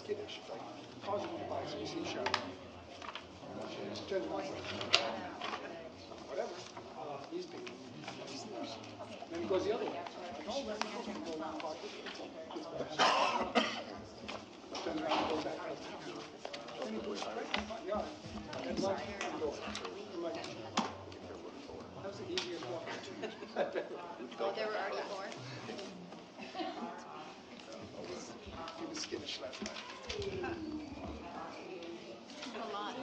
skittish. It's like cars are going to buy, so you see show. Turn the light. Whatever. These people. Then it goes the other way. Turn around and go back out. Then he goes right in my yard. And lights and door. That was the easiest walk. Oh, there were already four? He was skittish last night. A lot.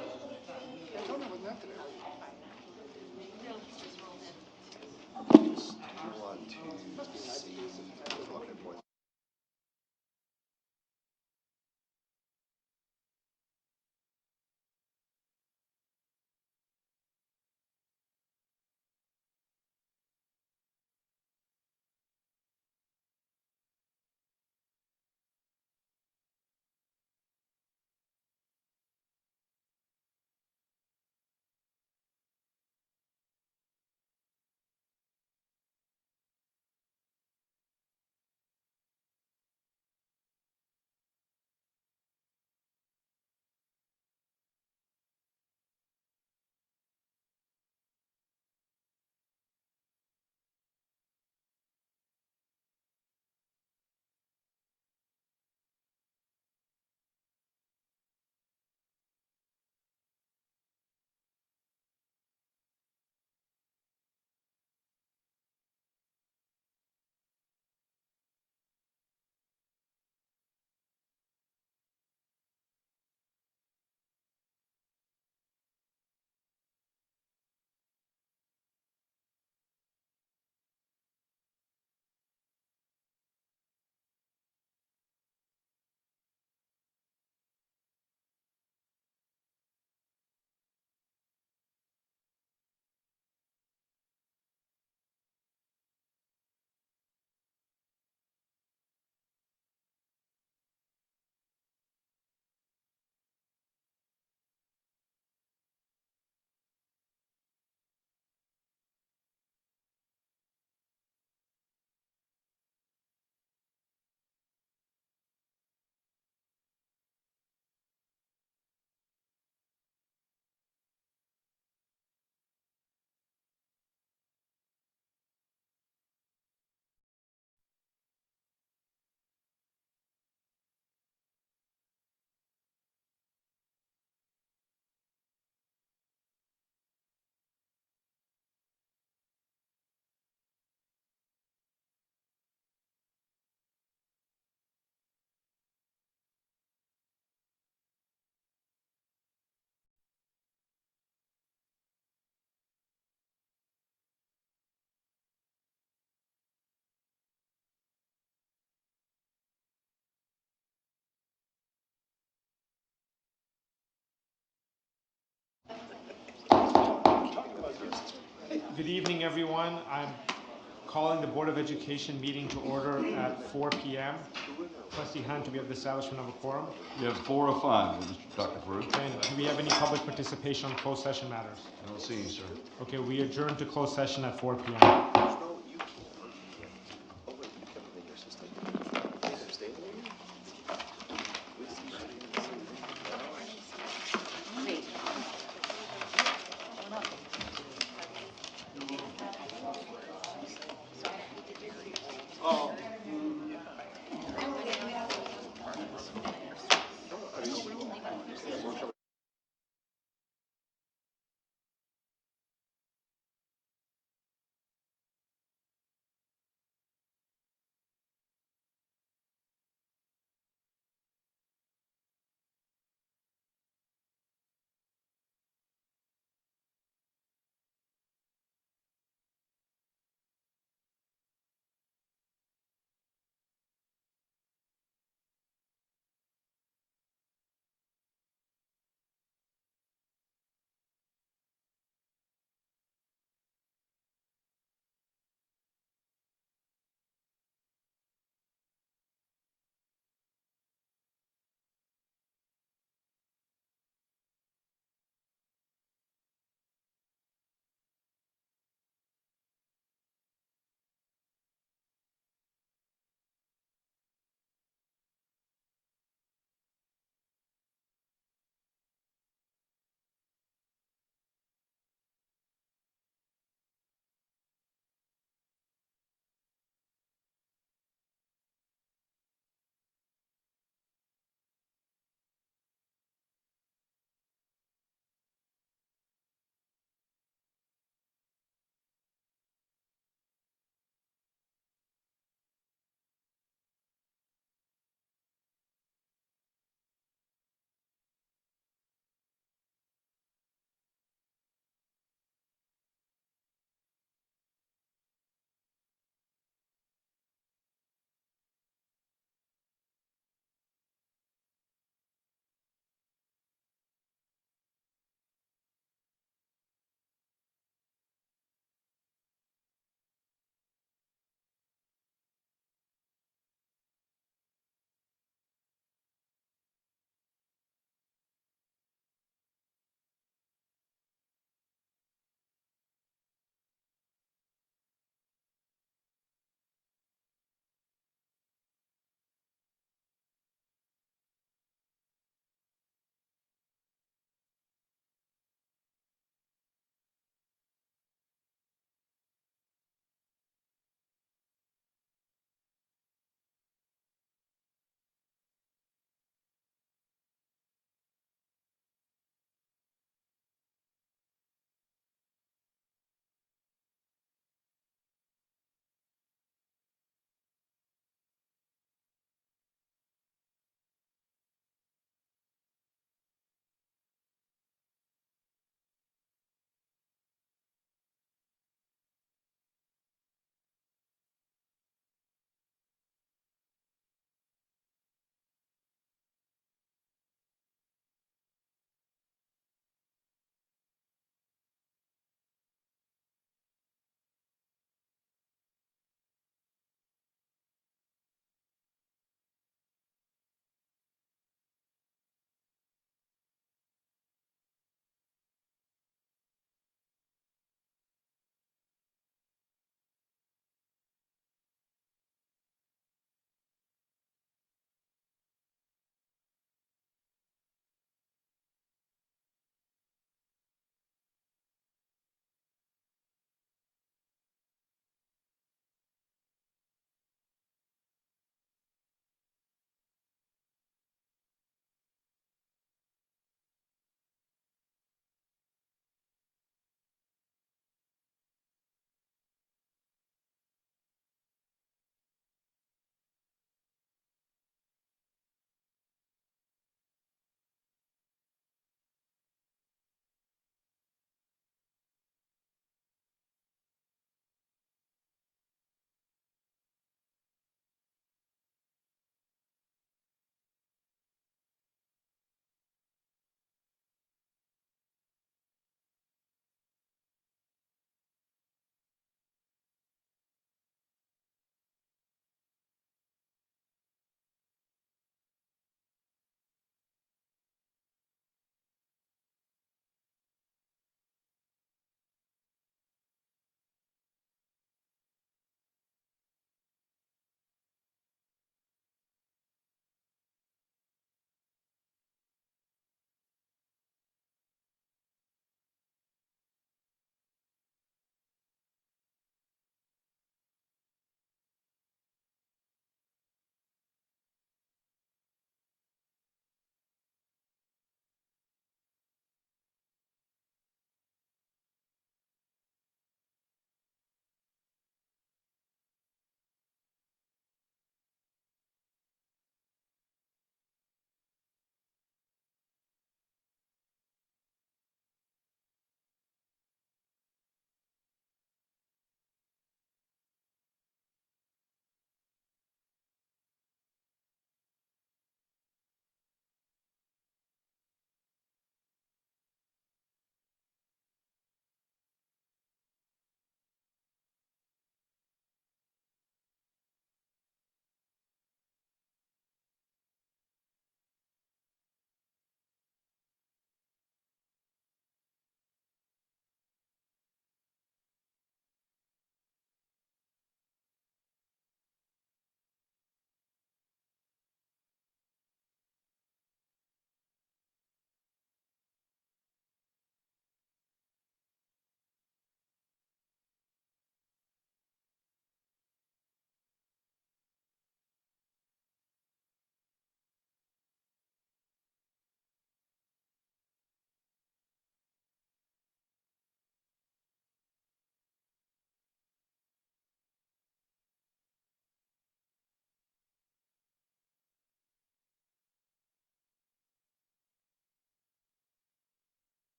I told him it wasn't that today. Must be nice to use it. Good evening, everyone. I'm calling the Board of Education meeting to order at 4 p.m. Trustee Hunt, do we have the establishment of a quorum? We have 4 or 5, Dr. Farouk. And do we have any public participation on closed session matters? I don't see you, sir. Okay, we adjourn to closed session at 4 p.m.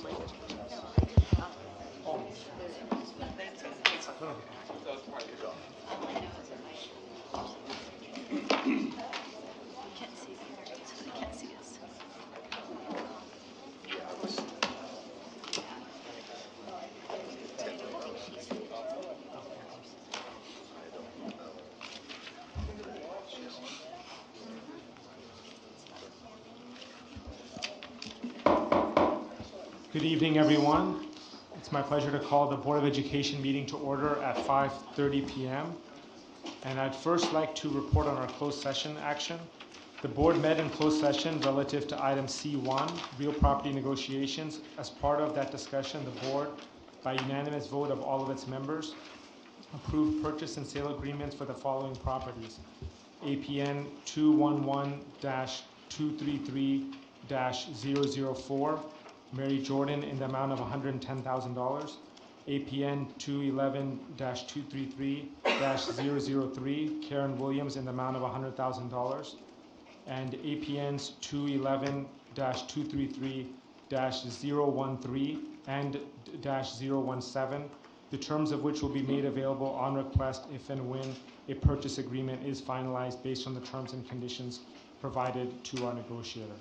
Can't see the internet, so they can't see us. Good evening, everyone. It's my pleasure to call the Board of Education meeting to order at 5:30 p.m. And I'd first like to report on our closed session action. The board met in closed session relative to item C1, real property negotiations. As part of that discussion, the board, by unanimous vote of all of its members, approved purchase and sale agreements for the following properties: APN 211-233-004, Mary Jordan in the amount of $110,000, APN 211-233-003, Karen Williams in the amount of $100,000, and APNs 211-233-013 and -017, the terms of which will be made available on request if and when a purchase agreement is finalized based on the terms and conditions provided to our negotiator.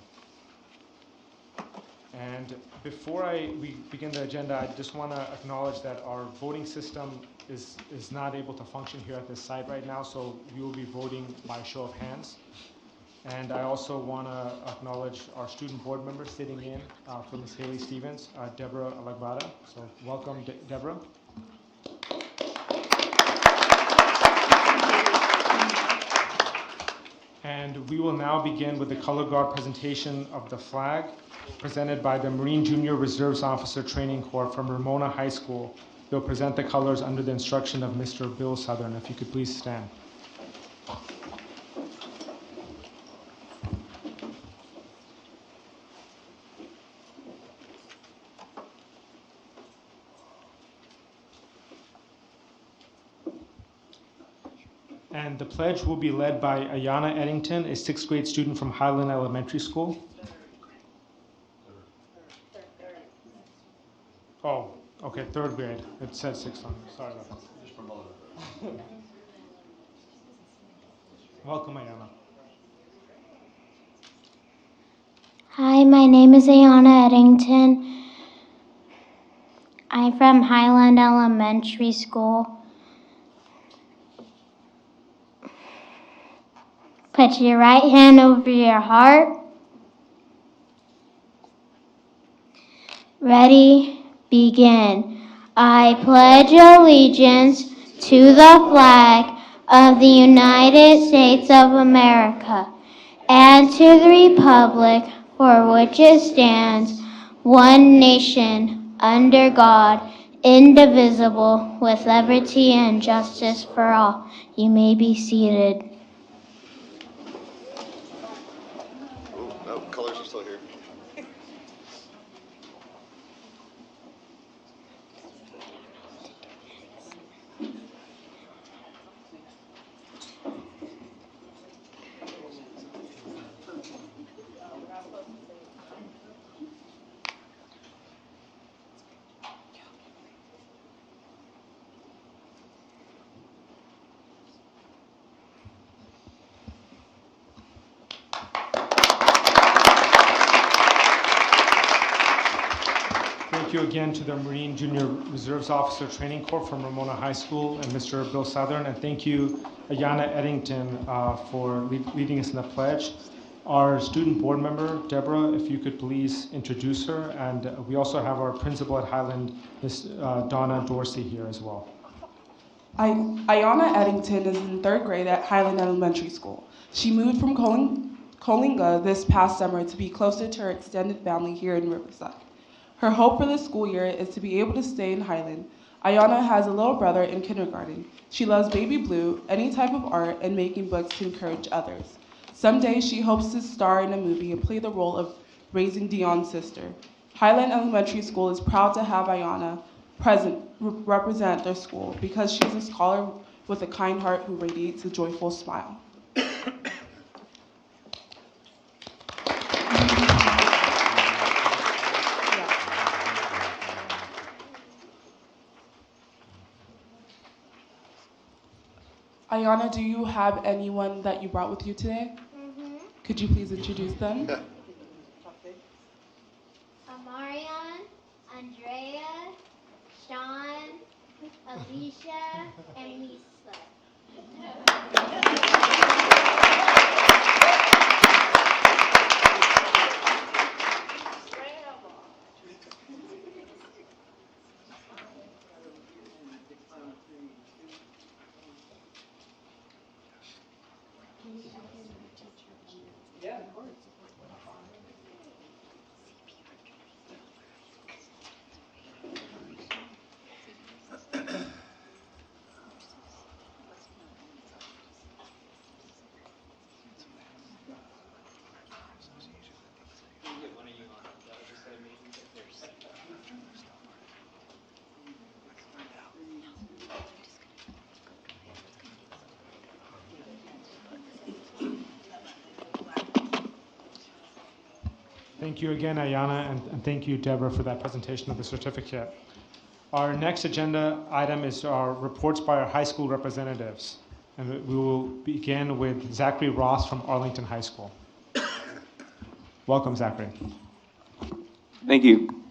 And before we begin the agenda, I just want to acknowledge that our voting system is not able to function here at this site right now, so we will be voting by show of hands. And I also want to acknowledge our student board member sitting in for Ms. Haley Stevens, Deborah Alagbada. So welcome, Deborah. And we will now begin with the color guard presentation of the flag presented by the Marine Junior Reserves Officer Training Corps from Ramona High School. They'll present the colors under the instruction of Mr. Bill Southern. If you could please stand. And the pledge will be led by Ayana Eddington, a 6th grade student from Highland Elementary School. Oh, okay, 3rd grade. It says 6th on there. Sorry about that. Just promote it. Welcome, Ayana. Hi, my name is Ayana Eddington. I'm from Highland Elementary School. Put your right hand over your heart. Ready, begin. I pledge allegiance to the flag of the United States of America and to the republic for which it stands, one nation, under God, indivisible, with liberty and justice for all. You may be seated. Oh, no, colors are still here. Thank you again to the Marine Junior Reserves Officer Training Corps from Ramona High School and Mr. Bill Southern. And thank you, Ayana Eddington, for leading us in the pledge. Our student board member, Deborah, if you could please introduce her. And we also have our principal at Highland, Ms. Donna Dorsey, here as well. Ayana Eddington is in 3rd grade at Highland Elementary School. She moved from Coalinga this past summer to be closer to her extended family here in Riverside. Her hope for this school year is to be able to stay in Highland. Ayana has a little brother in kindergarten. She loves baby blue, any type of art, and making books to encourage others. Someday she hopes to star in a movie and play the role of raising Dion's sister. Highland Elementary School is proud to have Ayana represent their school because she's a scholar with a kind heart who radiates a joyful smile. Ayana, do you have anyone that you brought with you today? Could you please introduce them? Amarion, Andrea, Sean, Alicia, and Lisa. Yeah, of course. Thank you again, Ayana, and thank you, Deborah, for that presentation of the certificate. Our next agenda item is our reports by our high school representatives. And we will begin with Zachary Ross from Arlington High School. Welcome, Zachary. Thank you.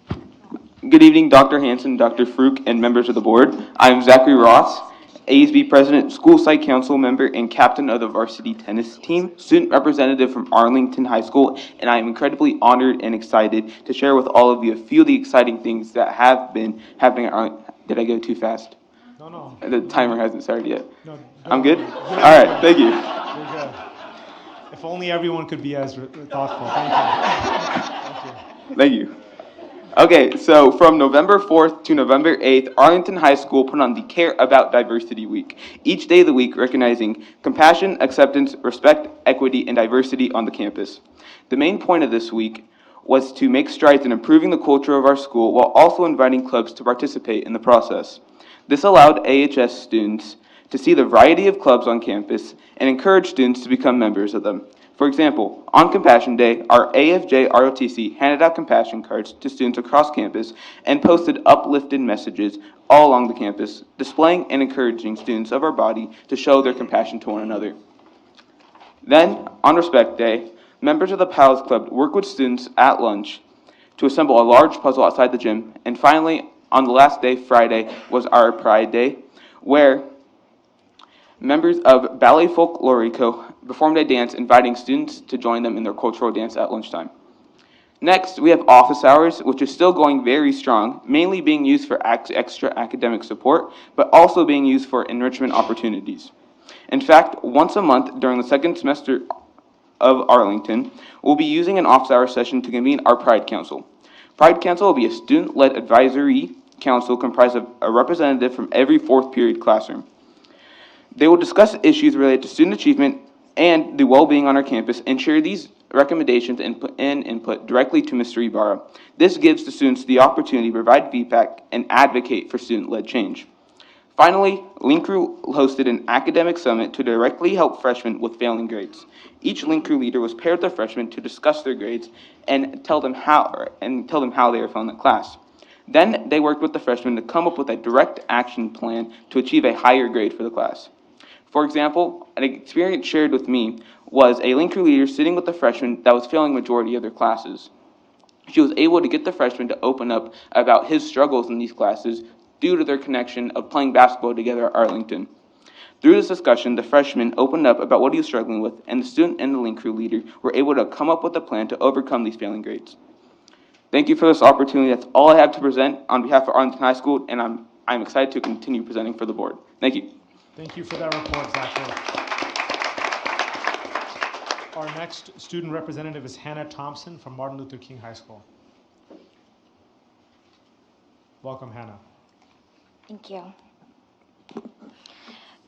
Good evening, Dr. Hanson, Dr. Farouk, and members of the board. I am Zachary Ross, ASB President, School Site Council member, and captain of the varsity tennis team, student representative from Arlington High School, and I am incredibly honored and excited to share with all of you a few of the exciting things that have been happening at Arlington. Did I go too fast? No. The timer hasn't started yet. No, I'm good? All right, thank you. You're good. If only everyone could be as thoughtful. Thank you. Thank you. Okay, so from November 4th to November 8th, Arlington High School put on the Care About Diversity Week. Each day of the week recognizing compassion, acceptance, respect, equity, and diversity on the campus. The main point of this week was to make strides in improving the culture of our school while also inviting clubs to participate in the process. This allowed AHS students to see the variety of clubs on campus and encourage students to become members of them. For example, on Compassion Day, our AFJ ROTC handed out compassion cards to students across campus and posted uplifted messages all along the campus, displaying and encouraging students of our body to show their compassion to one another. Then, on Respect Day, members of the PALS Club worked with students at lunch to assemble a large puzzle outside the gym. And finally, on the last day, Friday, was our Pride Day, where members of Ballet Folklorico performed a dance inviting students to join them in their cultural dance at lunchtime. Next, we have office hours, which is still going very strong, mainly being used for extra academic support, but also being used for enrichment opportunities. In fact, once a month during the second semester of Arlington, we'll be using an office hour session to convene our Pride Council. Pride Council will be a student-led advisory council comprised of a representative from every fourth period classroom. They will discuss issues related to student achievement and the well-being on our campus and share these recommendations and input directly to Mr. Ibarra. This gives the students the opportunity to provide feedback and advocate for student-led change. Finally, Link Crew hosted an academic summit to directly help freshmen with failing grades. Each Link Crew leader was paired with a freshman to discuss their grades and tell them how they were failing in class. Then they worked with the freshmen to come up with a direct action plan to achieve a higher grade for the class. For example, an experience shared with me was a Link Crew leader sitting with a freshman that was failing majority of their classes. She was able to get the freshman to open up about his struggles in these classes due to their connection of playing basketball together at Arlington. Through this discussion, the freshman opened up about what he was struggling with, and the student and the Link Crew leader were able to come up with a plan to overcome these failing grades. Thank you for this opportunity. That's all I have to present on behalf of Arlington High School, and I'm excited to continue presenting for the board. Thank you. Thank you for that report, Zachary. Our next student representative is Hannah Thompson from Martin Luther King High School. Welcome, Hannah. Thank you.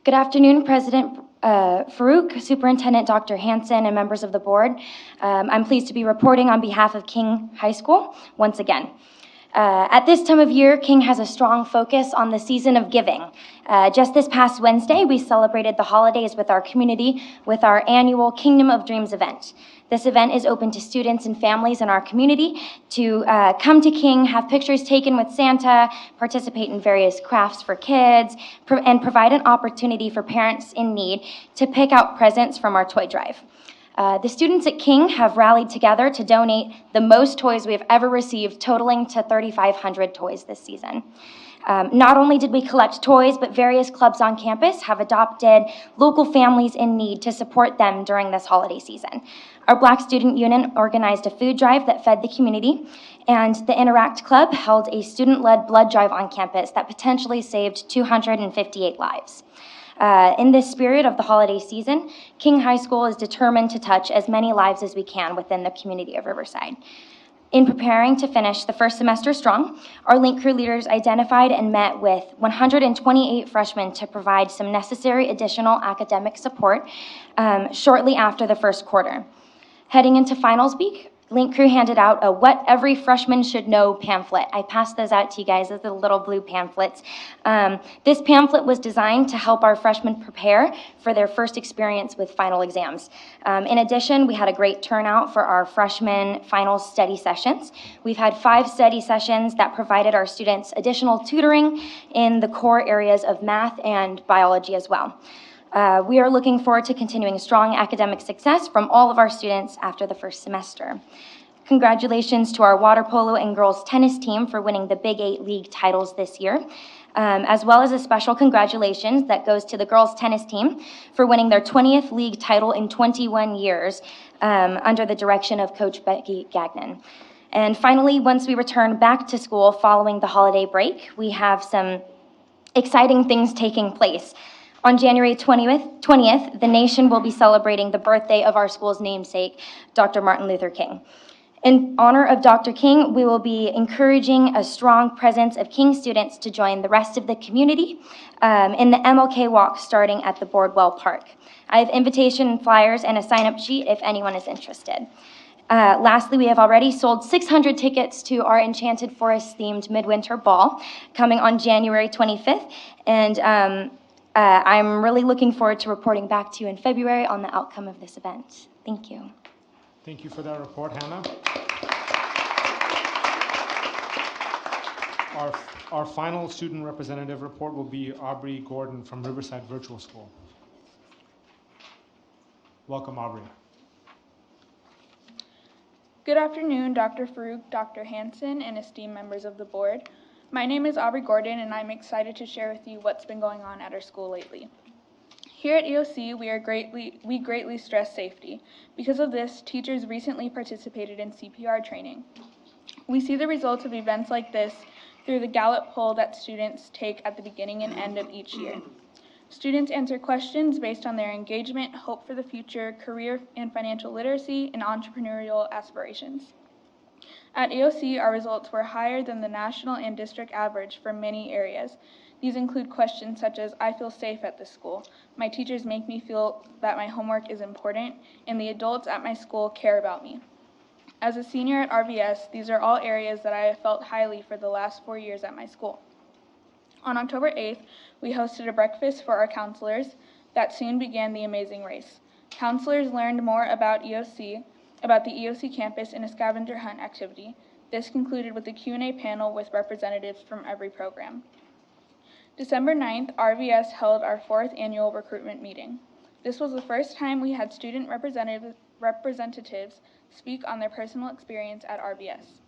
Good afternoon, President Farouk, Superintendent Dr. Hanson, and members of the board. I'm pleased to be reporting on behalf of King High School once again. At this time of year, King has a strong focus on the season of giving. Just this past Wednesday, we celebrated the holidays with our community with our annual Kingdom of Dreams event. This event is open to students and families in our community to come to King, have pictures taken with Santa, participate in various crafts for kids, and provide an opportunity for parents in need to pick out presents from our toy drive. The students at King have rallied together to donate the most toys we have ever received, totaling to 3,500 toys this season. Not only did we collect toys, but various clubs on campus have adopted local families in need to support them during this holiday season. Our Black Student Union organized a food drive that fed the community, and the Interact Club held a student-led blood drive on campus that potentially saved 258 lives. In this spirit of the holiday season, King High School is determined to touch as many lives as we can within the community of Riverside. In preparing to finish the first semester strong, our Link Crew leaders identified and met with 128 freshmen to provide some necessary additional academic support shortly after the first quarter. Heading into finals week, Link Crew handed out a What Every Freshman Should Know pamphlet. I passed those out to you guys as the little blue pamphlets. This pamphlet was designed to help our freshmen prepare for their first experience with final exams. In addition, we had a great turnout for our freshman final study sessions. We've had 5 study sessions that provided our students additional tutoring in the core areas of math and biology as well. We are looking forward to continuing strong academic success from all of our students after the first semester. Congratulations to our water polo and girls tennis team for winning the Big 8 league titles this year, as well as a special congratulations that goes to the girls tennis team for winning their 20th league title in 21 years under the direction of Coach Becky Gagnon. And finally, once we return back to school following the holiday break, we have some exciting things taking place. On January 20th, the nation will be celebrating the birthday of our school's namesake, Dr. Martin Luther King. In honor of Dr. King, we will be encouraging a strong presence of King students to join the rest of the community in the MLK Walk starting at the Boardwell Park. I have invitation flyers and a sign-up sheet if anyone is interested. Lastly, we have already sold 600 tickets to our Enchanted Forest-themed Midwinter Ball coming on January 25th, and I'm really looking forward to reporting back to you in February on the outcome of this event. Thank you. Thank you for that report, Hannah. Our final student representative report will be Aubrey Gordon from Riverside Virtual School. Welcome, Aubrey. Good afternoon, Dr. Farouk, Dr. Hanson, and esteemed members of the board. My name is Aubrey Gordon, and I'm excited to share with you what's been going on at our school lately. Here at EOC, we greatly stress safety. Because of this, teachers recently participated in CPR training. We see the results of events like this through the Gallup poll that students take at the beginning and end of each year. Students answer questions based on their engagement, hope for the future, career and financial literacy, and entrepreneurial aspirations. At EOC, our results were higher than the national and district average for many areas. These include questions such as, I feel safe at this school, my teachers make me feel that my homework is important, and the adults at my school care about me. As a senior at RVS, these are all areas that I have felt highly for the last 4 years at my school. On October 8th, we hosted a breakfast for our counselors that soon began the amazing race. Counselors learned more about the EOC campus in a scavenger hunt activity. This concluded with a Q&A panel with representatives from every program. December 9th, RVS held our 4th annual recruitment meeting. This was the first time we had student representatives speak on their personal experience at RVS.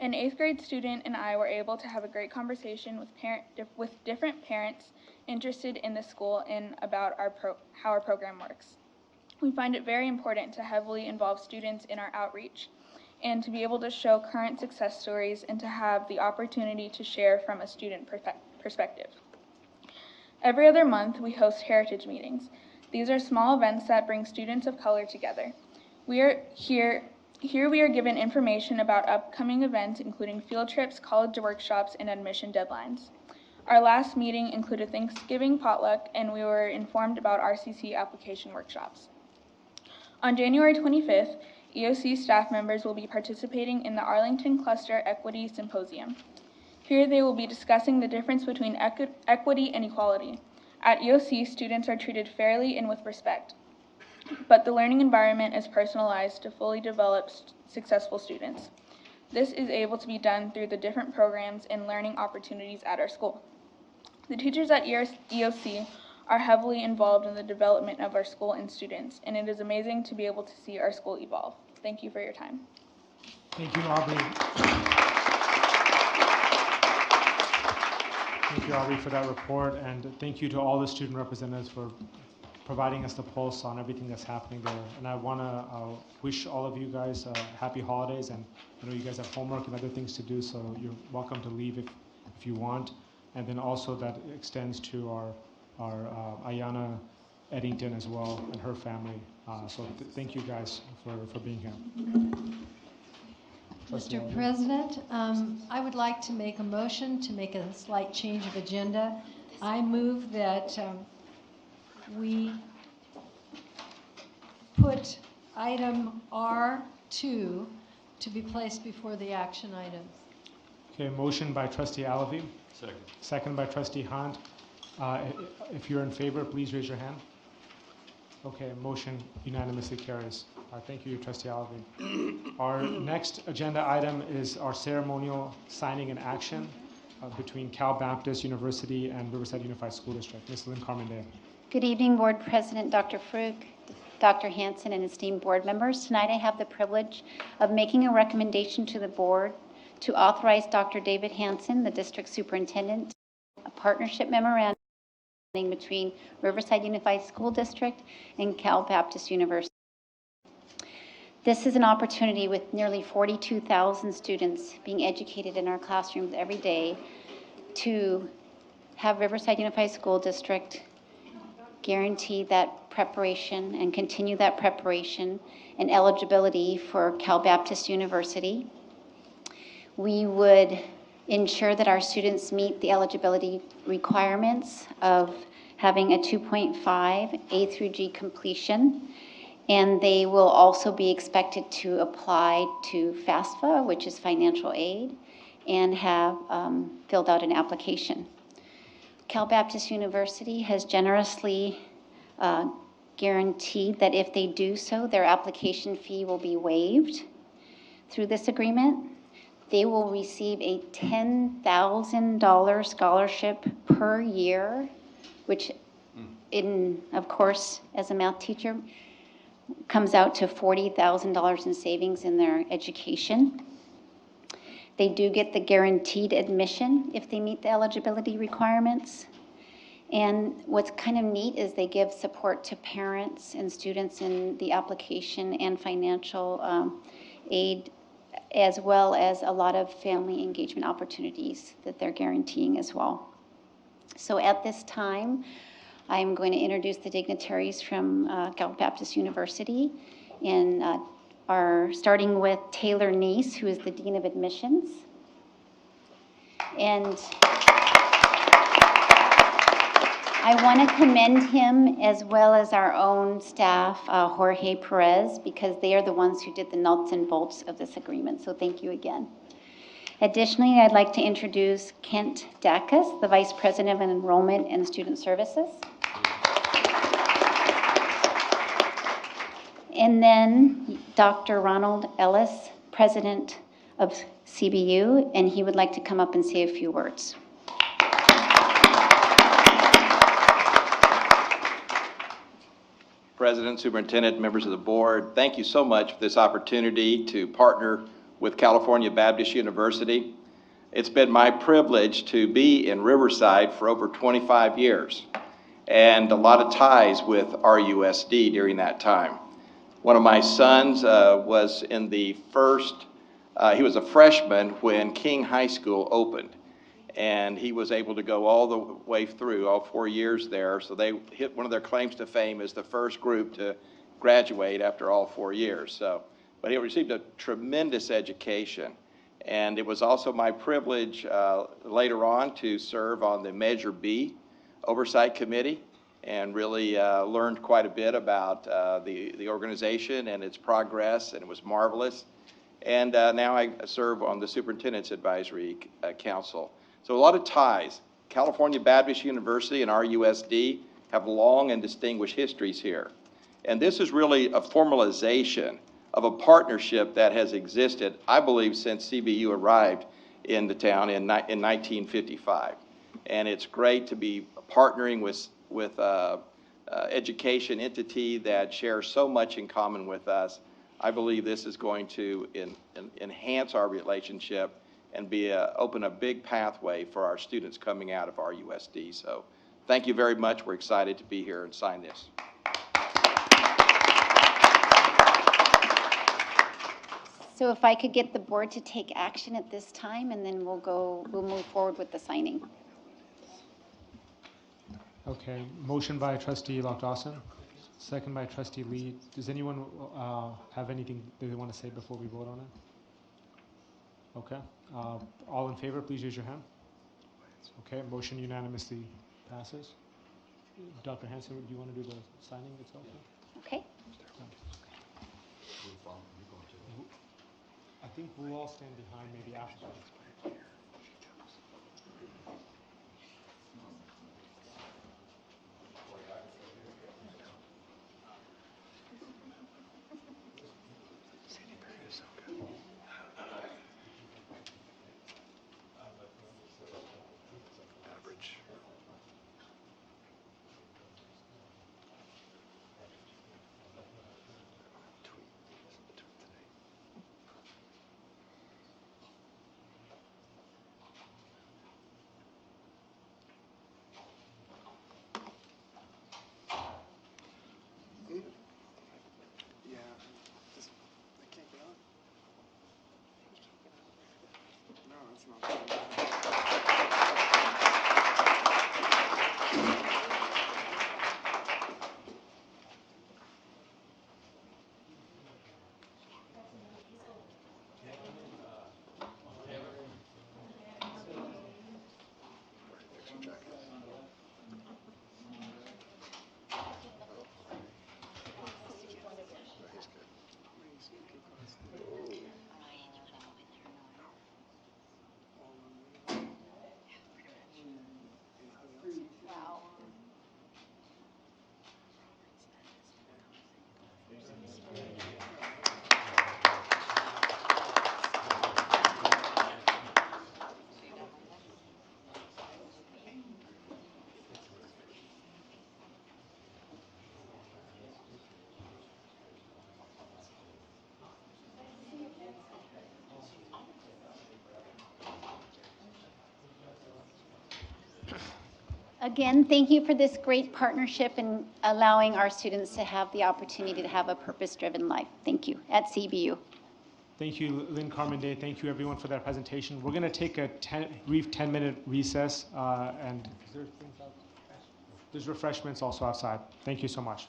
An 8th grade student and I were able to have a great conversation with different parents interested in the school and about how our program works. We find it very important to heavily involve students in our outreach and to be able to show current success stories and to have the opportunity to share from a student perspective. Every other month, we host heritage meetings. These are small events that bring students of color together. Here we are given information about upcoming events, including field trips, college workshops, and admission deadlines. Our last meeting included Thanksgiving potluck, and we were informed about RCC application workshops. On January 25th, EOC staff members will be participating in the Arlington Cluster Equity Symposium. Here they will be discussing the difference between equity and equality. At EOC, students are treated fairly and with respect. but the learning environment is personalized to fully develop successful students. This is able to be done through the different programs and learning opportunities at our school. The teachers at EOC are heavily involved in the development of our school and students, and it is amazing to be able to see our school evolve. Thank you for your time. Thank you, Aubrey. Thank you, Aubrey, for that report, and thank you to all the student representatives for providing us the pulse on everything that's happening there. And I want to wish all of you guys happy holidays, and I know you guys have homework and other things to do, so you're welcome to leave if you want. And then also that extends to our Ayana Eddington as well and her family. So thank you guys for being here. Mr. President, I would like to make a motion to make a slight change of agenda. I move that we put item R2 to be placed before the action items. Okay, motion by Trustee Alavi. Second. Second by Trustee Hunt. If you're in favor, please raise your hand. Okay, motion unanimously carries. Thank you, Trustee Alavi. Our next agenda item is our ceremonial signing and action between Cal Baptist University and Riverside Unified School District. Ms. Lynn Carmendale. Good evening, Board President Dr. Farouk, Dr. Hanson, and esteemed board members. Tonight I have the privilege of making a recommendation to the board to authorize Dr. David Hanson, the district superintendent, a partnership memorandum between Riverside Unified School District and Cal Baptist University. This is an opportunity with nearly 42,000 students being educated in our classrooms every day to have Riverside Unified School District guarantee that preparation and continue that preparation and eligibility for Cal Baptist University. We would ensure that our students meet the eligibility requirements of having a 2.5 A through G completion, and they will also be expected to apply to FAFSA, which is financial aid, and have filled out an application. Cal Baptist University has generously guaranteed that if they do so, their application fee will be waived through this agreement. They will receive a $10,000 scholarship per year, which, of course, as a math teacher, comes out to $40,000 in savings in their education. They do get the guaranteed admission if they meet the eligibility requirements. And what's kind of neat is they give support to parents and students in the application and financial aid, as well as a lot of family engagement opportunities that they're guaranteeing as well. So at this time, I'm going to introduce the dignitaries from Cal Baptist University, and starting with Taylor Neese, who is the Dean of Admissions. And I want to commend him as well as our own staff, Jorge Perez, because they are the ones who did the nuts and bolts of this agreement. So thank you again. Additionally, I'd like to introduce Kent Dacus, the Vice President of Enrollment and Student Services. And then Dr. Ronald Ellis, President of CBU, and he would like to come up and say a few words. President, Superintendent, members of the board, thank you so much for this opportunity to partner with California Baptist University. It's been my privilege to be in Riverside for over 25 years and a lot of ties with RUSD during that time. One of my sons was in the he was a freshman when King High School opened, and he was able to go all the way through, all 4 years there. So they hit one of their claims to fame as the first group to graduate after all 4 years. But he received a tremendous education. And it was also my privilege later on to serve on the Measure B Oversight Committee and really learned quite a bit about the organization and its progress, and it was marvelous. And now I serve on the Superintendent's Advisory Council. So a lot of ties. California Baptist University and RUSD have long and distinguished histories here. And this is really a formalization of a partnership that has existed, I believe, since CBU arrived in the town in 1955. And it's great to be partnering with education entity that shares so much in common with us. I believe this is going to enhance our relationship and open a big pathway for our students coming out of RUSD. So thank you very much. We're excited to be here and sign this. So if I could get the board to take action at this time, and then we'll move forward with the signing. Okay, motion by trustee Dawson, second by trustee Lee. Does anyone have anything that they want to say before we vote on it? Okay, all in favor, please use your hand. Okay, motion unanimously passes. Dr. Hanson, do you want to do the signing itself? Okay. I think we'll all stand behind maybe afterwards. Again, thank you for this great partnership and allowing our students to have the opportunity to have a purpose-driven life. Thank you, at CBU. Thank you, Lynn Carmen Day. Thank you, everyone, for that presentation. We're going to take a brief 10-minute recess, and there's refreshments also outside. Thank you so much.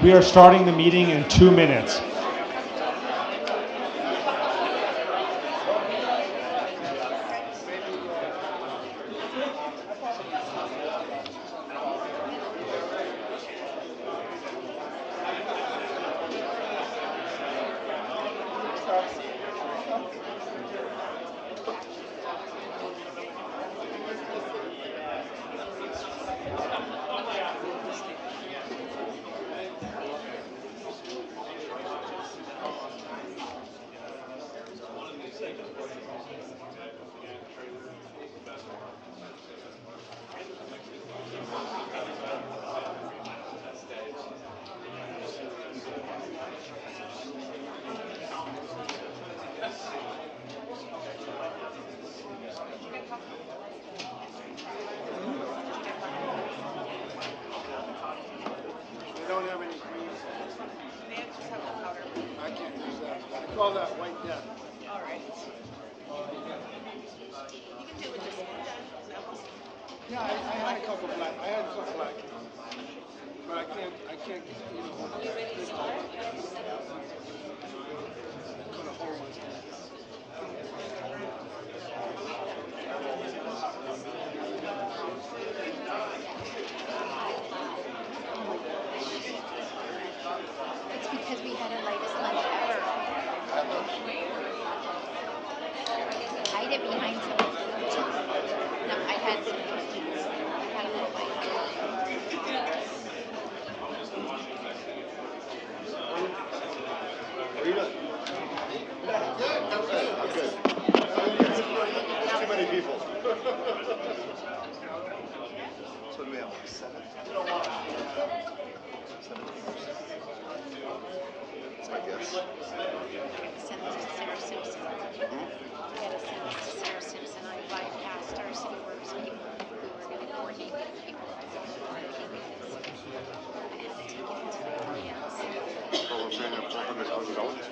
We are starting the meeting in 2 minutes. They don't have any green. I can't use that. I call that white death. All right. You can do it just yeah, I had a couple black. I had some black. But I can't get you know. Are you ready to start? Put a hole in it. It's because we had our latest lunch ever. Hide it behind some. No, I had a little bite. Are you done? I'm good. Too many people. So do we have like 7? 7 people. That's my guess. Send this to Sarah Simpson. We had to send this to Sarah Simpson. I bypassed our city works people who were going to coordinate with the people. I had to take it to the audience. Well, we're saying up $400,000.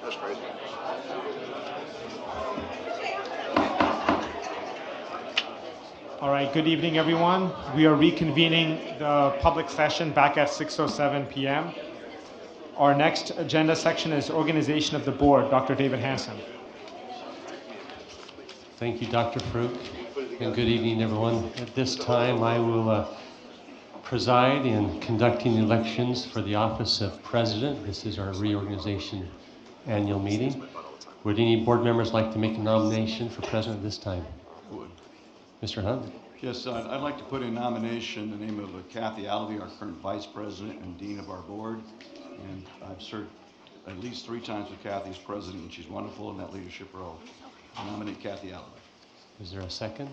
That's crazy. All right, good evening, everyone. We are reconvening the public session back at 6:07 p.m. Our next agenda section is organization of the board. Dr. David Hansen. Thank you, Dr. Farouk, and good evening, everyone. At this time, I will preside in conducting the elections for the office of president. This is our reorganization annual meeting. Would any board members like to make a nomination for president at this time? Mr. Hunt? Yes, I'd like to put in nomination the name of Kathy Alvey, our current vice president and dean of our board. And I've served at least 3 times with Kathy as president, and she's wonderful in that leadership role. I nominate Kathy Alvey. Is there a second?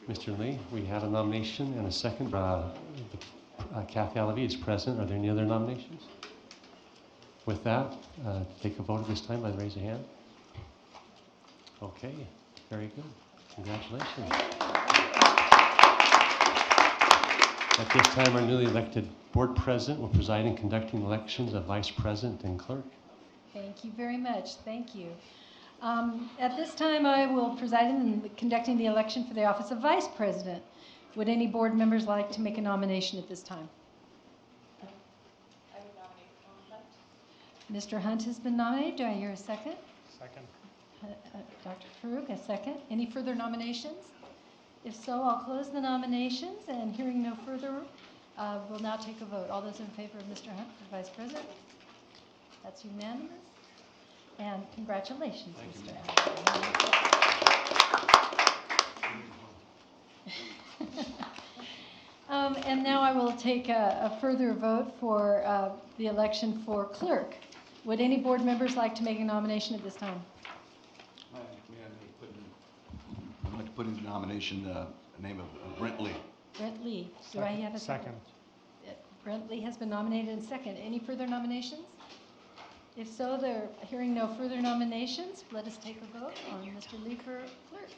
Mr. Lee, we have a nomination and a second. Kathy Alvey is president. Are there any other nominations? With that, take a vote at this time by raise a hand. Okay, very good. Congratulations. At this time, our newly elected board president will preside in conducting elections of vice president and clerk. Thank you very much. Thank you. At this time, I will preside in conducting the election for the office of vice president. Would any board members like to make a nomination at this time? I would nominate Mr. Hunt has been nominated. Do I hear a second? Second. Dr. Farouk, a second. Any further nominations? If so, I'll close the nominations, and hearing no further, we'll now take a vote. All those in favor of Mr. Hunt for vice president? That's unanimous. And congratulations, Mr. Hunt. And now I will take a further vote for the election for clerk. Would any board members like to make a nomination at this time? I'd like to put in nomination the name of Brent Lee. Brent Lee. Do I have a second? Brent Lee has been nominated and second. Any further nominations? If so, there, hearing no further nominations, let us take a vote on Mr. Lee for clerk.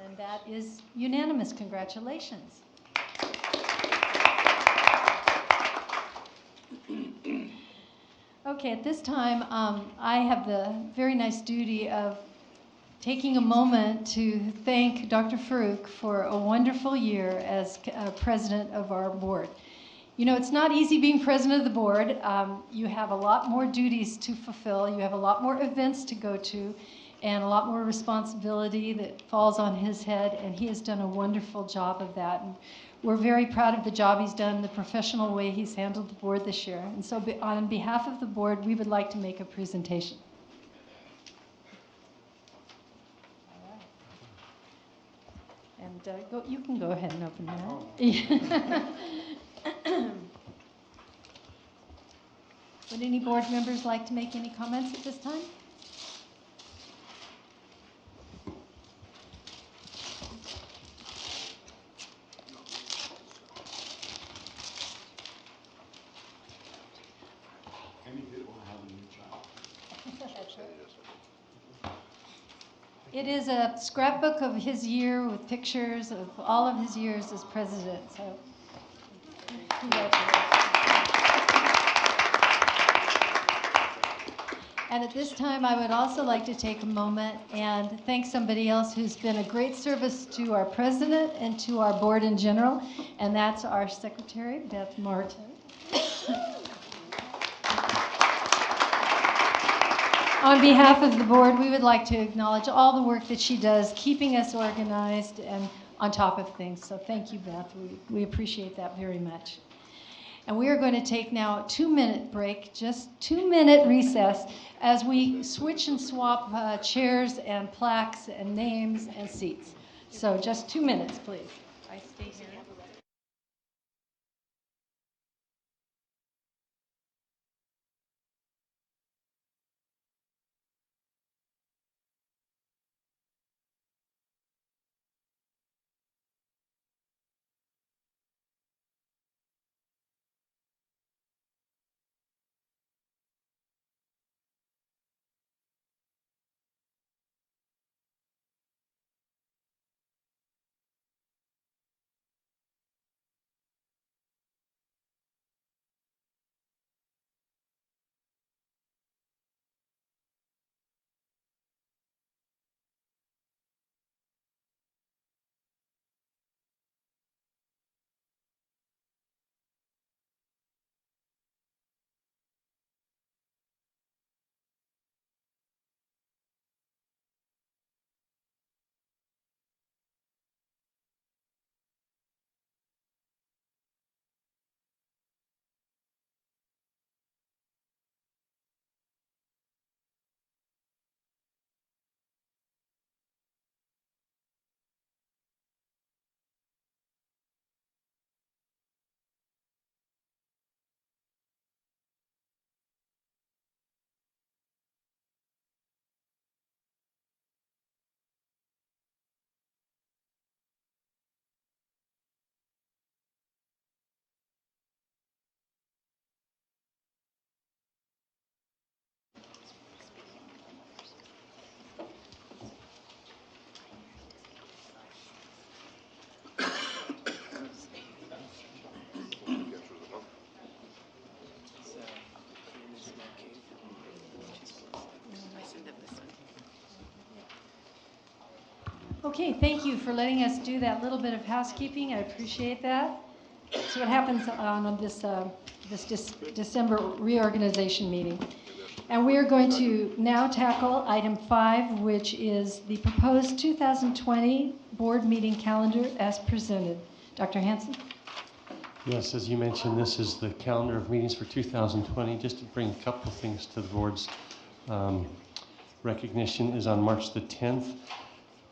And that is unanimous. Congratulations. Okay, at this time, I have the very nice duty of taking a moment to thank Dr. Farouk for a wonderful year as president of our board. You know, it's not easy being president of the board. You have a lot more duties to fulfill. You have a lot more events to go to and a lot more responsibility that falls on his head, and he has done a wonderful job of that. And we're very proud of the job he's done, the professional way he's handled the board this year. And so on behalf of the board, we would like to make a presentation. And you can go ahead and open that. Would any board members like to make any comments at this time? It is a scrapbook of his year with pictures of all of his years as president. So, congratulations. And at this time, I would also like to take a moment and thank somebody else who's been a great service to our president and to our board in general, and that's our secretary, Beth Martin. On behalf of the board, we would like to acknowledge all the work that she does, keeping us organized and on top of things. So thank you, Beth. We appreciate that very much. And we are going to take now a 2-minute break, just 2-minute recess, as we switch and swap chairs and plaques and names and seats. So just 2 minutes, please. I stay here. Okay, thank you for letting us do that little bit of housekeeping. I appreciate that. That's what happens on this December reorganization meeting. And we are going to now tackle item 5, which is the proposed 2020 board meeting calendar as presented. Dr. Hanson? Yes, as you mentioned, this is the calendar of meetings for 2020. Just to bring a couple of things to the board's recognition is on March the 10th.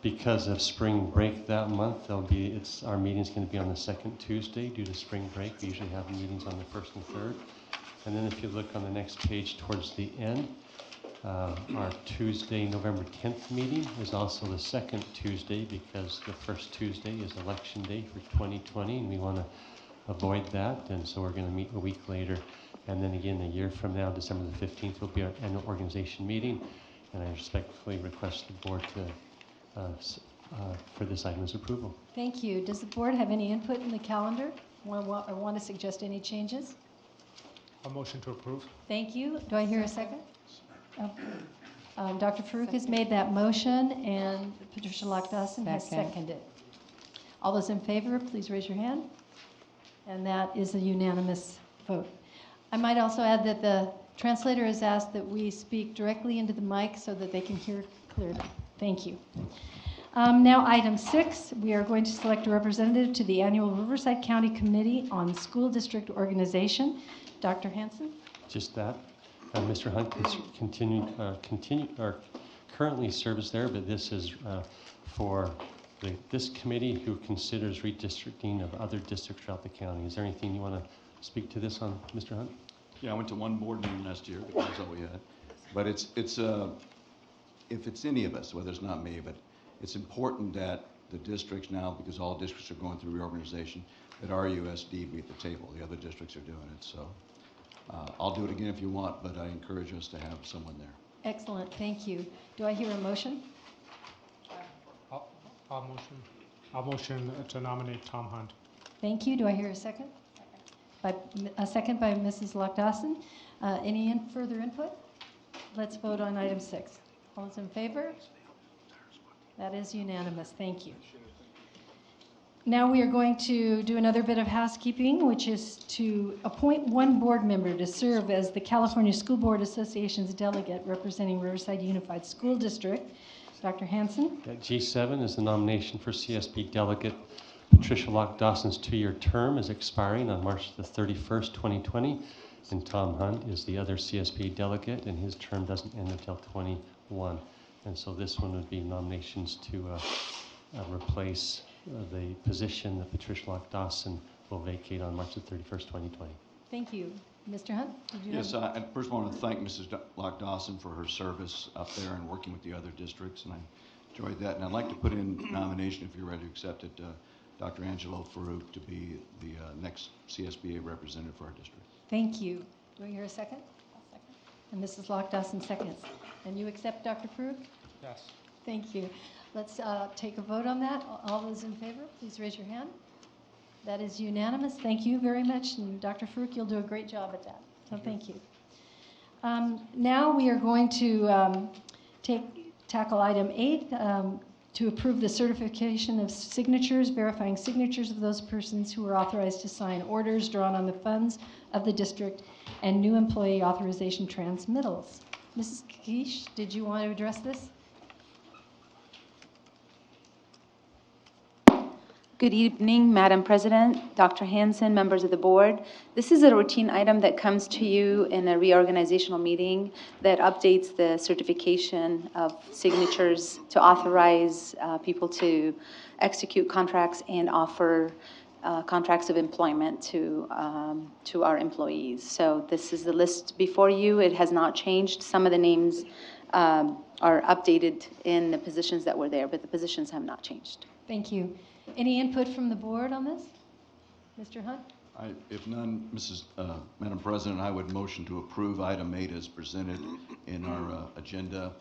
Because of spring break that month, our meeting's going to be on the second Tuesday due to spring break. We usually have meetings on the 1st and 3rd. And then if you look on the next page towards the end, our Tuesday, November 10th meeting is also the second Tuesday because the first Tuesday is election day for 2020, and we want to avoid that, and so we're going to meet a week later. And then again, a year from now, December the 15th, will be our annual organization meeting, and I respectfully request the board for this item's approval. Thank you. Does the board have any input in the calendar or want to suggest any changes? A motion to approve. Thank you. Do I hear a second? Dr. Farouk has made that motion, and Patricia Lockdawson has seconded. All those in favor, please raise your hand. And that is a unanimous vote. I might also add that the translator has asked that we speak directly into the mic so that they can hear clearly. Thank you. Now, item 6, we are going to select a representative to the annual Riverside County Committee on School District Organization. Dr. Hanson? Just that. Mr. Hunt currently serves there, but this is for this committee who considers redistricting of other districts throughout the county. Is there anything you want to speak to this on, Mr. Hunt? Yeah, I went to one board meeting last year, but that's all we had. But it's if it's any of us, whether it's not me, but it's important that the districts now, because all districts are going through reorganization, that RUSD be at the table. The other districts are doing it, so I'll do it again if you want, but I encourage us to have someone there. Excellent, thank you. Do I hear a motion? I'll motion to nominate Tom Hunt. Thank you. Do I hear a second? A second by Mrs. Lockdawson. Any further input? Let's vote on item 6. All those in favor? That is unanimous. Thank you. Now we are going to do another bit of housekeeping, which is to appoint one board member to serve as the California School Board Association's delegate representing Riverside Unified School District. Dr. Hanson? G7 is the nomination for CSB delegate. Patricia Lockdawson's 2-year term is expiring on March the 31st, 2020, and Tom Hunt is the other CSB delegate, and his term doesn't end until 21. And so this one would be nominations to replace the position that Patricia Lockdawson will vacate on March the 31st, 2020. Thank you. Mr. Hunt? Yes, I first want to thank Mrs. Lockdawson for her service up there and working with the other districts, and I enjoyed that. And I'd like to put in nomination, if you're ready to accept it, Dr. Angelo Farouk to be the next CSBA representative for our district. Thank you. Do I hear a second? I'll second. And Mrs. Lockdawson seconds. And you accept Dr. Farouk? Yes. Thank you. Let's take a vote on that. All those in favor, please raise your hand. That is unanimous. Thank you very much. And Dr. Farouk, you'll do a great job at that. So thank you. Now we are going to tackle item 8, to approve the certification of signatures, verifying signatures of those persons who are authorized to sign orders drawn on the funds of the district and new employee authorization transmittals. Mrs. Kish, did you want to address this? Good evening, Madam President, Dr. Hanson, members of the board. This is a routine item that comes to you in a reorganizational meeting that updates the certification of signatures to authorize people to execute contracts and offer contracts of employment to our employees. So this is the list before you. It has not changed. Some of the names are updated in the positions that were there, but the positions have not changed. Thank you. Any input from the board on this? Mr. Hunt? If none, Madam President, I would motion to approve item 8 as presented in our agenda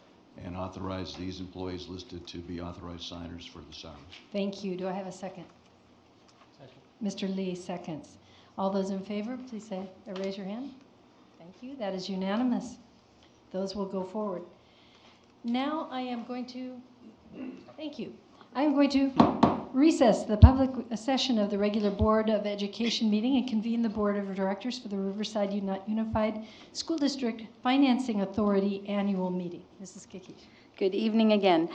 and authorize these employees listed to be authorized signers for the salaries. Thank you. Do I have a second? Second. Mr. Lee seconds. All those in favor, please say, raise your hand. Thank you. That is unanimous. Those will go forward. Now I am going to, thank you. I am going to recess the public session of the regular Board of Education meeting and convene the Board of Directors for the Riverside Unified School District Financing Authority annual meeting. Mrs. Kikish. Good evening again.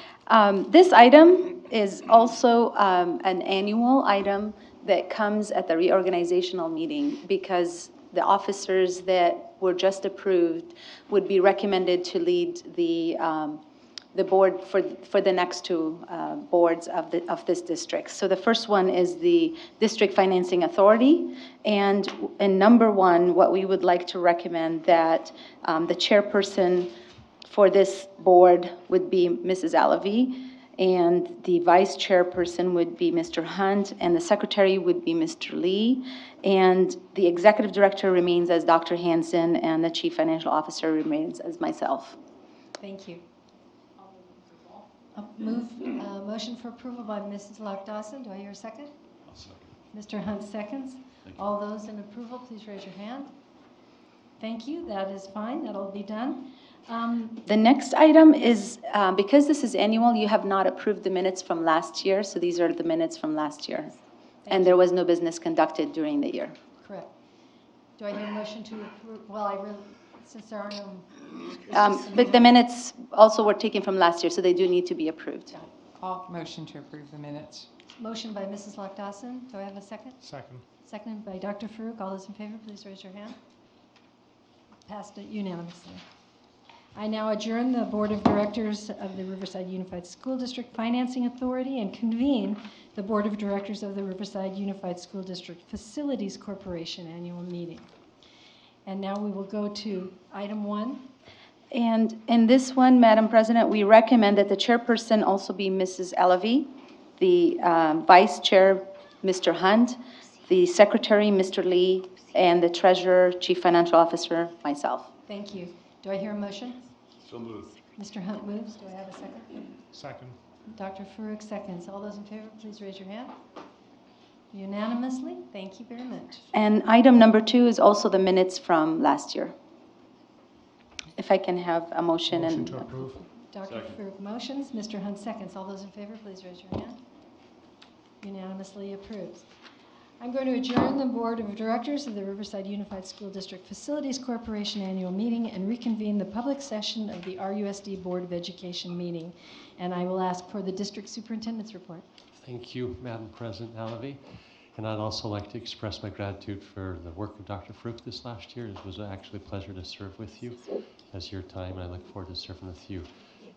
This item is also an annual item that comes at the reorganizational meeting because the officers that were just approved would be recommended to lead the board for the next 2 boards of this district. So the first one is the District Financing Authority, and in number 1, what we would like to recommend that the chairperson for this board would be Mrs. Alavi, and the vice chairperson would be Mr. Hunt, and the secretary would be Mr. Lee, and the executive director remains as Dr. Hansen, and the chief financial officer remains as myself. Thank you. Motion for approval by Mrs. Lock-Dawson. Do I hear a second? I'll second. Mr. Hunt seconds. All those in approval, please raise your hand. Thank you. That is fine. That'll be done. The next item is, because this is annual, you have not approved the minutes from last year, so these are the minutes from last year. And there was no business conducted during the year. Correct. Do I hear a motion to approve? Well, since there are no... But the minutes also were taken from last year, so they do need to be approved. Motion to approve the minutes. Motion by Mrs. Lock-Dawson. Do I have a second? Second. Seconded by Dr. Farouk. All those in favor, please raise your hand. Passed unanimously. I now adjourn the Board of Directors of the Riverside Unified School District Financing Authority and convene the Board of Directors of the Riverside Unified School District Facilities Corporation annual meeting. And now we will go to item 1. And in this one, Madam President, we recommend that the chairperson also be Mrs. Alavi, the vice chair, Mr. Hunt, the secretary, Mr. Lee, and the treasurer, chief financial officer, myself. Thank you. Do I hear a motion? So moved. Mr. Hunt moves. Do I have a second? Second. Dr. Farouk seconds. All those in favor, please raise your hand. Unanimously. Thank you very much. And item number 2 is also the minutes from last year. If I can have a motion. Motion and to approve. Dr. Farouk motions. Mr. Hunt seconds. All those in favor, please raise your hand. Unanimously approved. I'm going to adjourn the Board of Directors of the Riverside Unified School District Facilities Corporation annual meeting and reconvene the public session of the RUSD Board of Education meeting. And I will ask for the district superintendent's report. Thank you, Madam President Alavi. And I'd also like to express my gratitude for the work of Dr. Farouk this last year. It was actually a pleasure to serve with you as your time, and I look forward to serving with you,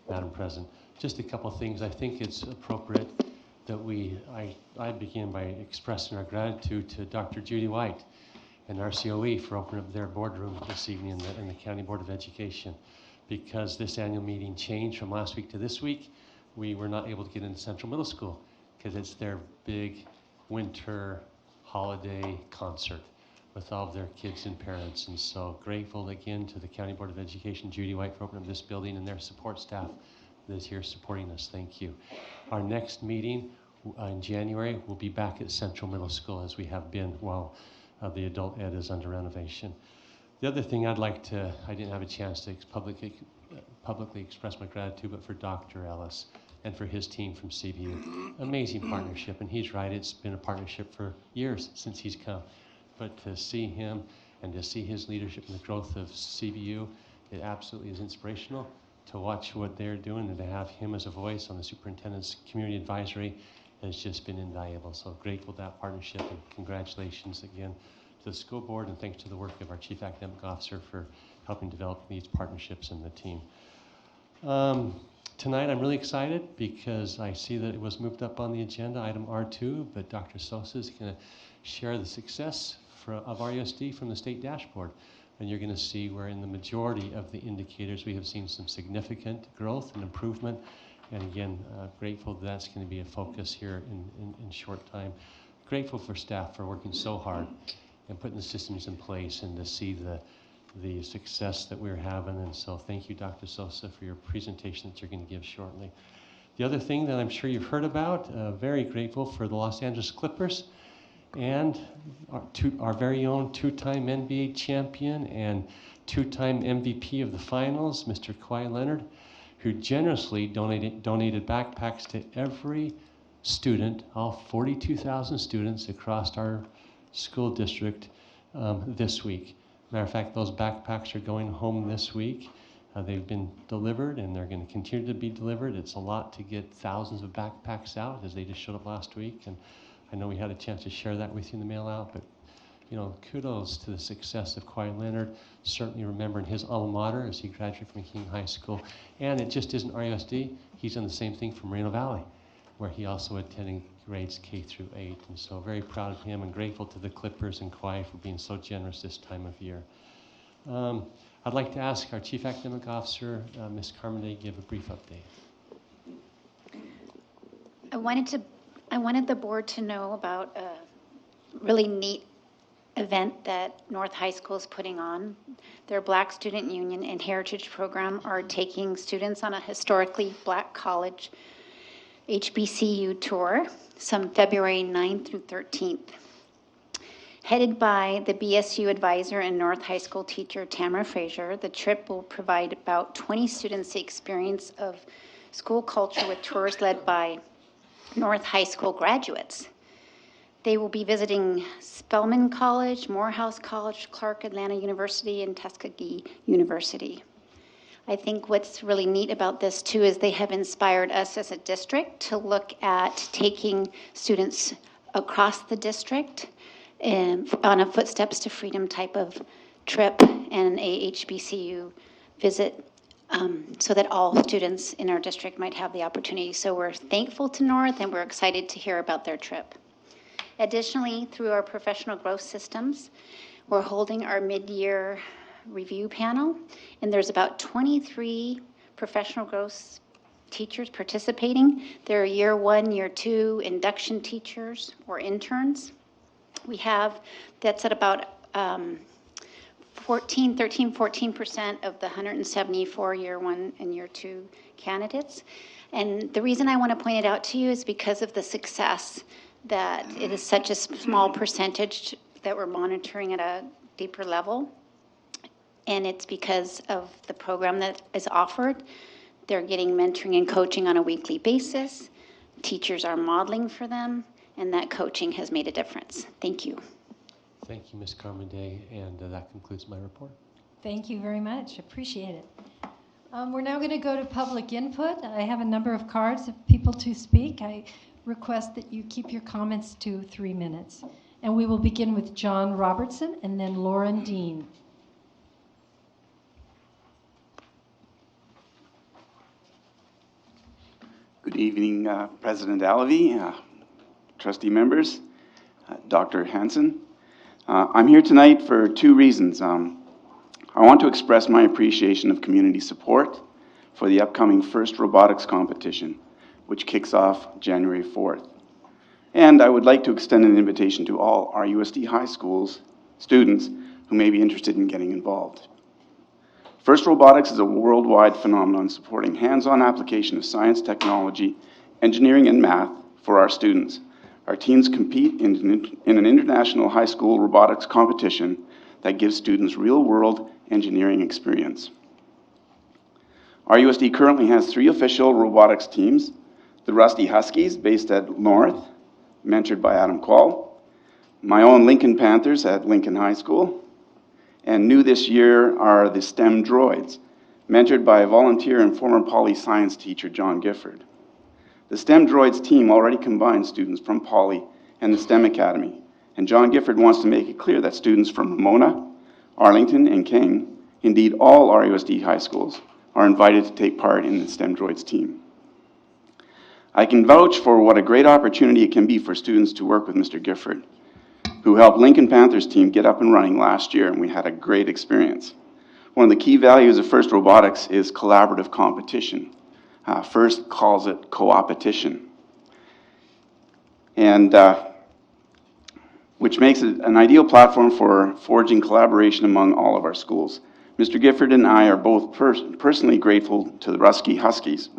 Madam President. Just a couple of things. I think it's appropriate that I begin by expressing our gratitude to Dr. Judy White and RCOE for opening up their boardroom this evening in the County Board of Education. Because this annual meeting changed from last week to this week, we were not able to get into Central Middle School because it's their big winter holiday concert with all of their kids and parents. And so grateful again to the County Board of Education, Judy White, for opening up this building, and their support staff that is here supporting us. Thank you. Our next meeting in January will be back at Central Middle School, as we have been while the adult ed is under renovation. The other thing I didn't have a chance to publicly express my gratitude, but for Dr. Ellis and for his team from CBU. Amazing partnership, and he's right, it's been a partnership for years since he's come. But to see him and to see his leadership and the growth of CBU, it absolutely is inspirational to watch what they're doing, and to have him as a voice on the superintendent's community advisory has just been invaluable. So grateful for that partnership, and congratulations again to the school board, and thanks to the work of our chief academic officer for helping develop these partnerships in the team. Tonight I'm really excited because I see that it was moved up on the agenda, item R2, but Dr. Sosa is going to share the success of RUSD from the state dashboard. And you're going to see where in the majority of the indicators we have seen some significant growth and improvement. And again, grateful that's going to be a focus here in short time. Grateful for staff for working so hard and putting the systems in place, and to see the success that we're having. And so thank you, Dr. Sosa, for your presentation that you're going to give shortly. The other thing that I'm sure you've heard about, very grateful for the Los Angeles Clippers and our very own two-time NBA champion and two-time MVP of the finals, Mr. Kawhi Leonard, who generously donated backpacks to every student, all 42,000 students across our school district this week. Matter of fact, those backpacks are going home this week. They've been delivered, and they're going to continue to be delivered. It's a lot to get thousands of backpacks out, as they just showed up last week. And I know we had a chance to share that with you in the mail out, but kudos to the success of Kawhi Leonard, certainly remembering his alma mater as he graduated from King High School. And it just isn't RUSD. He's done the same thing from Moreno Valley, where he also attended grades K through 8. And so very proud of him, and grateful to the Clippers and Kawhi for being so generous this time of year. I'd like to ask our Chief Academic Officer, Ms. Carmody, to give a brief update. I wanted the board to know about a really neat event that North High School is putting on. Their Black Student Union and Heritage Program are taking students on a historically Black college HBCU tour, some February 9th through 13th. Headed by the BSU advisor and North High School teacher Tamara Frazier, the trip will provide about 20 students the experience of school culture with tours led by North High School graduates. They will be visiting Spelman College, Morehouse College, Clark Atlanta University, and Tuskegee University. I think what's really neat about this too is they have inspired us as a district to look at taking students across the district on a Footsteps to Freedom type of trip and a HBCU visit, so that all students in our district might have the opportunity. So we're thankful to North and we're excited to hear about their trip. Additionally, through our professional growth systems, we're holding our mid-year review panel, and there's about 23 professional growth teachers participating. They're year 1, year 2 induction teachers or interns. We have, that's at about 14% of the 174 year 1 and year 2 candidates. And the reason I want to point it out to you is because of the success that it is such a small percentage that we're monitoring at a deeper level. And it's because of the program that is offered. They're getting mentoring and coaching on a weekly basis. Teachers are modeling for them, and that coaching has made a difference. Thank you. Thank you, Ms. Carmenday, and that concludes my report. Thank you very much. Appreciate it. We're now going to go to public input. I have a number of cards of people to speak. I request that you keep your comments to 3 minutes. And we will begin with John Robertson and then Lauren Dean. Good evening, President Alavi, trustee members, Dr. Hansen. I'm here tonight for 2 reasons. I want to express my appreciation of community support for the upcoming first robotics competition, which kicks off January 4th. And I would like to extend an invitation to all RUSD high schools students who may be interested in getting involved. FIRST Robotics is a worldwide phenomenon supporting hands-on application of science, technology, engineering, and math for our students. Our teams compete in an international high school robotics competition that gives students real-world engineering experience. RUSD currently has 3 official robotics teams: the Rusty Huskies, based at North, mentored by Adam Quall; my own Lincoln Panthers at Lincoln High School; and new this year are the STEM Droids, mentored by volunteer and former Poly science teacher John Gifford. The STEM Droids team already combines students from Poly and the STEM Academy, and John Gifford wants to make it clear that students from Ramona, Arlington, and King, indeed all RUSD high schools, are invited to take part in the STEM Droids team. I can vouch for what a great opportunity it can be for students to work with Mr. Gifford, who helped Lincoln Panthers team get up and running last year, and we had a great experience. One of the key values of FIRST Robotics is collaborative competition. FIRST calls it co-opetition, and which makes it an ideal platform for forging collaboration among all of our schools. Mr. Gifford and I are both personally grateful to the Rusty Huskies,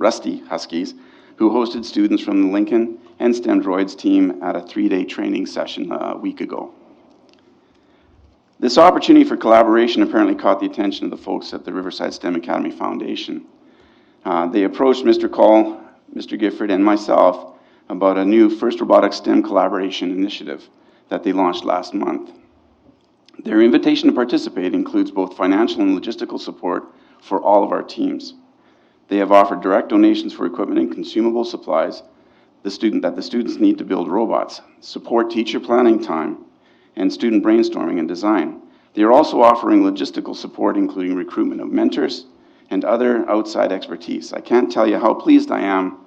who hosted students from the Lincoln and STEM Droids team at a 3-day training session a week ago. This opportunity for collaboration apparently caught the attention of the folks at the Riverside STEM Academy Foundation. They approached Mr. Call, Mr. Gifford, and myself about a new FIRST Robotics STEM collaboration initiative that they launched last month. Their invitation to participate includes both financial and logistical support for all of our teams. They have offered direct donations for equipment and consumable supplies that the students need to build robots, support teacher planning time, and student brainstorming and design. They are also offering logistical support, including recruitment of mentors and other outside expertise. I can't tell you how pleased I am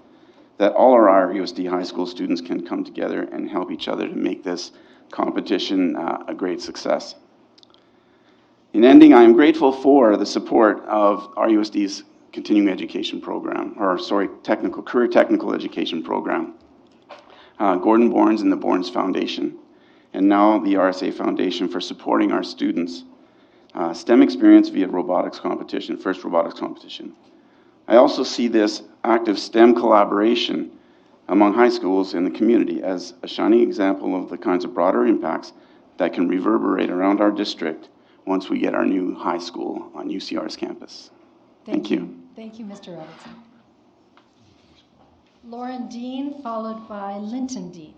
that all our RUSD high school students can come together and help each other to make this competition a great success. In ending, I am grateful for the support of RUSD's continuing education program, career technical education program. Gordon Borns and the Borns Foundation, and now the RSA Foundation for supporting our students' STEM experience via robotics competition, first robotics competition. I also see this active STEM collaboration among high schools in the community as a shining example of the kinds of broader impacts that can reverberate around our district once we get our new high school on UCR's campus. Thank you. Thank you, Mr. Robertson. Lauren Dean, followed by Linton Dean.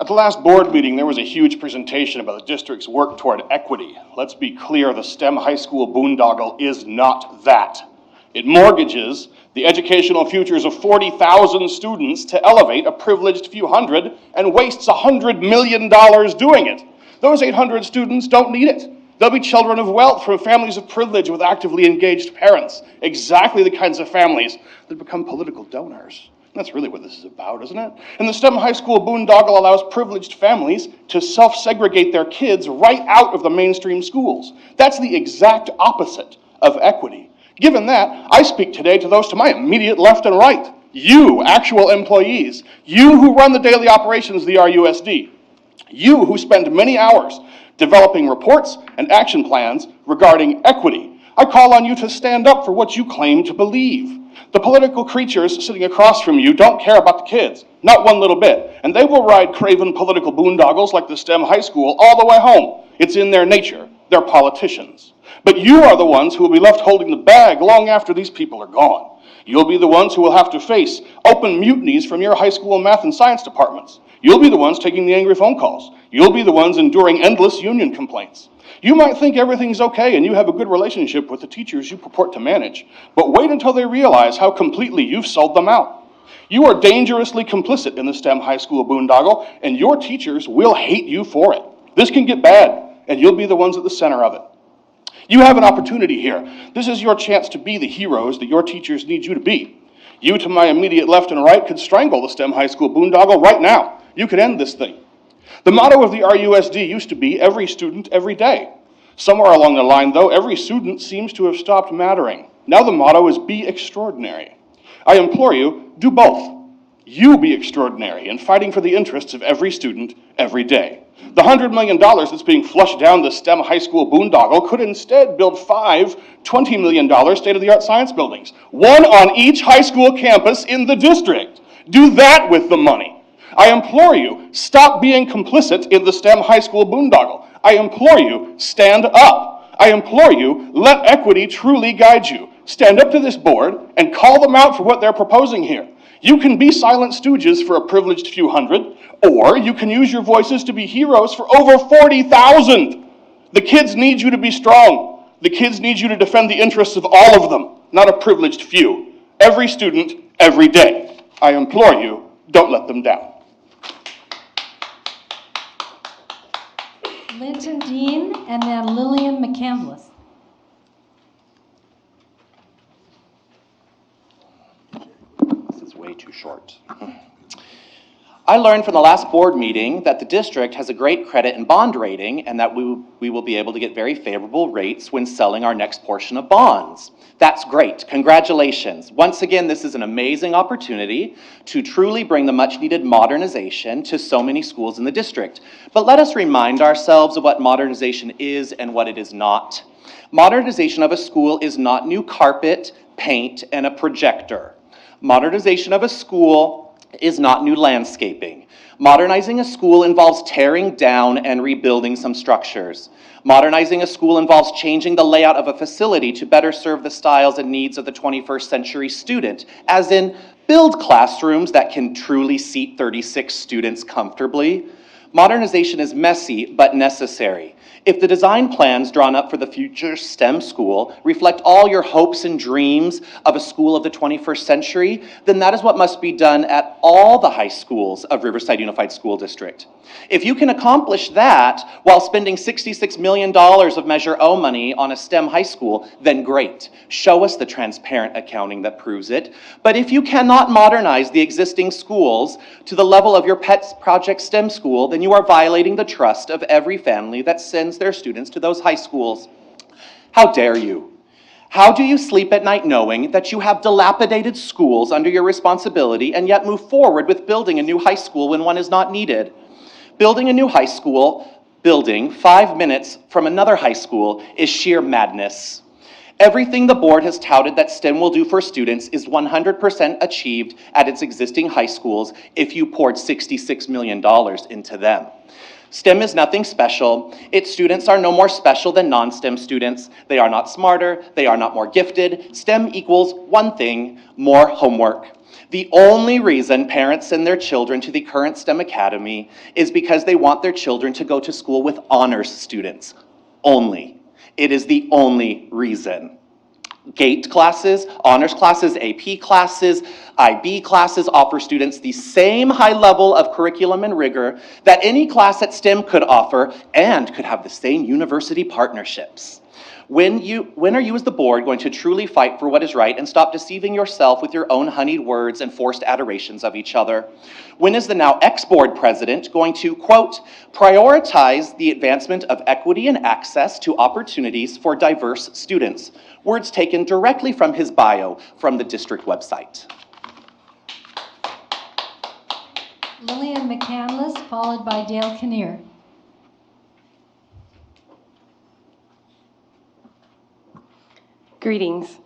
At the last board meeting, there was a huge presentation about the district's work toward equity. Let's be clear, the STEM high school boondoggle is not that. It mortgages the educational futures of 40,000 students to elevate a privileged few hundred and wastes $100 million doing it. Those 800 students don't need it. They'll be children of wealth from families of privilege with actively engaged parents, exactly the kinds of families that become political donors. That's really what this is about, isn't it? And the STEM high school boondoggle allows privileged families to self-segregate their kids right out of the mainstream schools. That's the exact opposite of equity. Given that, I speak today to those to my immediate left and right. You, actual employees. You who run the daily operations of the RUSD. You who spend many hours developing reports and action plans regarding equity. I call on you to stand up for what you claim to believe. The political creatures sitting across from you don't care about the kids, not one little bit, and they will ride craven political boondoggles like the STEM high school all the way home. It's in their nature. They're politicians. But you are the ones who will be left holding the bag long after these people are gone. You'll be the ones who will have to face open mutinies from your high school math and science departments. You'll be the ones taking the angry phone calls. You'll be the ones enduring endless union complaints. You might think everything's okay and you have a good relationship with the teachers you purport to manage, but wait until they realize how completely you've sold them out. You are dangerously complicit in the STEM high school boondoggle, and your teachers will hate you for it. This can get bad, and you'll be the ones at the center of it. You have an opportunity here. This is your chance to be the heroes that your teachers need you to be. You to my immediate left and right could strangle the STEM high school boondoggle right now. You could end this thing. The motto of the RUSD used to be every student, every day. Somewhere along the line, though, every student seems to have stopped mattering. Now the motto is be extraordinary. I implore you, do both. You be extraordinary in fighting for the interests of every student, every day. The $100 million that's being flushed down the STEM high school boondoggle could instead build 5 $20 million state-of-the-art science buildings, one on each high school campus in the district. Do that with the money. I implore you, stop being complicit in the STEM high school boondoggle. I implore you, stand up. I implore you, let equity truly guide you. Stand up to this board and call them out for what they're proposing here. You can be silent stooges for a privileged few hundred, or you can use your voices to be heroes for over 40,000. The kids need you to be strong. The kids need you to defend the interests of all of them, not a privileged few. Every student, every day. I implore you, don't let them down. Linton Dean, and then Lillian McCandless. This is way too short. I learned from the last board meeting that the district has a great credit and bond rating and that we will be able to get very favorable rates when selling our next portion of bonds. That's great. Congratulations. Once again, this is an amazing opportunity to truly bring the much-needed modernization to so many schools in the district. But let us remind ourselves of what modernization is and what it is not. Modernization of a school is not new carpet, paint, and a projector. Modernization of a school is not new landscaping. Modernizing a school involves tearing down and rebuilding some structures. Modernizing a school involves changing the layout of a facility to better serve the styles and needs of the 21st century student, as in build classrooms that can truly seat 36 students comfortably. Modernization is messy but necessary. If the design plans drawn up for the future STEM school reflect all your hopes and dreams of a school of the 21st century, then that is what must be done at all the high schools of Riverside Unified School District. If you can accomplish that while spending $66 million of Measure O money on a STEM high school, then great. Show us the transparent accounting that proves it. But if you cannot modernize the existing schools to the level of your pet's project STEM school, then you are violating the trust of every family that sends their students to those high schools. How dare you? How do you sleep at night knowing that you have dilapidated schools under your responsibility and yet move forward with building a new high school when one is not needed? Building a new high school building 5 minutes from another high school is sheer madness. Everything the board has touted that STEM will do for students is 100% achieved at its existing high schools if you poured $66 million into them. STEM is nothing special. Its students are no more special than non-STEM students. They are not smarter. They are not more gifted. STEM equals one thing: more homework. The only reason parents send their children to the current STEM academy is because they want their children to go to school with honors students. Only. It is the only reason. GATE classes, honors classes, AP classes, IB classes offer students the same high level of curriculum and rigor that any class at STEM could offer and could have the same university partnerships. When are you as the board going to truly fight for what is right and stop deceiving yourself with your own honeyed words and forced adorations of each other? When is the now ex-board president going to, quote, prioritize the advancement of equity and access to opportunities for diverse students? Words taken directly from his bio from the district website. Lillian McCandless, followed by Dale Kinnear. Greetings.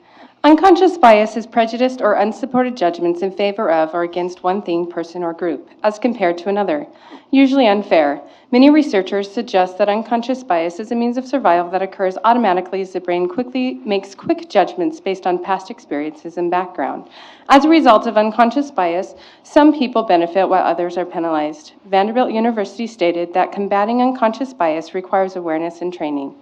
Unconscious bias is prejudiced or unsupported judgments in favor of or against one thing, person, or group, as compared to another, usually unfair. Many researchers suggest that unconscious bias is a means of survival that occurs automatically as the brain quickly makes quick judgments based on past experiences and background. As a result of unconscious bias, some people benefit while others are penalized. Vanderbilt University stated that combating unconscious bias requires awareness and training.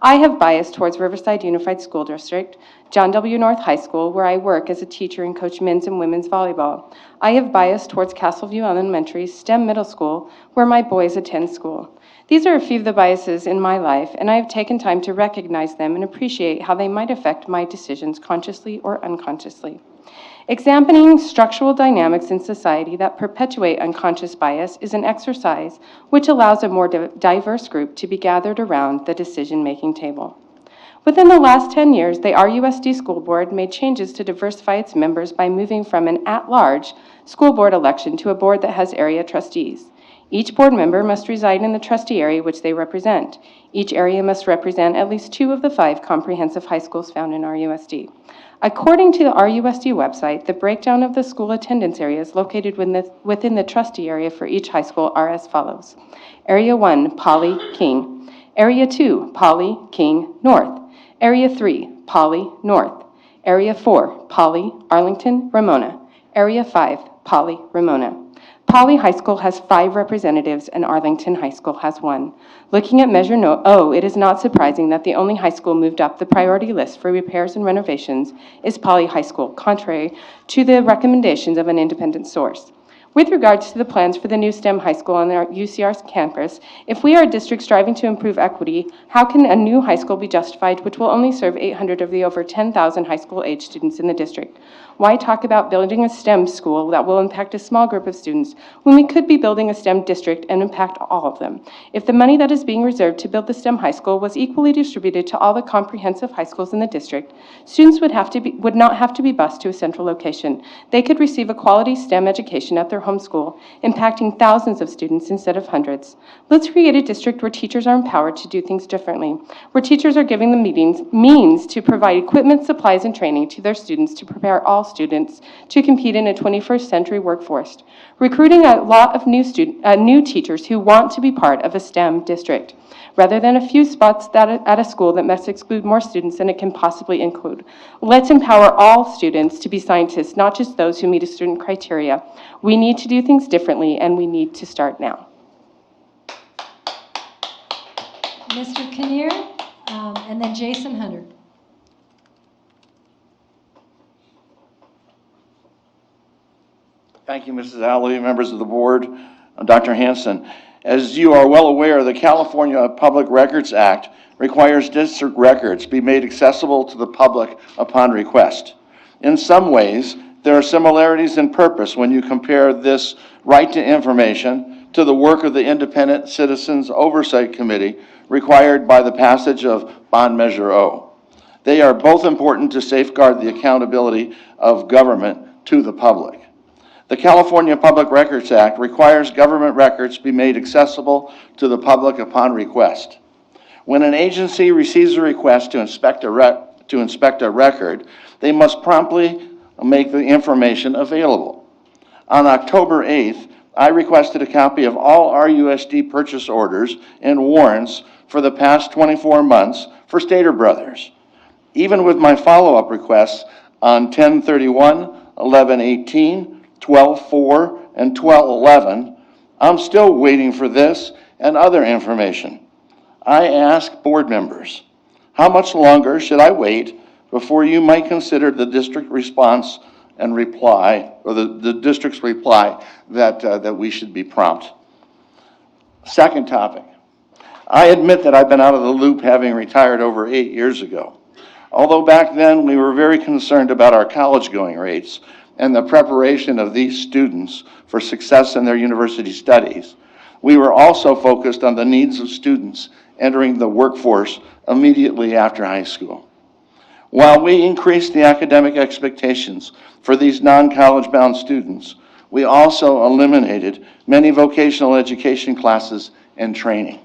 I have bias towards Riverside Unified School District, John W. North High School, where I work as a teacher and coach men's and women's volleyball. I have bias towards Castleview Elementary STEM Middle School, where my boys attend school. These are a few of the biases in my life, and I have taken time to recognize them and appreciate how they might affect my decisions consciously or unconsciously. Examining structural dynamics in society that perpetuate unconscious bias is an exercise which allows a more diverse group to be gathered around the decision-making table. Within the last 10 years, the RUSD School Board made changes to diversify its members by moving from an at-large school board election to a board that has area trustees. Each board member must reside in the trustee area which they represent. Each area must represent at least 2 of the 5 comprehensive high schools found in RUSD. According to the RUSD website, the breakdown of the school attendance areas located within the trustee area for each high school are as follows. Area 1, Poly, King. Area 2, Poly, King, North. Area 3, Poly, North. Area 4, Poly, Arlington, Ramona. Area 5, Poly, Ramona. Poly High School has 5 representatives and Arlington High School has 1. Looking at Measure O, it is not surprising that the only high school moved up the priority list for repairs and renovations is Poly High School, contrary to the recommendations of an independent source. With regards to the plans for the new STEM high school on our UCR campus, if we are a district striving to improve equity, how can a new high school be justified which will only serve 800 of the over 10,000 high school age students in the district? Why talk about building a STEM school that will impact a small group of students when we could be building a STEM district and impact all of them? If the money that is being reserved to build the STEM high school was equally distributed to all the comprehensive high schools in the district, students would not have to be bused to a central location. They could receive a quality STEM education at their home school, impacting thousands of students instead of hundreds. Let's create a district where teachers are empowered to do things differently, where teachers are given the means to provide equipment, supplies, and training to their students to prepare all students to compete in a 21st century workforce, recruiting a lot of new teachers who want to be part of a STEM district, rather than a few spots at a school that must exclude more students than it can possibly include. Let's empower all students to be scientists, not just those who meet a certain criteria. We need to do things differently, and we need to start now. Mr. Kinnear, and then Jason Hunter. Thank you, Mrs. Alley, members of the board, Dr. Hanson. As you are well aware, the California Public Records Act requires district records be made accessible to the public upon request. In some ways, there are similarities in purpose when you compare this right to information to the work of the Independent Citizens Oversight Committee required by the passage of Bond Measure O. They are both important to safeguard the accountability of government to the public. The California Public Records Act requires government records be made accessible to the public upon request. When an agency receives a request to inspect a record, they must promptly make the information available. On October 8th, I requested a copy of all RUSD purchase orders and warrants for the past 24 months for Stater Brothers. Even with my follow-up requests on 10/31, 11/18, 12/4, and 12/11, I'm still waiting for this and other information. I ask board members, how much longer should I wait before you might consider the district response and reply, or the district's reply that we should be prompt? Second topic. I admit that I've been out of the loop, having retired over 8 years ago. Although back then we were very concerned about our college-going rates and the preparation of these students for success in their university studies, we were also focused on the needs of students entering the workforce immediately after high school. While we increased the academic expectations for these non-college bound students, we also eliminated many vocational education classes and training.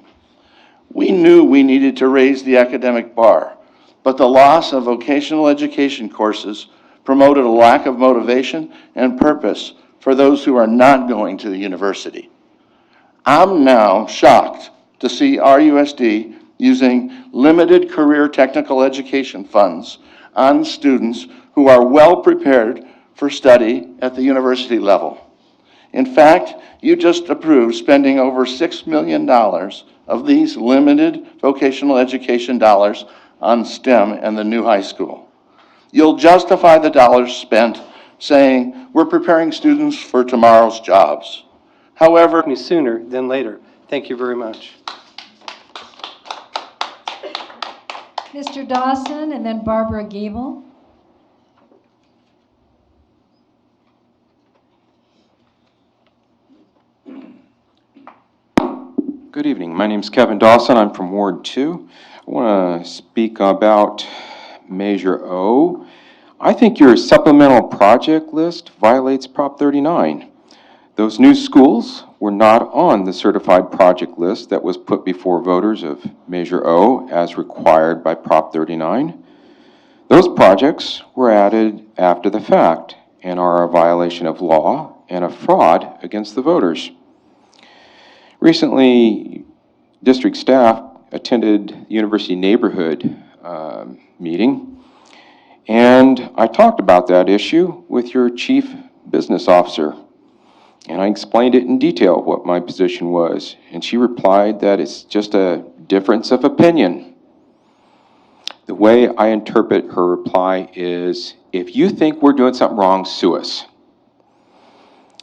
We knew we needed to raise the academic bar, but the loss of vocational education courses promoted a lack of motivation and purpose for those who are not going to the university. I'm now shocked to see RUSD using limited career technical education funds on students who are well prepared for study at the university level. In fact, you just approved spending over $6 million of these limited vocational education dollars on STEM and the new high school. You'll justify the dollars spent saying we're preparing students for tomorrow's jobs. However, sooner than later. Thank you very much. Mr. Dawson and then Barbara Gable. Good evening. My name is Kevin Dawson. I'm from Ward 2. I want to speak about Measure O. I think your supplemental project list violates Prop 39. Those new schools were not on the certified project list that was put before voters of Measure O as required by Prop 39. Those projects were added after the fact and are a violation of law and a fraud against the voters. Recently, district staff attended the University Neighborhood meeting, and I talked about that issue with your chief business officer. And I explained it in detail what my position was, and she replied that it's just a difference of opinion. The way I interpret her reply is, if you think we're doing something wrong, sue us.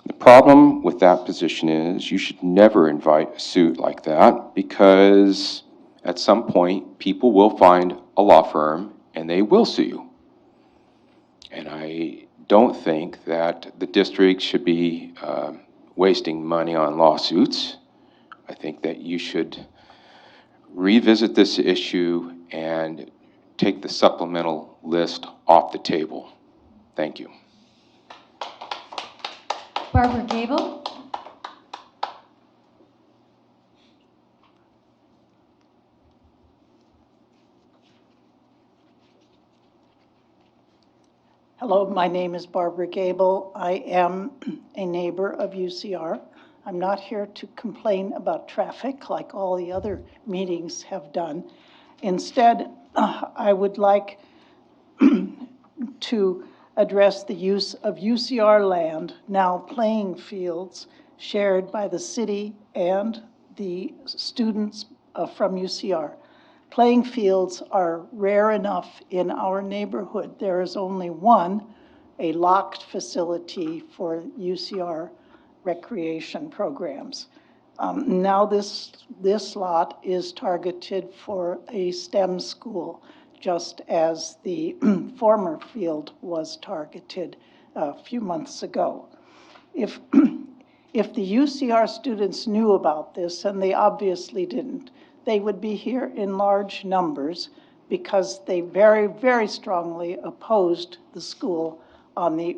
The problem with that position is you should never invite a suit like that, because at some point people will find a law firm and they will sue you. And I don't think that the district should be wasting money on lawsuits. I think that you should revisit this issue and take the supplemental list off the table. Thank you. Barbara Gable. Hello, my name is Barbara Gable. I am a neighbor of UCR. I'm not here to complain about traffic like all the other meetings have done. Instead, I would like to address the use of UCR land, now playing fields, shared by the city and the students from UCR. Playing fields are rare enough in our neighborhood. There is only one, a locked facility for UCR recreation programs. Now this lot is targeted for a STEM school, just as the former field was targeted a few months ago. If the UCR students knew about this, and they obviously didn't, they would be here in large numbers because they very, very strongly opposed the school on the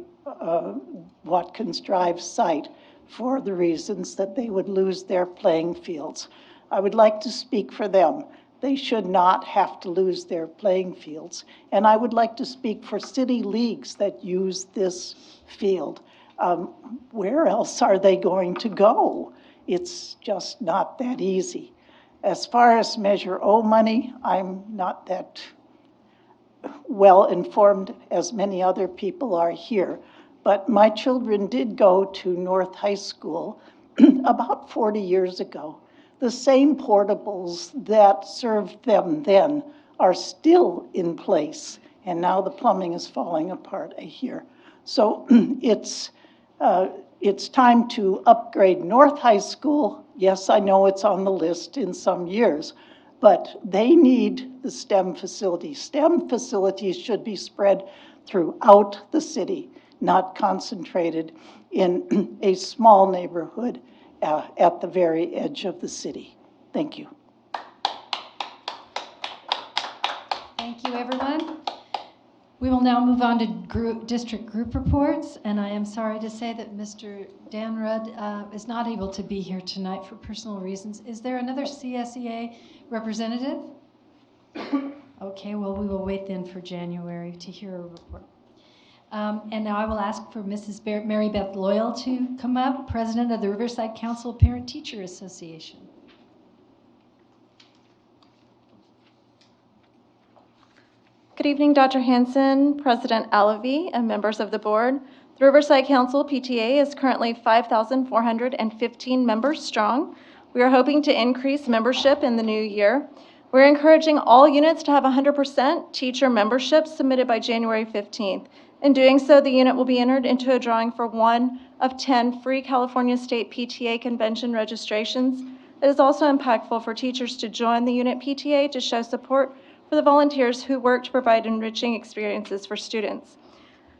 Watkins Drive site for the reasons that they would lose their playing fields. I would like to speak for them. They should not have to lose their playing fields. And I would like to speak for city leagues that use this field. Where else are they going to go? It's just not that easy. As far as Measure O money, I'm not that well informed as many other people are here. But my children did go to North High School about 40 years ago. The same portables that served them then are still in place, and now the plumbing is falling apart, I hear. So it's time to upgrade North High School. Yes, I know it's on the list in some years, but they need the STEM facilities. STEM facilities should be spread throughout the city, not concentrated in a small neighborhood at the very edge of the city. Thank you. Thank you, everyone. We will now move on to district group reports, and I am sorry to say that Mr. Dan Rudd is not able to be here tonight for personal reasons. Is there another CSEA representative? Okay, well, we will wait then for January to hear a report. And now I will ask for Mrs. Mary Beth Loyal to come up, President of the Riverside Council Parent Teacher Association. Good evening, Dr. Hanson, President Alavi, and members of the board. The Riverside Council PTA is currently 5,415 members strong. We are hoping to increase membership in the new year. We're encouraging all units to have 100% teacher membership submitted by January 15th. In doing so, the unit will be entered into a drawing for one of 10 free California State PTA convention registrations. It is also impactful for teachers to join the unit PTA to show support for the volunteers who work to provide enriching experiences for students.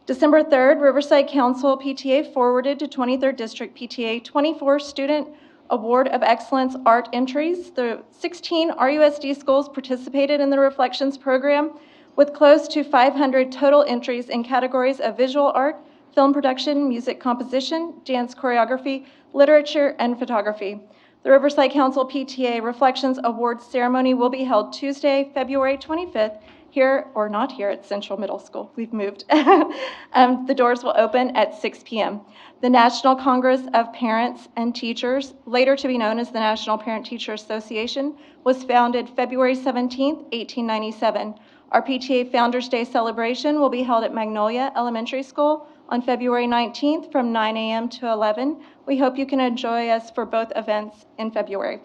December 3rd, Riverside Council PTA forwarded to 23rd District PTA 24 Student Award of Excellence art entries. The 16 RUSD schools participated in the Reflections program, with close to 500 total entries in categories of visual art, film production, music composition, dance choreography, literature, and photography. The Riverside Council PTA Reflections Awards ceremony will be held Tuesday, February 25th, here, or not here, at Central Middle School. We've moved. The doors will open at 6 p.m. The National Congress of Parents and Teachers, later to be known as the National Parent-Teacher Association, was founded February 17th, 1897. Our PTA Founders Day celebration will be held at Magnolia Elementary School on February 19th from 9 a.m. to 11. We hope you can join us for both events in February.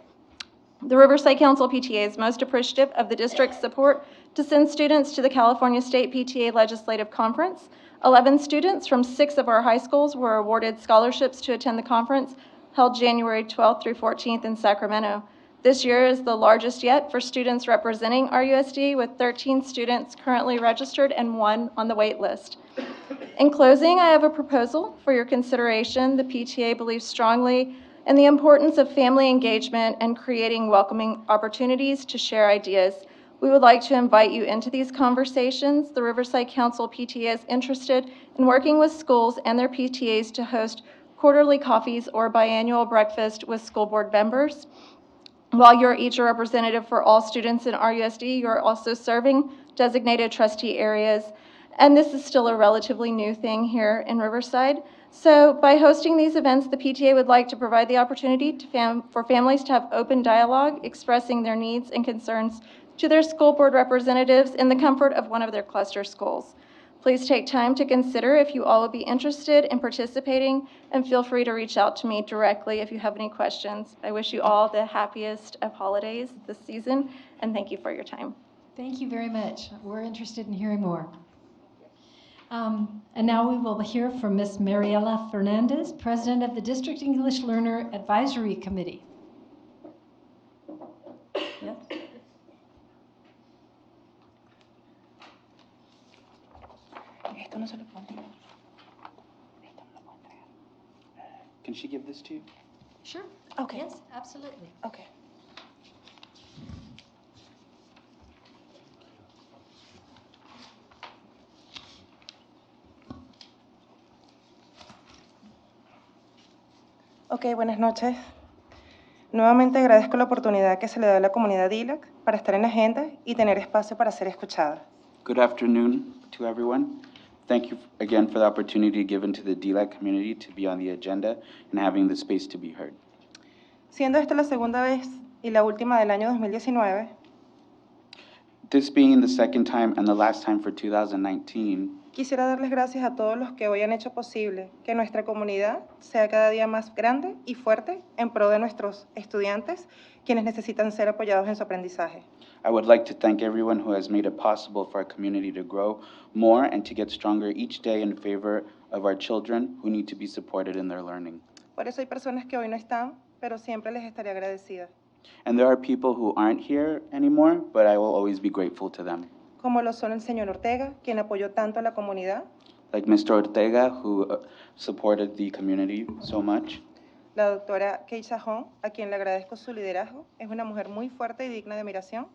The Riverside Council PTA is most appreciative of the district's support to send students to the California State PTA Legislative Conference. 11 students from 6 of our high schools were awarded scholarships to attend the conference held January 12th through 14th in Sacramento. This year is the largest yet for students representing RUSD, with 13 students currently registered and 1 on the wait list. In closing, I have a proposal for your consideration. The PTA believes strongly in the importance of family engagement and creating welcoming opportunities to share ideas. We would like to invite you into these conversations. The Riverside Council PTA is interested in working with schools and their PTAs to host quarterly coffees or biannual breakfast with school board members. While you're each a representative for all students in RUSD, you're also serving designated trustee areas. And this is still a relatively new thing here in Riverside. So by hosting these events, the PTA would like to provide the opportunity for families to have open dialogue, expressing their needs and concerns to their school board representatives in the comfort of one of their cluster schools. Please take time to consider if you all would be interested in participating, and feel free to reach out to me directly if you have any questions. I wish you all the happiest of holidays this season, and thank you for your time. Thank you very much. We're interested in hearing more. And now we will hear from Ms. Mariela Fernandez, President of the District English Learner Advisory Committee. Yes. Can she give this to you? Sure. Okay. Yes, absolutely. Okay. Ok, buenas noches. Nuevamente agradezco la oportunidad que se le da a la comunidad DILAC para estar en la agenda y tener espacio para ser escuchada. Good afternoon to everyone. Thank you again for the opportunity given to the DLAC community to be on the agenda and having the space to be heard. Siendo esta la segunda vez y la última del año 2019, This being the second time and the last time for 2019, quisiera darles gracias a todos los que hoy han hecho posible que nuestra comunidad sea cada día más grande y fuerte en pro de nuestros estudiantes, quienes necesitan ser apoyados en su aprendizaje. I would like to thank everyone who has made it possible for our community to grow more and to get stronger each day in favor of our children who need to be supported in their learning. Por eso hay personas que hoy no están, pero siempre les estaré agradecida, And there are people who aren't here anymore, but I will always be grateful to them. como lo son el señor Ortega, quien apoyó tanto a la comunidad, Like Mr. Ortega, who supported the community so much. la doctora Keisha Hong, a quien le agradezco su liderazgo, es una mujer muy fuerte y digna de admiración,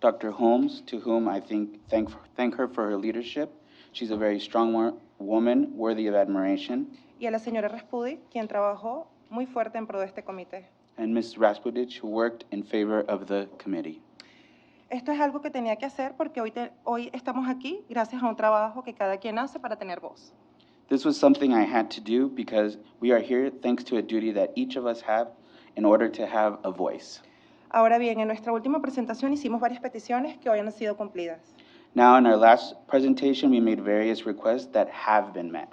Dr. Holmes, to whom I thank her for her leadership. She's a very strong woman, worthy of admiration. y a la señora Raspudy, quien trabajó muy fuerte en pro de este comité. And Ms. Raspudich, who worked in favor of the committee. Esto es algo que tenía que hacer porque hoy estamos aquí gracias a un trabajo que cada quien hace para tener voz. This was something I had to do because we are here thanks to a duty that each of us have in order to have a voice. Ahora bien, en nuestra última presentación hicimos varias peticiones que hoy han sido cumplidas. Now, in our last presentation, we made various requests that have been met.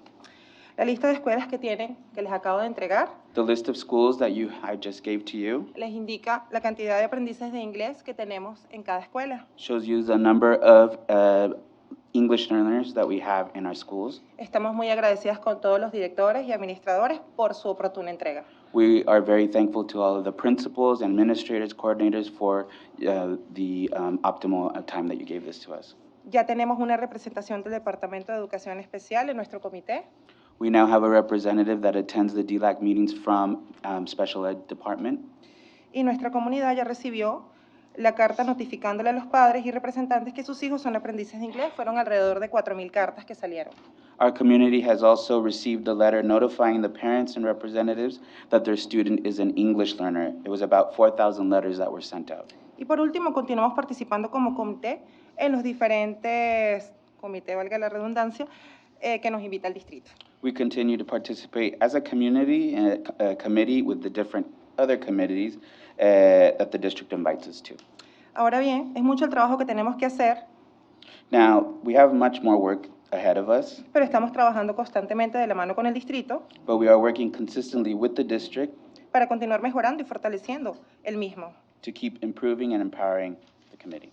La lista de escuelas que tienen, que les acabo de entregar, The list of schools that I just gave to you les indica la cantidad de aprendices de inglés que tenemos en cada escuela. shows you the number of English learners that we have in our schools. Estamos muy agradecidas con todos los directores y administradores por su oportuna entrega. We are very thankful to all of the principals, administrators, coordinators for the optimal time that you gave this to us. Ya tenemos una representación del Departamento de Educación Especial en nuestro comité. We now have a representative that attends the DLAC meetings from Special Ed Department. Y nuestra comunidad ya recibió la carta notificándole a los padres y representantes que sus hijos son aprendices de inglés. Fueron alrededor de 4,000 cartas que salieron. Our community has also received a letter notifying the parents and representatives that their student is an English learner. It was about 4,000 letters that were sent out. Y por último, continuamos participando como comité en los diferentes comités, valga la redundancia, que nos invita el distrito. We continue to participate as a community in a committee with the different other committees that the district invites us to. Ahora bien, es mucho el trabajo que tenemos que hacer, Now, we have much more work ahead of us, pero estamos trabajando constantemente de la mano con el distrito but we are working consistently with the district para continuar mejorando y fortaleciendo el mismo, to keep improving and empowering the committee.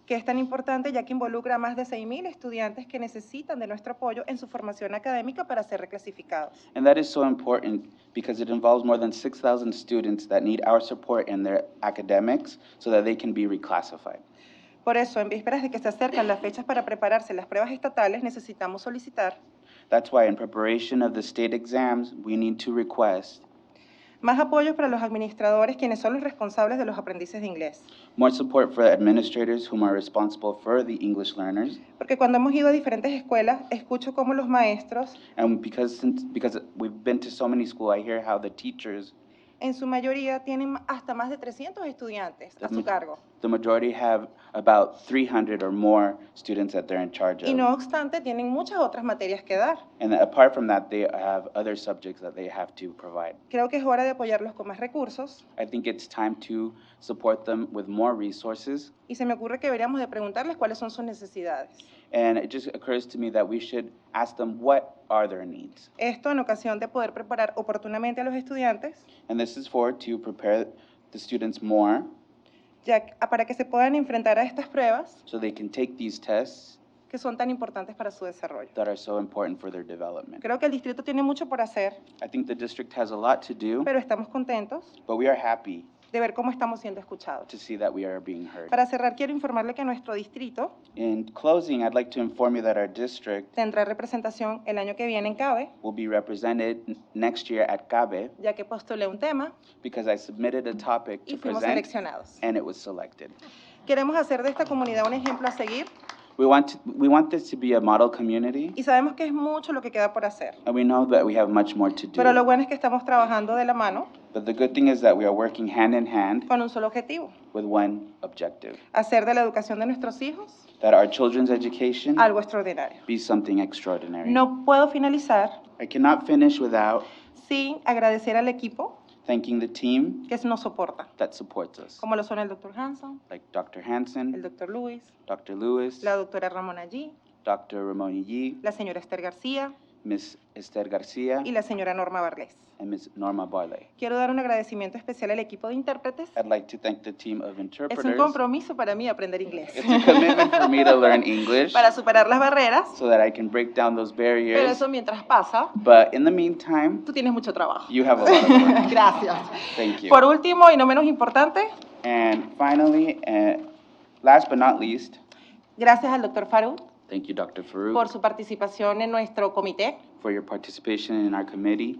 que es tan importante ya que involucra a más de 6,000 estudiantes que necesitan de nuestro apoyo en su formación académica para ser reclasificados. And that is so important because it involves more than 6,000 students that need our support in their academics so that they can be reclassified. Por eso, en vísperas de que se acercan las fechas para prepararse las pruebas estatales, necesitamos solicitar That's why in preparation of the state exams, we need to request más apoyo para los administradores, quienes son los responsables de los aprendices de inglés. more support for administrators whom are responsible for the English learners. Porque cuando hemos ido a diferentes escuelas, escucho cómo los maestros, And because we've been to so many schools, I hear how the teachers, en su mayoría, tienen hasta más de 300 estudiantes a su cargo. the majority have about 300 or more students that they're in charge Y of. no obstante, tienen muchas otras materias que dar. And apart from that, they have other subjects that they have to provide. Creo que es hora de apoyarlos con más recursos I think it's time to support them with more resources. y se me ocurre que deberíamos de preguntarles cuáles son sus necesidades. And it just occurs to me that we should ask them what are their needs. Esto en ocasión de poder preparar oportunamente a los estudiantes And this is to prepare the students more para que se puedan enfrentar a estas pruebas so they can take these tests que son tan importantes para su desarrollo. that are so important for their development. Creo que el distrito tiene mucho por hacer, I think the district has a lot to do, pero estamos contentos but we are happy de ver cómo estamos siendo escuchados. to see that we are being heard. Para cerrar, quiero informarle que nuestro distrito In closing, I'd like to inform you that our district tendrá representación el año que viene en CABE, will be represented next year at CABE ya que postulé un tema because I submitted a topic y to fuimos present seleccionados. and it was selected. Queremos hacer de esta comunidad un ejemplo a seguir We want this to be a model community, y sabemos que es mucho lo que queda por hacer. and we know that we have much more to Pero lo do. bueno es que estamos trabajando de la mano But the good thing is that we are working hand in hand con un solo objetivo, with one objective, hacer de la educación de nuestros hijos that our children's education algo extraordinario. be something extraordinary. No puedo finalizar I cannot finish without sin agradecer al equipo thanking the team que nos soporta, that supports us, como lo son el Dr. Hanson, like Dr. el Hanson, Dr. Lewis, Dr. Lewis, la doctora Ramona G, Dr. Ramoni Yee, la señora Esther García Ms. Esther Garcia, y la señora Norma Barles. and Ms. Norma Barley. Quiero dar un agradecimiento especial al equipo de intérpretes. I'd like to thank the team of Es un interpreters. compromiso para mí aprender inglés. It's a commitment for me to learn English Para superar las barreras, so that I can break down those pero barriers. eso mientras pasa, But in the meantime, tú tienes mucho trabajo. you have a lot of work. Gracias. Thank you. Por último y no menos importante, And finally, last but not least, gracias al Dr. Farouk thank you, Dr. Farouk, por su participación en nuestro comité. for your participation in our committee.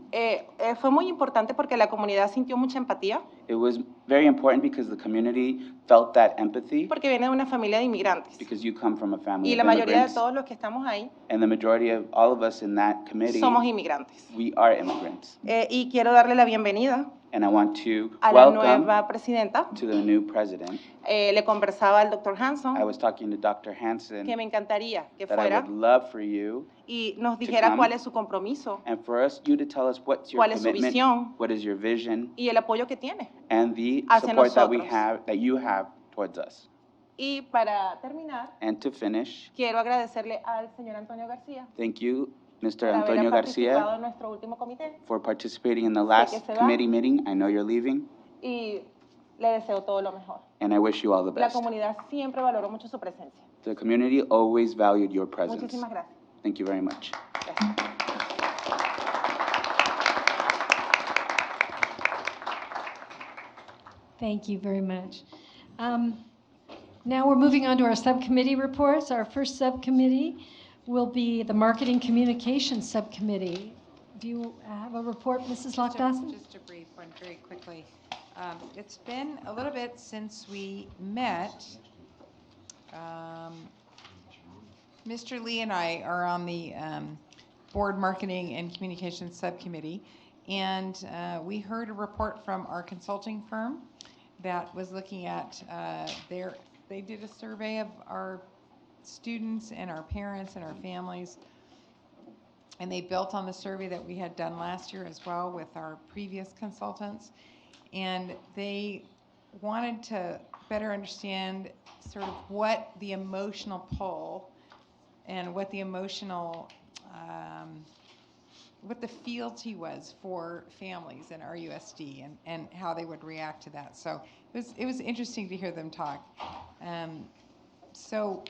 Fue muy importante porque la comunidad sintió mucha empatía, It was very important because the community felt that empathy, porque viene de una familia de inmigrantes. because you come from a family Y of la mayoría de immigrants, todos los que estamos ahí and the majority of all of us in that committee, somos inmigrantes. we are immigrants. Y quiero darle la bienvenida And I want to a la welcome nueva presidenta. to the new president. Le conversaba al Dr. Hanson I was talking to Dr. Hanson que me encantaría que that I fuera would love for you y nos to dijera come cuál es su compromiso and for you to tell us what's your cuál es su commitment, visión what is your vision, y el apoyo que tiene. and the hacia support that nosotros. you have towards us. Y para terminar, And to finish, quiero agradecerle al señor Antonio García thank you, Mr. por haber Antonio participado Garcia, en nuestro último comité for participating in the que last se va. committee meeting. I know you're leaving, y le deseo todo lo mejor. and I wish you all the La best. comunidad siempre valoró mucho su presencia. The community always valued your presence. Muchísimas gracias. Thank you very much. Thank you very much. Now we're moving on to our subcommittee reports. Our first subcommittee will be the Marketing Communications Subcommittee. Do you have a report, Mrs. Lockdawson? Just a brief one, very quickly. It's been a little bit since we met. Mr. Lee and I are on the Board Marketing and Communications Subcommittee, and we heard a report from our consulting firm that was looking at they did a survey of our students and our parents and our families, and they built on the survey that we had done last year as well with our previous consultants, and they wanted to better understand sort of what the emotional pull and what the emotional what the fealty was for families in RUSD and how they would react to that. So it was interesting to hear them talk. So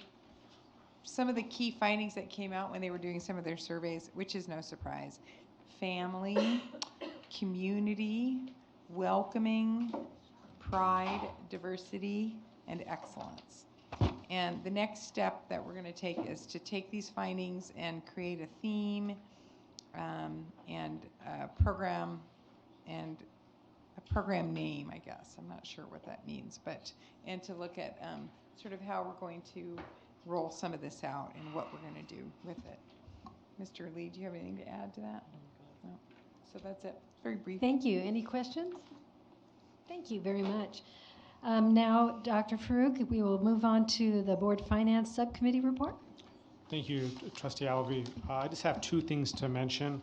some of the key findings that came out when they were doing some of their surveys, which is no surprise: family, community, welcoming, pride, diversity, and excellence. And the next step that we're going to take is to take these findings and create a theme and a program name, I guess. I'm not sure what that means, and to look at sort of how we're going to roll some of this out and what we're going to do with it. Mr. Lee, do you have anything to add to that? No. So that's it. Very brief. Thank you. Any questions? Thank you very much. Now, Dr. Farouk, we will move on to the Board Finance Subcommittee report. Thank you, Trustee Alvey. I just have two things to mention.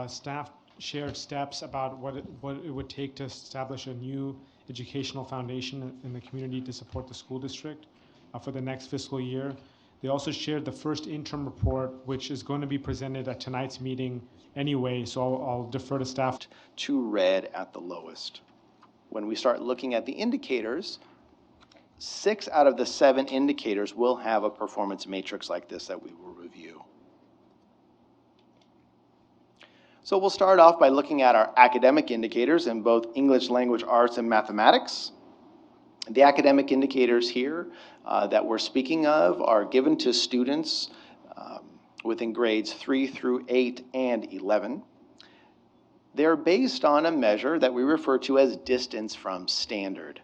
Staff shared steps about what it would take to establish a new educational foundation in the community to support the school district for the next fiscal year. They also shared the first interim report, which is going to be presented at tonight's meeting anyway, so I'll defer to staff. To red at the lowest. When we start looking at the indicators, 6 out of the 7 indicators will have a performance matrix like this that we will review. So we'll start off by looking at our academic indicators in both English language arts and mathematics. The academic indicators here that we're speaking of are given to students within grades 3 through 8 and 11. They're based on a measure that we refer to as distance from standard.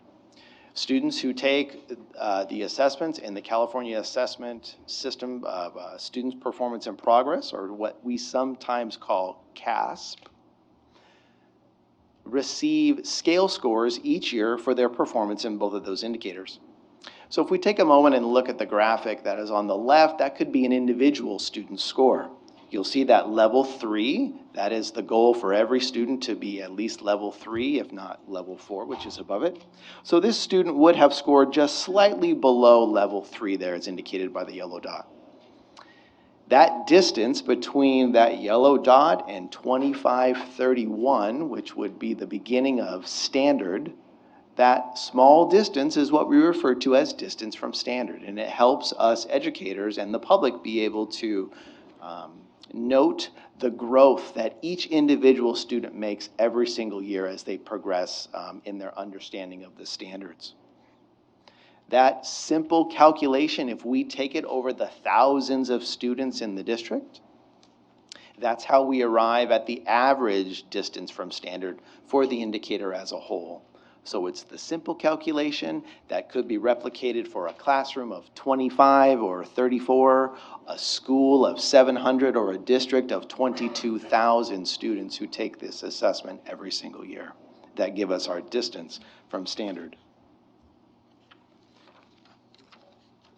Students who take the assessments in the California Assessment System of Students' Performance in Progress, or what we sometimes call CASP, receive scale scores each year for their performance in both of those indicators. So if we take a moment and look at the graphic that is on the left, that could be an individual student score. You'll see that level 3, that is the goal for every student to be at least level 3, if not level 4, which is above it. So this student would have scored just slightly below level 3 there, as indicated by the yellow dot. That distance between that yellow dot and 2531, which would be the beginning of standard, that small distance is what we refer to as distance from standard, and it helps us educators and the public be able to note the growth that each individual student makes every single year as they progress in their understanding of the standards. That simple calculation, if we take it over the thousands of students in the district, that's how we arrive at the average distance from standard for the indicator as a whole. So it's the simple calculation that could be replicated for a classroom of 25 or 34, a school of 700, or a district of 22,000 students who take this assessment every single year. That give us our distance from standard.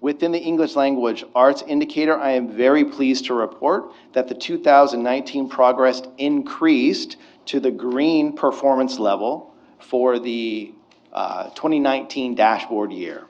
Within the English language arts indicator, I am very pleased to report that the 2019 progress increased to the green performance level for the 2019 dashboard year.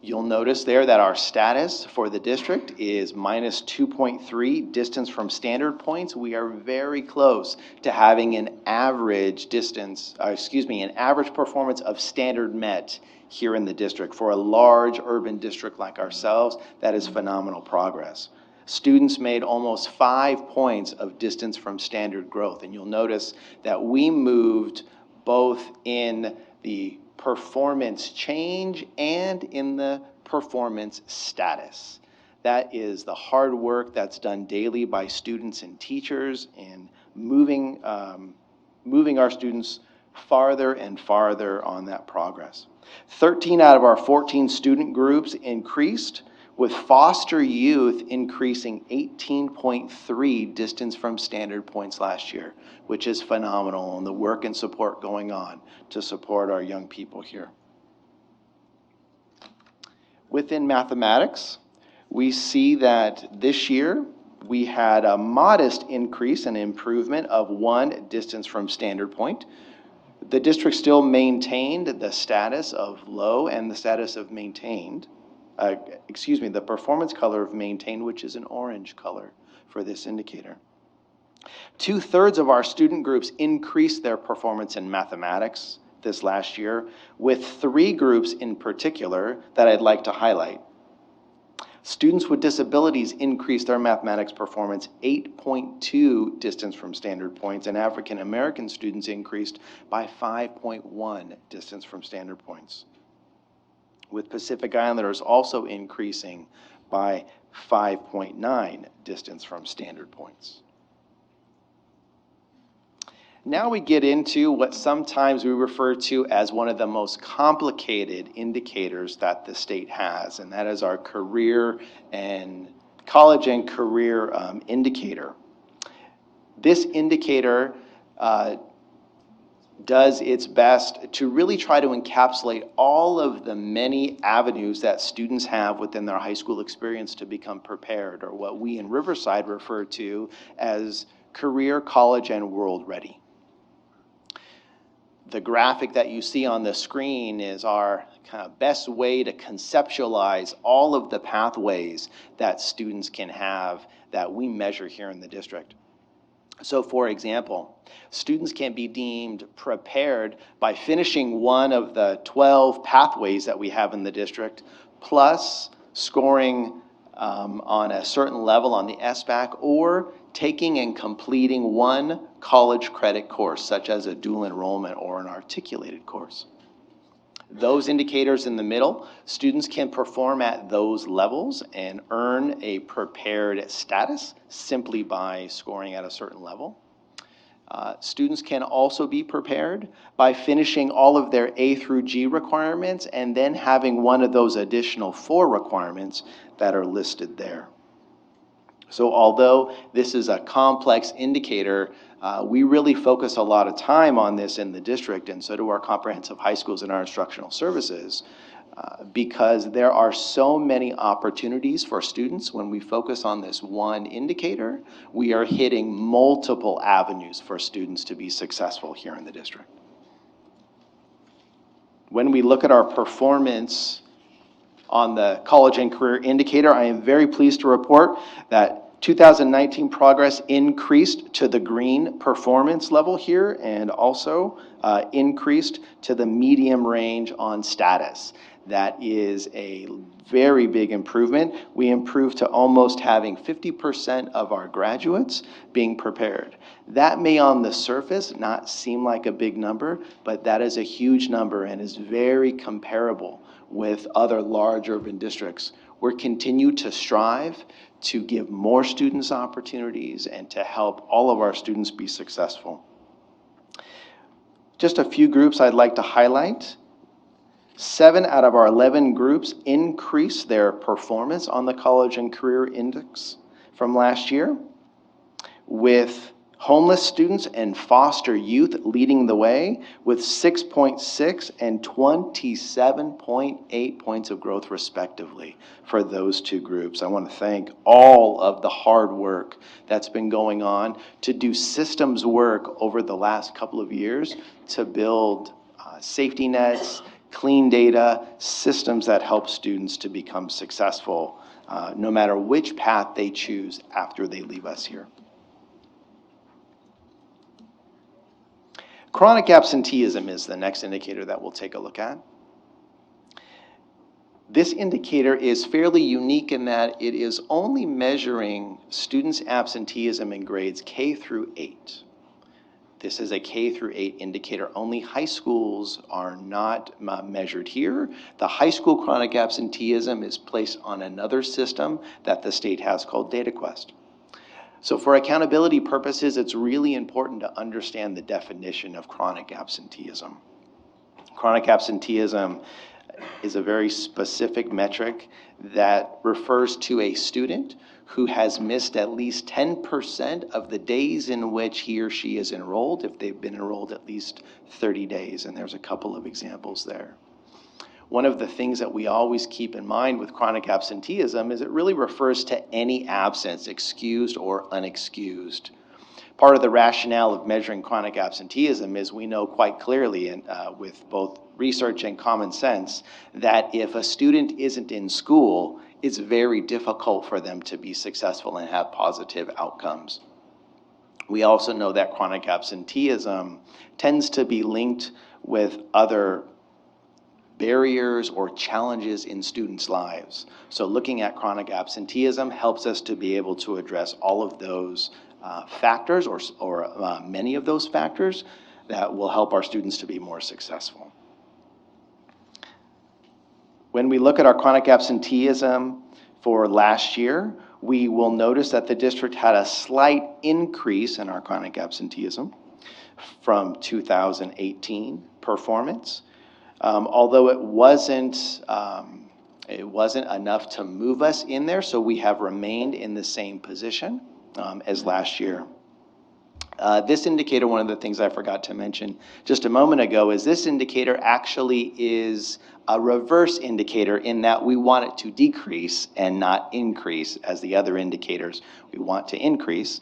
You'll notice there that our status for the district is minus 2.3 distance from standard points. We are very close to having an average distance, an average performance of standard met here in the district. For a large urban district like ourselves, that is phenomenal progress. Students made almost 5 points of distance from standard growth. And you'll notice that we moved both in the performance change and in the performance status. That is the hard work that's done daily by students and teachers in moving our students farther and farther on that progress. 13 out of our 14 student groups increased, with foster youth increasing 18.3 distance from standard points last year, which is phenomenal, and the work and support going on to support our young people here. Within mathematics, we see that this year we had a modest increase and improvement of 1 distance from standard point. The district still maintained the status of low and the status of maintained. The performance color of maintained, which is an orange color for this indicator. 2/3 of our student groups increased their performance in mathematics this last year, with 3 groups in particular that I'd like to highlight. Students with disabilities increased their mathematics performance 8.2 distance from standard points, and African American students increased by 5.1 distance from standard points, with Pacific Islanders also increasing by 5.9 distance from standard points. Now we get into what sometimes we refer to as one of the most complicated indicators that the state has, and that is our career and college and career indicator. This indicator does its best to really try to encapsulate all of the many avenues that students have within their high school experience to become prepared, or what we in Riverside refer to as career, college, and world ready. The graphic that you see on the screen is our kind of best way to conceptualize all of the pathways that students can have that we measure here in the district. So for example, students can be deemed prepared by finishing one of the 12 pathways that we have in the district, plus scoring on a certain level on the SBAC, or taking and completing one college credit course, such as a dual enrollment or an articulated course. Those indicators in the middle, students can perform at those levels and earn a prepared status simply by scoring at a certain level. Students can also be prepared by finishing all of their A through G requirements and then having one of those additional 4 requirements that are listed there. So although this is a complex indicator, we really focus a lot of time on this in the district, and so do our comprehensive high schools and our instructional services, because there are so many opportunities for students. When we focus on this one indicator, we are hitting multiple avenues for students to be successful here in the district. When we look at our performance on the college and career indicator, I am very pleased to report that 2019 progress increased to the green performance level here and also increased to the medium range on status. That is a very big improvement. We improved to almost having 50% of our graduates being prepared. That may on the surface not seem like a big number, but that is a huge number and is very comparable with other large urban districts. We're continue to strive to give more students opportunities and to help all of our students be successful. Just a few groups I'd like to highlight. 7 out of our 11 groups increased their performance on the College and Career Index from last year, with homeless students and foster youth leading the way with 6.6 and 27.8 points of growth respectively for those 2 groups. I want to thank all of the hard work that's been going on to do systems work over the last couple of years to build safety nets, clean data, systems that help students to become successful no matter which path they choose after they leave us here. Chronic absenteeism is the next indicator that we'll take a look at. This indicator is fairly unique in that it is only measuring students' absenteeism in grades K through 8. This is a K through 8 indicator. Only high schools are not measured here. The high school chronic absenteeism is placed on another system that the state has called DataQuest. So for accountability purposes, it's really important to understand the definition of chronic absenteeism. Chronic absenteeism is a very specific metric that refers to a student who has missed at least 10% of the days in which he or she is enrolled, if they've been enrolled at least 30 days, and there's a couple of examples there. One of the things that we always keep in mind with chronic absenteeism is it really refers to any absence, excused or unexcused. Part of the rationale of measuring chronic absenteeism is we know quite clearly, and with both research and common sense, that if a student isn't in school, it's very difficult for them to be successful and have positive outcomes. We also know that chronic absenteeism tends to be linked with other barriers or challenges in students' lives. So looking at chronic absenteeism helps us to be able to address all of those factors or many of those factors that will help our students to be more successful. When we look at our chronic absenteeism for last year, we will notice that the district had a slight increase in our chronic absenteeism from 2018 performance. Although it wasn't enough to move us in there, so we have remained in the same position as last year. This indicator, one of the things I forgot to mention just a moment ago, is this indicator actually is a reverse indicator in that we want it to decrease and not increase as the other indicators. We want to increase.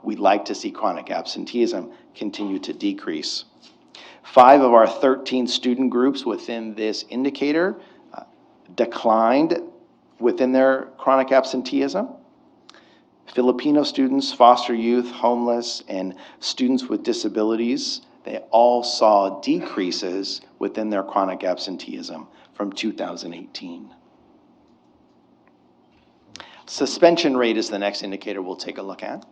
We'd like to see chronic absenteeism continue to decrease. 5 of our 13 student groups within this indicator declined within their chronic absenteeism. Filipino students, foster youth, homeless, and students with disabilities, they all saw decreases within their chronic absenteeism from 2018. Suspension rate is the next indicator we'll take a look at.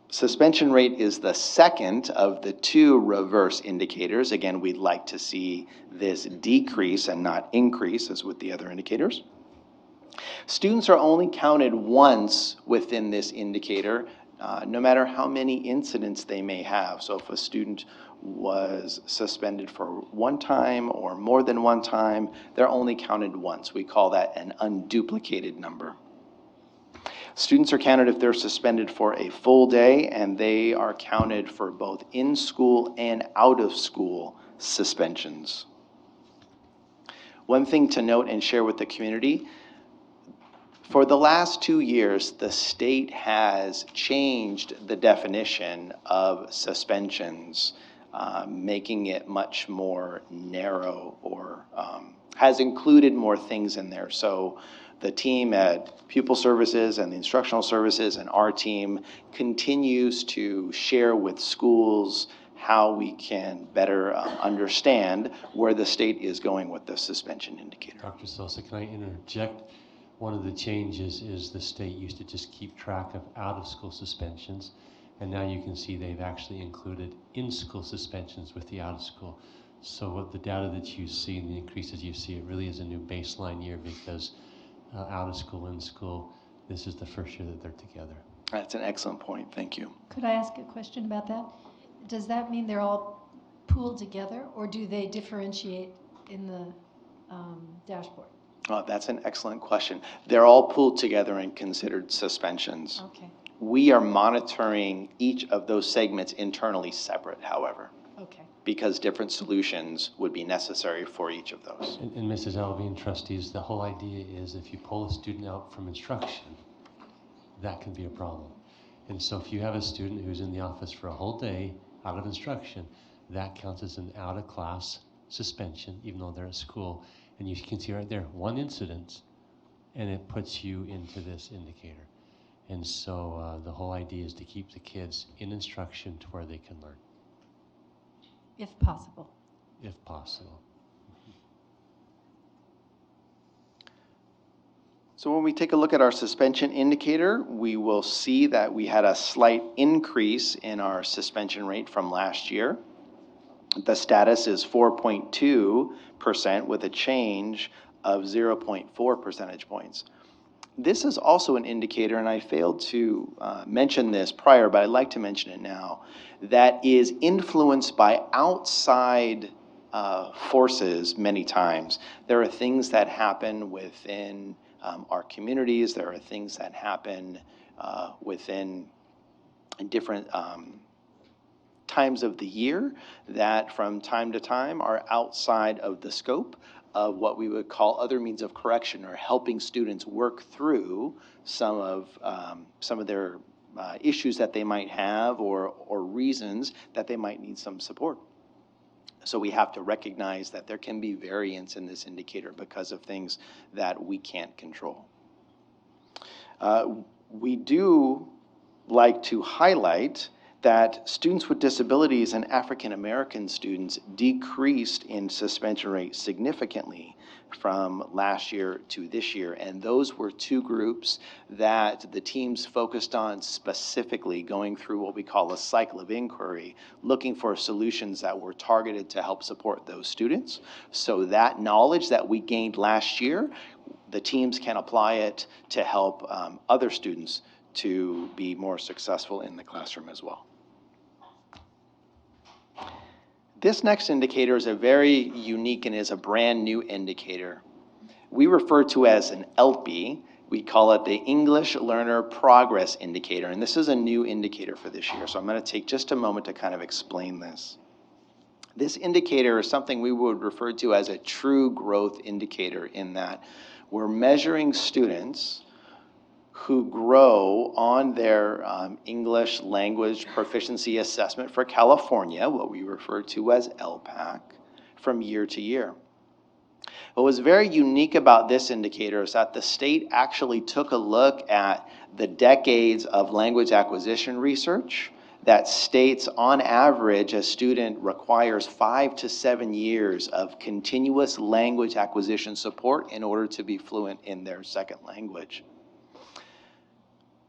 Suspension rate is the second of the 2 reverse indicators. Again, we'd like to see this decrease and not increase as with the other indicators. Students are only counted once within this indicator no matter how many incidents they may have. So if a student was suspended for one time or more than one time, they're only counted once. We call that an unduplicated number. Students are counted if they're suspended for a full day, and they are counted for both in-school and out-of-school suspensions. One thing to note and share with the community, for the last 2 years, the state has changed the definition of suspensions, making it much more narrow, or has included more things in there. So the team at Pupil Services and the Instructional Services and our team continues to share with schools how we can better understand where the state is going with the suspension indicator. Dr. Sosa, can I interject? One of the changes is the state used to just keep track of out-of-school suspensions, and now you can see they've actually included in-school suspensions with the out-of-school. So what the data that you see and the increases you see, it really is a new baseline year, because out-of-school, in-school, this is the first year that they're together. That's an excellent point. Thank you. Could I ask a question about that? Does that mean they're all pooled together, or do they differentiate in the dashboard? Oh, that's an excellent question. They're all pooled together and considered suspensions. Okay. We are monitoring each of those segments internally separate, however. Okay. Because different solutions would be necessary for each of those. And Mrs. Alvey and trustees, the whole idea is if you pull a student out from instruction, that can be a problem. And so if you have a student who's in the office for a whole day out of instruction, that counts as an out-of-class suspension, even though they're at school. And you can see right there, one incident, and it puts you into this indicator. And so the whole idea is to keep the kids in instruction to where they can learn. If possible. If possible. So when we take a look at our suspension indicator, we will see that we had a slight increase in our suspension rate from last year. The status is 4.2% with a change of 0.4 percentage points. This is also an indicator, and I failed to mention this prior, but I'd like to mention it now, that is influenced by outside forces many times. There are things that happen within our communities. There are things that happen within different times of the year that from time to time are outside of the scope of what we would call other means of correction, or helping students work through some of their issues that they might have, or reasons that they might need some support. So we have to recognize that there can be variance in this indicator because of things that we can't control. We do like to highlight that students with disabilities and African American students decreased in suspension rate significantly from last year to this year. And those were two groups that the teams focused on specifically, going through what we call a cycle of inquiry, looking for solutions that were targeted to help support those students. So that knowledge that we gained last year, the teams can apply it to help other students to be more successful in the classroom as well. This next indicator is a very unique and is a brand new indicator. We refer to as an ELPI. We call it the English Learner Progress Indicator, and this is a new indicator for this year. So I'm going to take just a moment to kind of explain this. This indicator is something we would refer to as a true growth indicator, in that we're measuring students who grow on their English language proficiency assessment for California, what we refer to as LPAC, from year to year. What was very unique about this indicator is that the state actually took a look at the decades of language acquisition research that states on average a student requires 5 to 7 years of continuous language acquisition support in order to be fluent in their second language.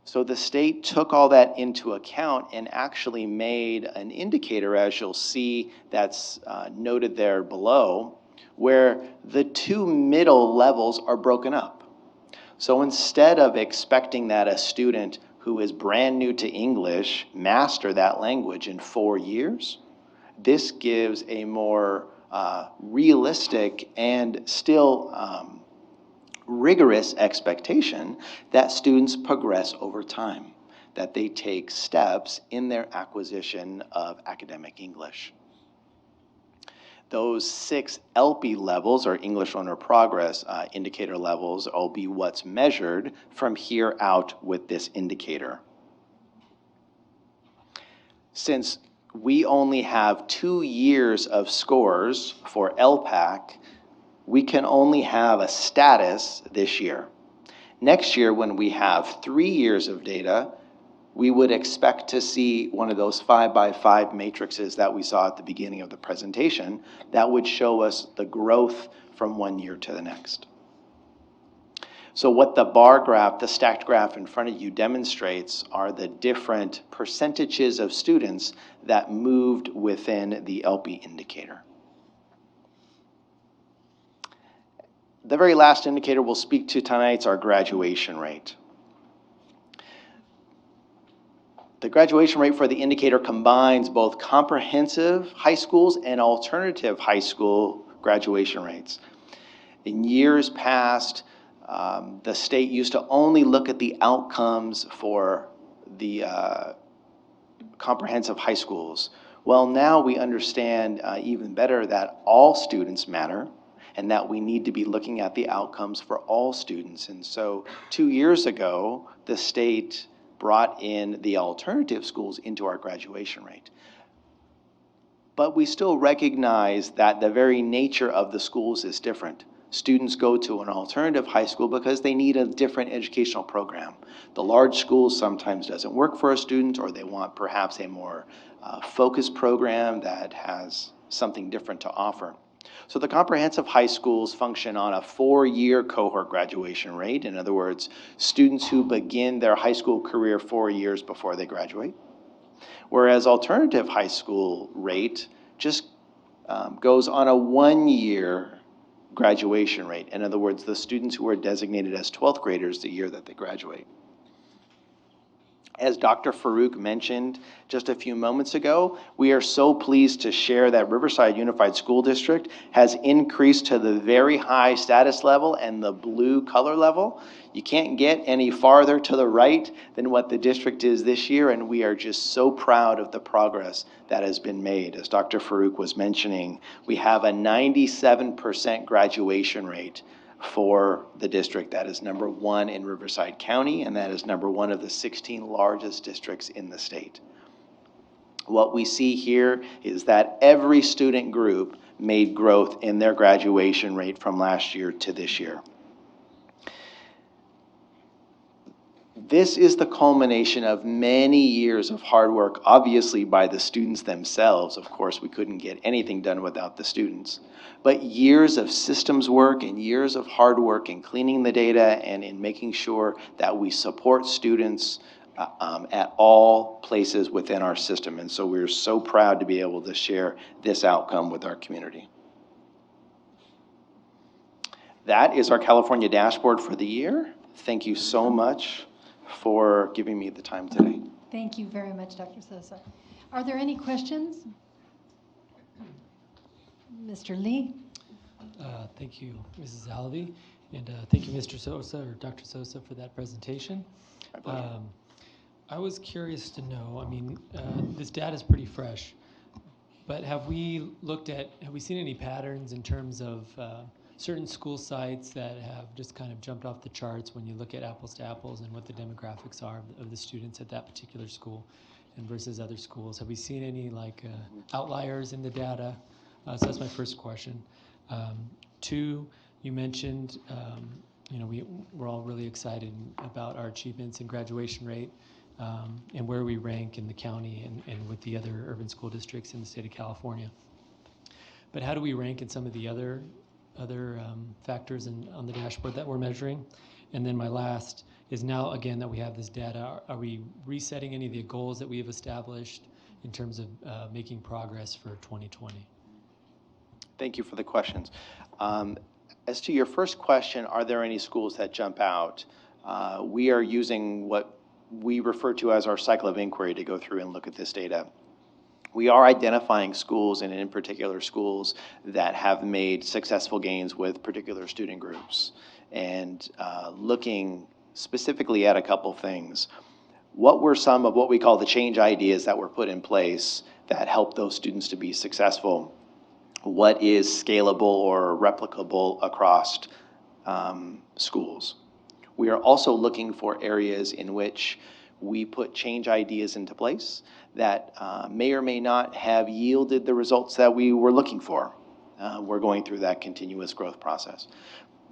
So the state took all that into account and actually made an indicator, as you'll see, that's noted there below, where the two middle levels are broken up. So instead of expecting that a student who is brand new to English master that language in 4 years, this gives a more realistic and still rigorous expectation that students progress over time, that they take steps in their acquisition of academic English. Those 6 ELPI levels, or English Learner Progress indicator levels, will be what's measured from here out with this indicator. Since we only have 2 years of scores for LPAC, we can only have a status this year. Next year, when we have 3 years of data, we would expect to see one of those 5x5 matrices that we saw at the beginning of the presentation that would show us the growth from 1 year to the next. So what the bar graph, the stacked graph in front of you demonstrates are the different percentages of students that moved within the ELPI indicator. The very last indicator we'll speak to tonight's our graduation rate. The graduation rate for the indicator combines both comprehensive high schools and alternative high school graduation rates. In years past, the state used to only look at the outcomes for the comprehensive high schools. Well, now we understand even better that all students matter and that we need to be looking at the outcomes for all students. And so 2 years ago, the state brought in the alternative schools into our graduation rate. But we still recognize that the very nature of the schools is different. Students go to an alternative high school because they need a different educational program. The large schools sometimes doesn't work for a student, or they want perhaps a more focused program that has something different to offer. So the comprehensive high schools function on a 4-year cohort graduation rate. In other words, students who begin their high school career 4 years before they graduate. Whereas alternative high school rate just goes on a 1-year graduation rate. In other words, the students who are designated as 12th graders the year that they graduate. As Dr. Farouk mentioned just a few moments ago, we are so pleased to share that Riverside Unified School District has increased to the very high status level and the blue color level. You can't get any farther to the right than what the district is this year, and we are just so proud of the progress that has been made. As Dr. Farouk was mentioning, we have a 97% graduation rate for the district. That is number 1 in Riverside County, and that is number 1 of the 16 largest districts in the state. What we see here is that every student group made growth in their graduation rate from last year to this year. This is the culmination of many years of hard work, obviously by the students themselves. Of course, we couldn't get anything done without the students. But years of systems work and years of hard work in cleaning the data and in making sure that we support students at all places within our system. And so we're so proud to be able to share this outcome with our community. That is our California dashboard for the year. Thank you so much for giving me the time today. Thank you very much, Dr. Sosa. Are there any questions? Mr. Lee? Thank you, Mrs. Alvey, and thank you, Mr. Sosa, or Dr. Sosa, for that presentation. I was curious to know, I mean, this data is pretty fresh, but have we seen any patterns in terms of certain school sites that have just kind of jumped off the charts when you look at apples to apples and what the demographics are of the students at that particular school and versus other schools? Have we seen any outliers in the data? So that's my first question. 2, you mentioned, we're all really excited about our achievements in graduation rate and where we rank in the county and with the other urban school districts in the state of California. But how do we rank in some of the other factors on the dashboard that we're measuring? And then my last is, now again that we have this data, are we resetting any of the goals that we have established in terms of making progress for 2020? Thank you for the questions. As to your first question, are there any schools that jump out? We are using what we refer to as our cycle of inquiry to go through and look at this data. We are identifying schools, and in particular schools that have made successful gains with particular student groups, and looking specifically at a couple things. What were some of what we call the change ideas that were put in place that helped those students to be successful? What is scalable or replicable across schools? We are also looking for areas in which we put change ideas into place that may or may not have yielded the results that we were looking for. We're going through that continuous growth process.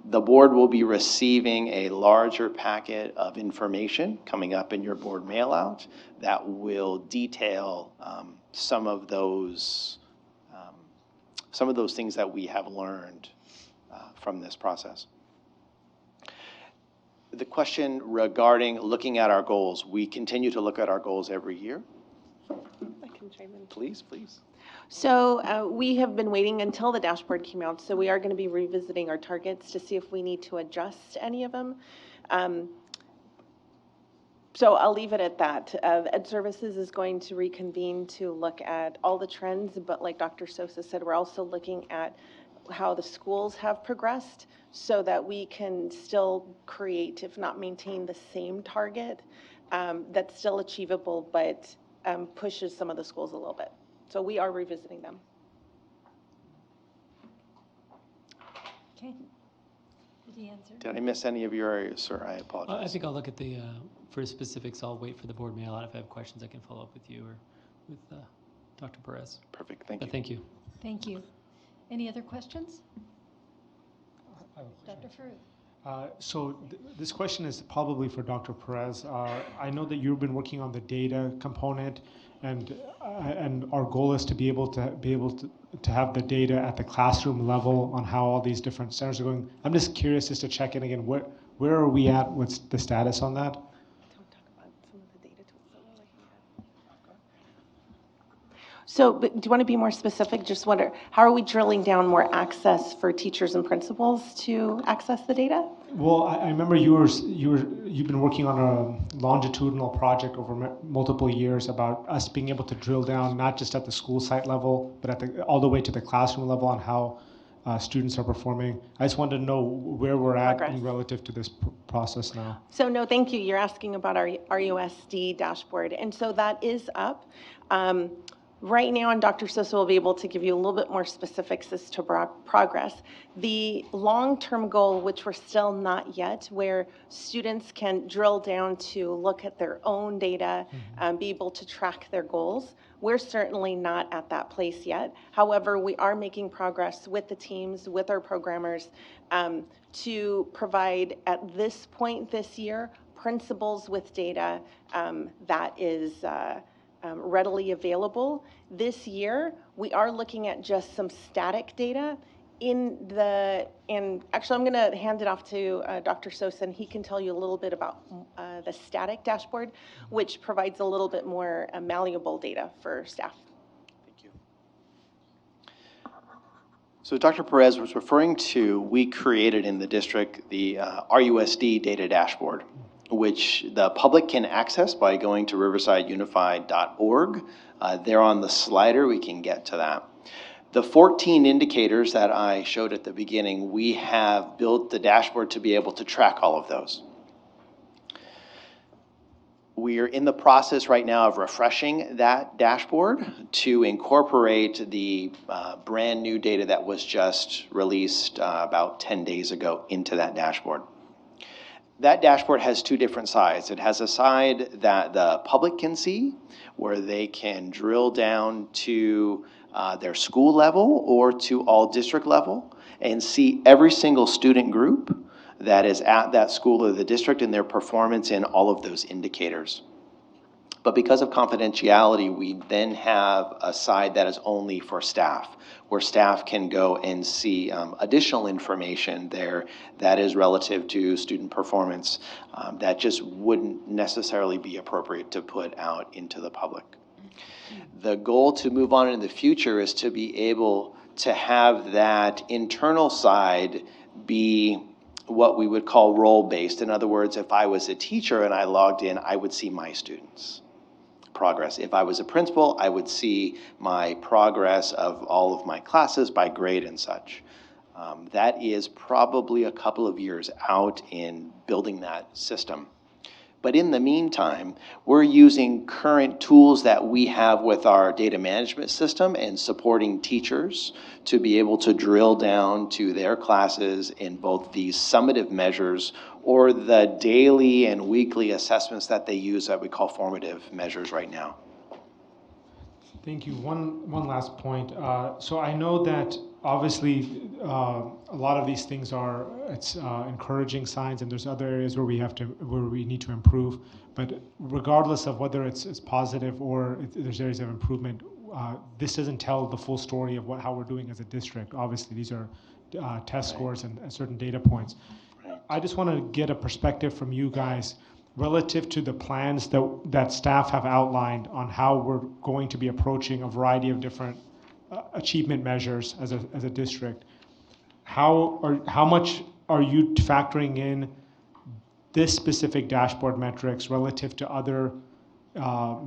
The board will be receiving a larger packet of information coming up in your board mailout that will detail some of those things that we have learned from this process. The question regarding looking at our goals, we continue to look at our goals every year. I can chime in. Please, please. So we have been waiting until the dashboard came out, so we are going to be revisiting our targets to see if we need to adjust any of them. So I'll leave it at that. Ed Services is going to reconvene to look at all the trends, but like Dr. Sosa said, we're also looking at how the schools have progressed so that we can still create, if not maintain, the same target that's still achievable, but pushes some of the schools a little bit. So we are revisiting them. Okay. Did he answer? Did I miss any of your areas, sir? I apologize. I think I'll look at the, for specifics, I'll wait for the board mail out. If I have questions, I can follow up with you or with Dr. Perez. Perfect, thank you. Thank you. Thank you. Any other questions? Dr. Farouk. So this question is probably for Dr. Perez. I know that you've been working on the data component, and our goal is to be able to have the data at the classroom level on how all these different centers are going. I'm just curious just to check in again. Where are we at? What's the status on that? So but do you want to be more specific? Just wonder, how are we drilling down more access for teachers and principals to access the data? Well, I remember you've been working on a longitudinal project over multiple years about us being able to drill down not just at the school site level, but at all the way to the classroom level on how students are performing. I just wanted to know where we're at in relative to this process now. So no, thank you. You're asking about our RUSD dashboard, and so that is up. Right now, and Dr. Sosa will be able to give you a little bit more specifics as to progress. The long-term goal, which we're still not yet, where students can drill down to look at their own data, be able to track their goals, we're certainly not at that place yet. However, we are making progress with the teams, with our programmers, to provide, at this point this year, principals with data that is readily available. This year, we are looking at just some static data and actually I'm going to hand it off to Dr. Sosa, and he can tell you a little bit about the static dashboard, which provides a little bit more malleable data for staff. Thank you. So Dr. Perez was referring to, we created in the district the RUSD data dashboard, which the public can access by going to riversideunified.org. There on the slider, we can get to that. The 14 indicators that I showed at the beginning, we have built the dashboard to be able to track all of those. We are in the process right now of refreshing that dashboard to incorporate the brand new data that was just released about 10 days ago into that dashboard. That dashboard has two different sides. It has a side that the public can see, where they can drill down to their school level or to all district level and see every single student group that is at that school or the district and their performance in all of those indicators. But because of confidentiality, we then have a side that is only for staff, where staff can go and see additional information there that is relative to student performance that just wouldn't necessarily be appropriate to put out into the public. The goal to move on in the future is to be able to have that internal side be what we would call role-based. In other words, if I was a teacher and I logged in, I would see my students' progress. If I was a principal, I would see my progress of all of my classes by grade and such. That is probably a couple of years out in building that system. But in the meantime, we're using current tools that we have with our data management system and supporting teachers to be able to drill down to their classes in both these summative measures or the daily and weekly assessments that they use that we call formative measures right now. Thank you. One last point. So I know that obviously a lot of these things are encouraging signs, and there's other areas where we need to improve. But regardless of whether it's positive or if there's areas of improvement, this doesn't tell the full story of how we're doing as a district. Obviously, these are test scores and certain data points. I just want to get a perspective from you guys relative to the plans that staff have outlined on how we're going to be approaching a variety of different achievement measures as a district. How much are you factoring in this specific dashboard metrics relative to other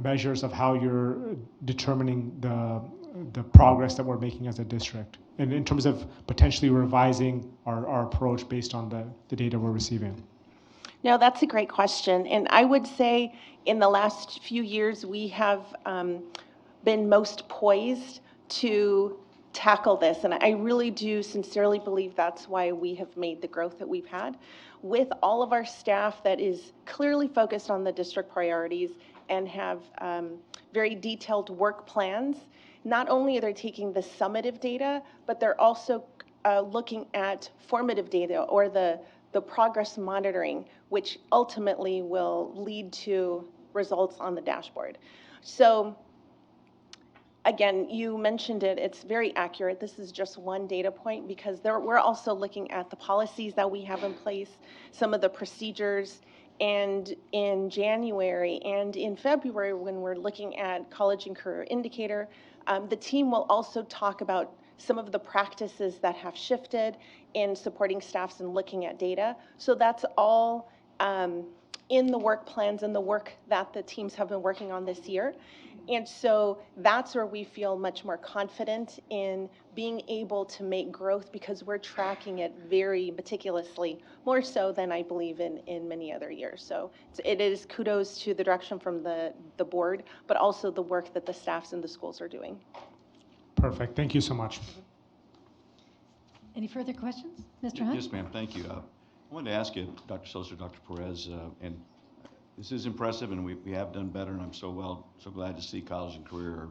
measures of how you're determining the progress that we're making as a district, and in terms of potentially revising our approach based on the data we're receiving? No, that's a great question. And I would say in the last few years, we have been most poised to tackle this. And I really do sincerely believe that's why we have made the growth that we've had. With all of our staff that is clearly focused on the district priorities and have very detailed work plans, not only are they taking the summative data, but they're also looking at formative data or the progress monitoring, which ultimately will lead to results on the dashboard. So again, you mentioned it, it's very accurate. This is just one data point because we're also looking at the policies that we have in place, some of the procedures, and in January and in February when we're looking at college and career indicator, the team will also talk about some of the practices that have shifted in supporting staffs and looking at data. So that's all in the work plans and the work that the teams have been working on this year. And so that's where we feel much more confident in being able to make growth because we're tracking it very meticulously, more so than I believe in many other years. So it is kudos to the direction from the board, but also the work that the staffs in the schools are doing. Perfect. Thank you so much. Any further questions? Mr. Hunt? Yes, ma'am. Thank you. I wanted to ask you, Dr. Sosa, Dr. Perez, and this is impressive, and we have done better, and I'm so glad to see college and career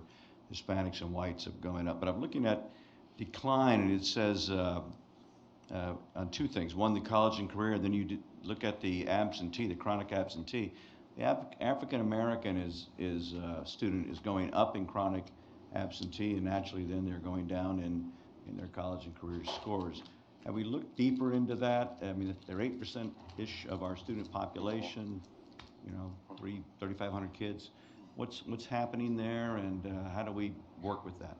Hispanics and whites are going up. But I'm looking at decline, and it says on two things. One, the college and career, and then you look at the absentee, the chronic absentee. The African American student is going up in chronic absentee, and naturally then they're going down in their college and career scores. Have we looked deeper into that? I mean, they're 8%-ish of our student population, 3,500 kids. What's happening there, and how do we work with that?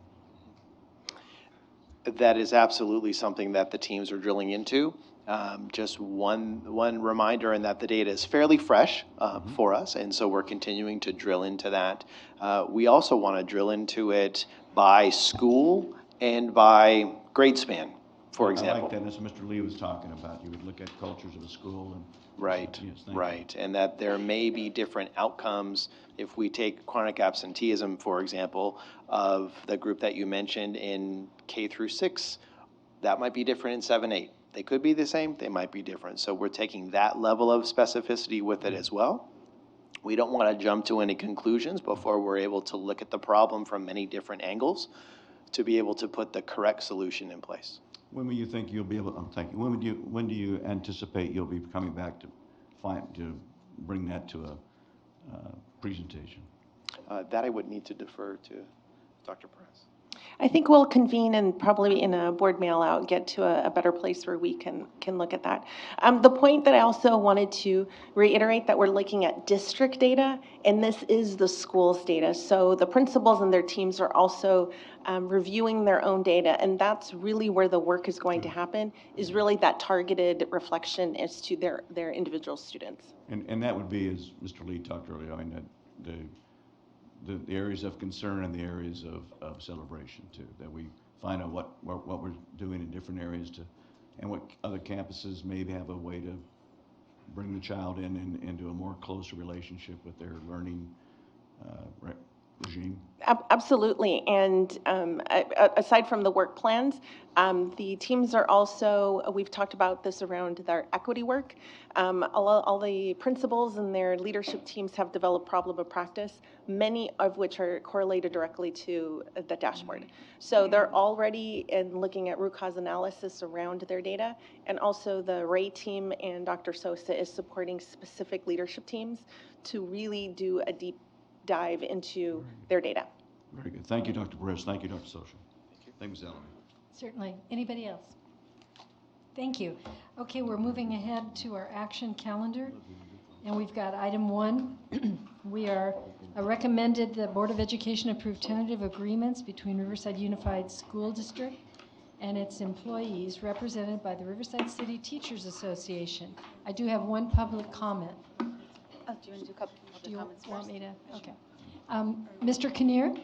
That is absolutely something that the teams are drilling into. Just one reminder, and that the data is fairly fresh for us, and so we're continuing to drill into that. We also want to drill into it by school and by grade span, for example. I like that, as Mr. Lee was talking about. You would look at cultures of a school and right, and that there may be different outcomes if we take chronic absenteeism, for example, of the group that you mentioned in K through 6. That might be different in 7-8. They could be the same, they might be different. So we're taking that level of specificity with it as well. We don't want to jump to any conclusions before we're able to look at the problem from many different angles to be able to put the correct solution in place. When will you think you'll be able? Thank you. When do you anticipate you'll be coming back to bring that to a presentation? That I would need to defer to Dr. Perez. I think we'll convene and probably in a board mail out, get to a better place where we can look at that. The point that I also wanted to reiterate that we're looking at district data, and this is the school's data. So the principals and their teams are also reviewing their own data, and that's really where the work is going to happen, is really that targeted reflection as to their individual students. And that would be, as Mr. Lee talked earlier, I mean, the areas of concern and the areas of celebration too, that we find out what we're doing in different areas and what other campuses maybe have a way to bring the child into a more closer relationship with their learning regime. Absolutely, and aside from the work plans, the teams are also, we've talked about this around their equity work. All the principals and their leadership teams have developed problem of practice, many of which are correlated directly to the dashboard. So they're already looking at root cause analysis around their data, and also the Ray team and Dr. Sosa is supporting specific leadership teams to really do a deep dive into their data. Very good. Thank you, Dr. Perez. Thank you, Dr. Sosa. Thank you, Ms. Ellerby. Certainly. Anybody else? Thank you. Okay, we're moving ahead to our action calendar, and we've got item 1. We are recommended the Board of Education approve tentative agreements between Riverside Unified School District and its employees represented by the Riverside City Teachers Association. I do have one public comment. Oh, do you want to do a couple of Do you comments want first? me to? Okay. Mr. Kinnear?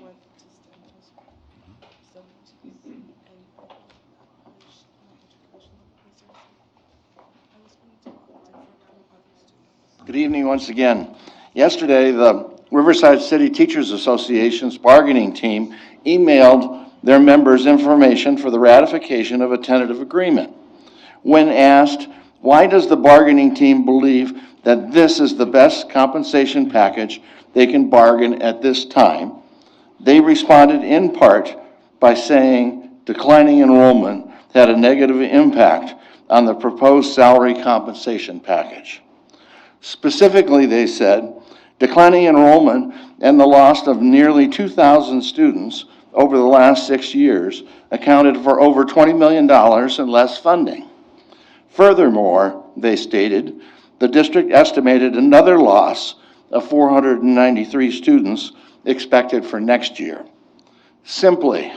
Good evening once again. Yesterday, the Riverside City Teachers Association's bargaining team emailed their members information for the ratification of a tentative agreement. When asked, why does the bargaining team believe that this is the best compensation package they can bargain at this time, they responded in part by saying declining enrollment had a negative impact on the proposed salary compensation package. Specifically, they said, declining enrollment and the loss of nearly 2,000 students over the last 6 years accounted for over $20 million in less funding. Furthermore, they stated, the district estimated another loss of 493 students expected for next year. Simply,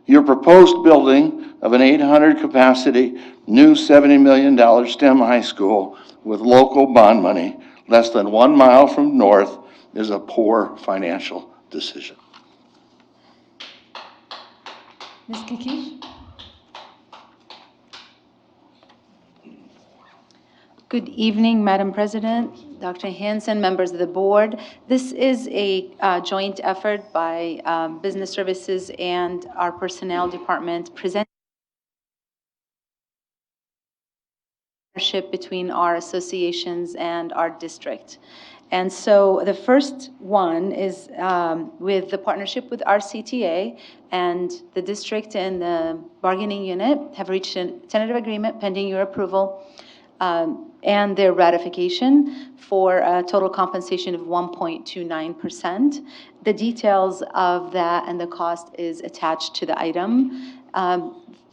your proposed building of an 800 capacity, new $70 million STEM high school with local bond money less than 1 mile from north is a poor financial decision. Ms. Kakish? Good evening, Madam President, Dr. Hansen, members of the board. This is a joint effort by Business Services and our Personnel Department presenting partnership between our associations and our district. And so the first one is with the partnership with RCTA, and the district and the bargaining unit have reached a tentative agreement pending your approval and their ratification for a total compensation of 1.29%. The details of that and the cost is attached to the item.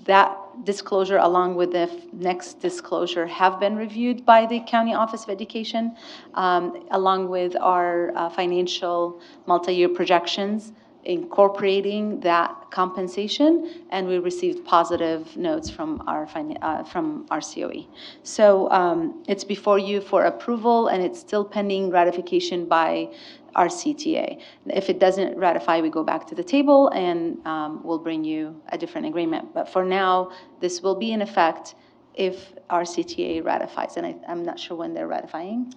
That disclosure, along with the next disclosure, have been reviewed by the County Office of Education, along with our financial multi-year projections, incorporating that compensation, and we received positive notes from our COE. So it's before you for approval, and it's still pending ratification by our CTA. If it doesn't ratify, we go back to the table and we'll bring you a different agreement. But for now, this will be in effect if our CTA ratifies, and I'm not sure when they're ratifying.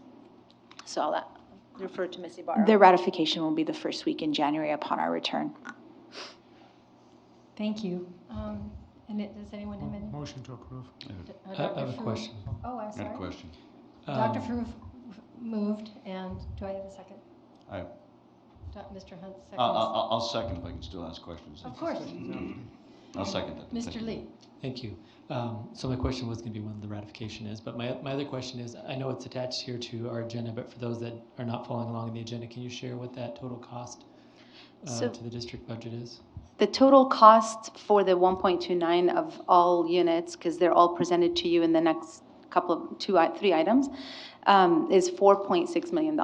So I'll refer to Ms. Ibarra. The ratification will be the first week in January upon our return. Thank you. Does anyone have any? Motion to approve. I have a question. Oh, I'm sorry. I have a question. Dr. Froof moved, and do I have a second? Mr. Hunt seconds. I'll second if I can still ask questions. Of course. I'll second that. Mr. Lee. Thank you. So my question was going to be when the ratification is, but my other question is, I know it's attached here to our agenda, but for those that are not following along in the agenda, can you share what that total cost to the district budget is? The total cost for the 1.29 of all units, because they're all presented to you in the next three items, is $4.6 million.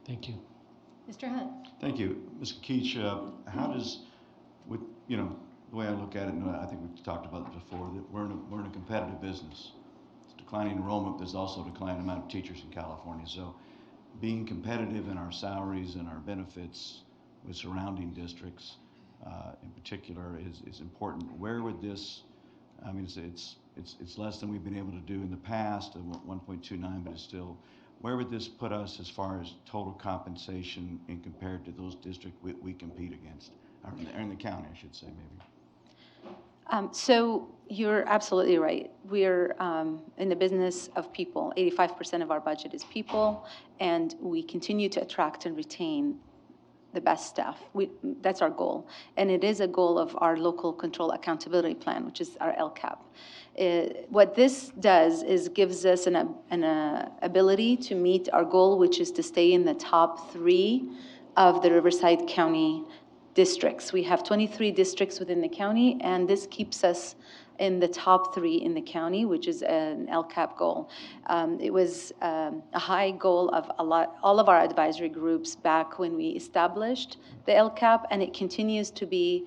Thank you. Mr. Hunt? Thank you. Ms. Keach, how does, with, you know, the way I look at it, and I think we've talked about it before, that we're in a competitive business. It's declining enrollment, there's also a declining amount of teachers in California. So being competitive in our salaries and our benefits with surrounding districts in particular is important. Where would this, I mean, it's less than we've been able to do in the past, 1.29, but it's still, where would this put us as far as total compensation in compared to those districts we compete against, or in the county, I should say, maybe? So you're absolutely right. We're in the business of people. 85% of our budget is people, and we continue to attract and retain the best staff. That's our goal. And it is a goal of our local control accountability plan, which is our LCAP. What this does is gives us an ability to meet our goal, which is to stay in the top 3 of the Riverside County districts. We have 23 districts within the county, and this keeps us in the top 3 in the county, which is an LCAP goal. It was a high goal of all of our advisory groups back when we established the LCAP, and it continues to be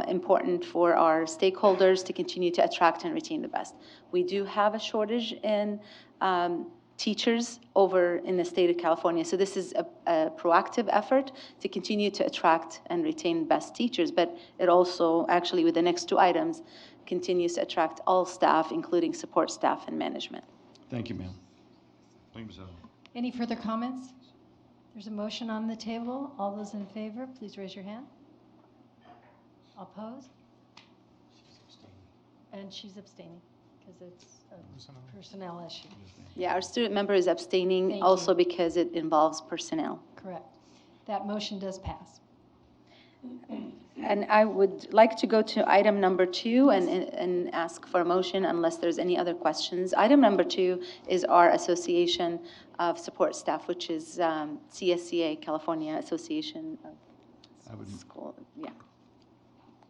important for our stakeholders to continue to attract and retain the best. We do have a shortage in teachers over in the state of California. So this is a proactive effort to continue to attract and retain best teachers, but it also, actually with the next 2 items, continues to attract all staff, including support staff and management. Thank you, ma'am. Thank you, Ms. Allen. Any further comments? There's a motion on the table. All those in favor, please raise your hand. Opposed? And she's abstaining because it's a personnel issue. Yeah, our student member is abstaining Thank also you. because it involves personnel. Correct. That motion does pass. And I would like to go to item number 2 and ask for a motion unless there's any other questions. Item number 2 is our Association of Support Staff, which is CSCA, California Association of School. Yeah.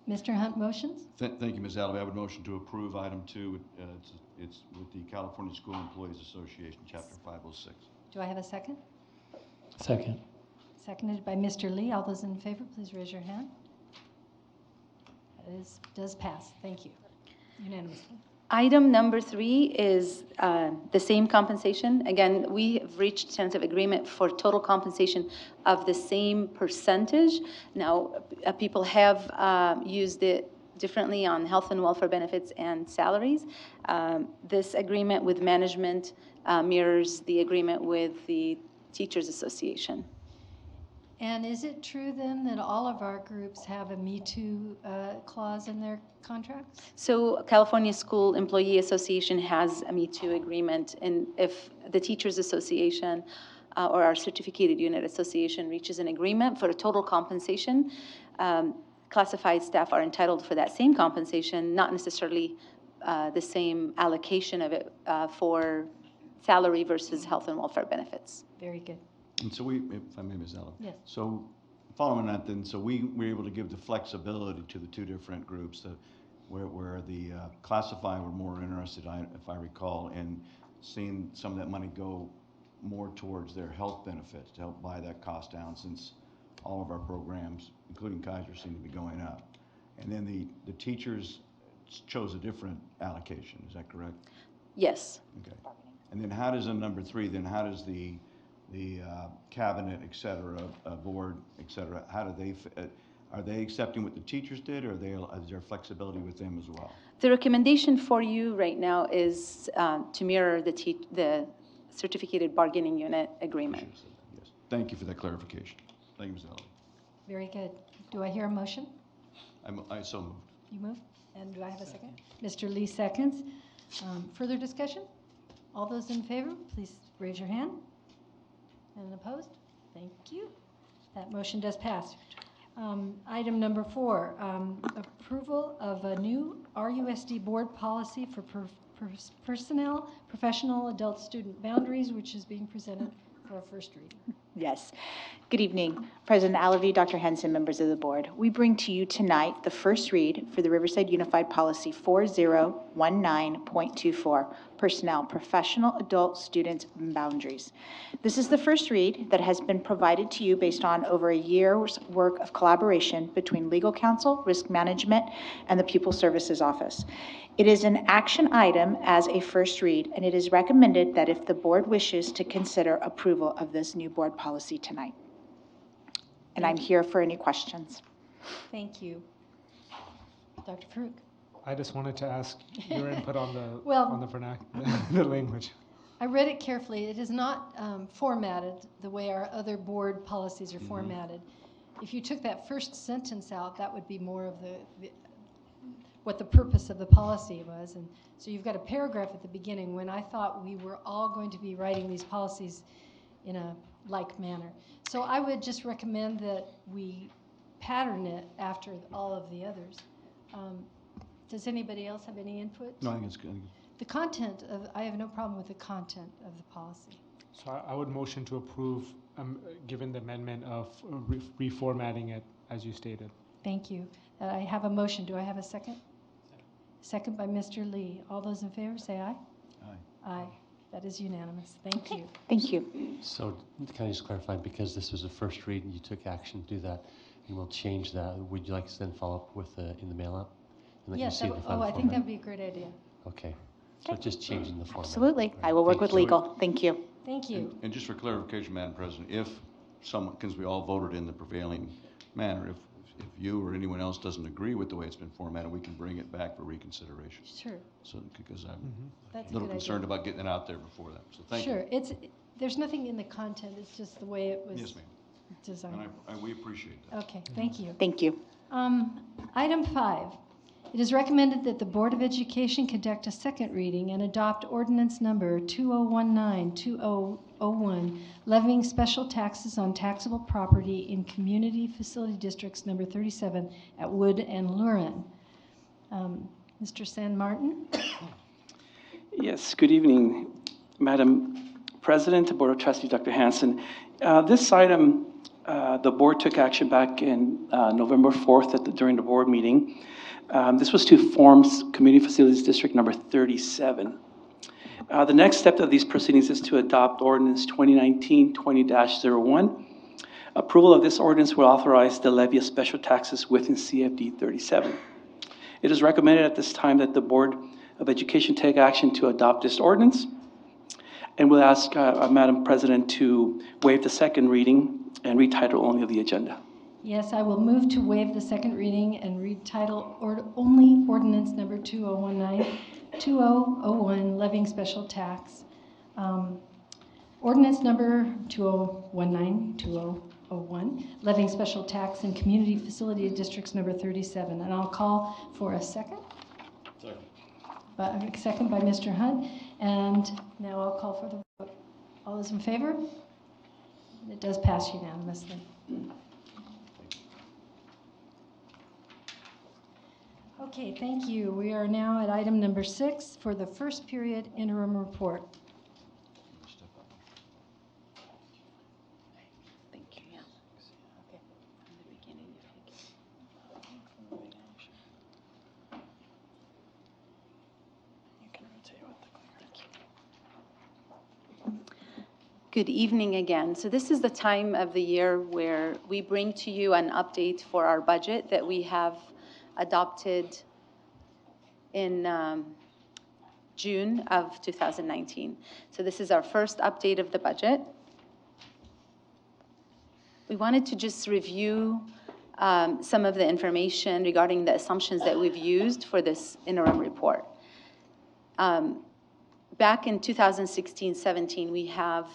Mr. Hunt motions? Thank you, Ms. Allen. I would motion to approve item 2. It's with the California School Employees Association, Chapter 506. Do I have a second? Second. Seconded by Mr. Lee. All those in favor, please raise your hand. That does pass. Thank you. Unanimously. Item number 3 is the same compensation. Again, we have reached tentative agreement for total compensation of the same percentage. Now, people have used it differently on health and welfare benefits and salaries. This agreement with management mirrors the agreement with the Teachers Association. And is it true then that all of our groups have a Me Too clause in their contracts? So California School Employee Association has a Me Too agreement, and if the Teachers Association or our certificated unit association reaches an agreement for a total compensation, classified staff are entitled for that same compensation, not necessarily the same allocation of it for salary versus health and welfare benefits. Very good. And so if I may, Ms. Allen. Yes. So following that then, so we were able to give the flexibility to the 2 different groups where the classified were more interested, if I recall, in seeing some of that money go more towards their health benefits to help buy that cost down, since all of our programs, including Kaiser, seem to be going up. And then the teachers chose a different allocation, is that correct? Yes. Okay. And then how does, in number 3, then how does the cabinet, et cetera, board, et cetera, how do they, are they accepting what the teachers did, or is there flexibility with them as well? The recommendation for you right now is to mirror the certificated bargaining unit agreement. Yes. Thank you for that clarification. Thank you, Ms. Allen. Very good. Do I hear a motion? I so moved. You move? And do I have a second? Mr. Lee seconds. Further discussion? All those in favor, please raise your hand. And opposed? Thank you. That motion does pass. Item number 4, approval of a new RUSD board policy for personnel, professional, adult student boundaries, which is being presented for a first reading. Yes. Good evening, President Alavi, Dr. Henson, members of the board. We bring to you tonight the first read for the Riverside Unified Policy 4019.24, Personnel, Professional, Adult, Student Boundaries. This is the first read that has been provided to you based on over a year's work of collaboration between legal counsel, risk management, and the Pupil Services Office. It is an action item as a first read, and it is recommended that if the board wishes to consider approval of this new board policy tonight. And I'm here for any questions. Thank you. Dr. Farouk. I just wanted to ask your input on the Well, the language. I read it carefully. It is not formatted the way our other board policies are formatted. If you took that first sentence out, that would be more of what the purpose of the policy was. And so you've got a paragraph at the beginning when I thought we were all going to be writing these policies in a like manner. So I would just recommend that we pattern it after all of the others. Does anybody else have any input? No, I think it's good. The content of, I have no problem with the content of the policy. So I would motion to approve, given the amendment of reformatting it as you stated. Thank you. I have a motion. Do I have a second? Second by Mr. Lee. All those in favor say aye. Aye. Aye. That is unanimous. Thank you. Thank you. So can I just clarify, because this was a first read and you took action to do that, and we'll change that, would you like to then follow up with in the mail out? And let you Yes, see the final I think format? that would be a great idea. Okay. So just changing the format. Absolutely. I will work with legal. Thank you. Thank you. And just for clarification, Madam President, if someone, because we all voted in the prevailing manner, if you or anyone else doesn't agree with the way it's been formatted, we can bring it back for reconsideration. Sure. So, because I'm That's a little good concerned idea. about getting it out there before that. So thank you. Sure. There's nothing in the content. It's just the way it was Yes, ma'am. designed. And we appreciate that. Okay. Thank you. Thank you. Item 5. It is recommended that the Board of Education conduct a second reading and adopt ordinance number 2019-2001, levying special taxes on taxable property in Community Facility Districts number 37 at Wood and Lurin. Mr. San Martin? Yes, good evening, Madam President, Board of Trustees, Dr. Hanson. This item, the board took action back in November 4th during the board meeting. This was to form Community Facilities District number 37. The next step of these proceedings is to adopt ordinance 2019-20-01. Approval of this ordinance will authorize the levy of special taxes within CFD 37. It is recommended at this time that the Board of Education take action to adopt this ordinance. And we'll ask Madam President to waive the second reading and read title only of the agenda. Yes, I will move to waive the second reading and read title only ordinance number 2001, levying special tax. Ordinance number 2019-2001, levying special tax in Community Facility Districts number 37. And I'll call for a second. A second by Mr. Hunt. And now I'll call for the vote. All those in favor? It does pass unanimously. Okay, thank you. We are now at item number 6 for the first period interim report. Thank you. Yeah. Okay. From the beginning, if you can rotate with the clicker. Good evening again. So this is the time of the year where we bring to you an update for our budget that we have adopted in June of 2019. So this is our first update of the budget. We wanted to just review some of the information regarding the assumptions that we've used for this interim report. Back in 2016-17, we have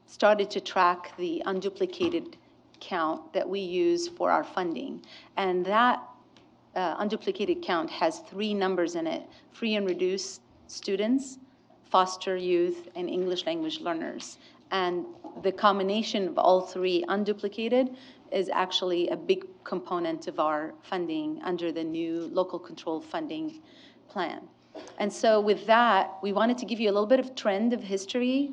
started to track the unduplicated count that we use for our funding. And that unduplicated count has 3 numbers in it: free and reduced students, foster youth, and English language learners. And the combination of all 3 unduplicated is actually a big component of our funding under the new local control funding plan. And so with that, we wanted to give you a little bit of trend of history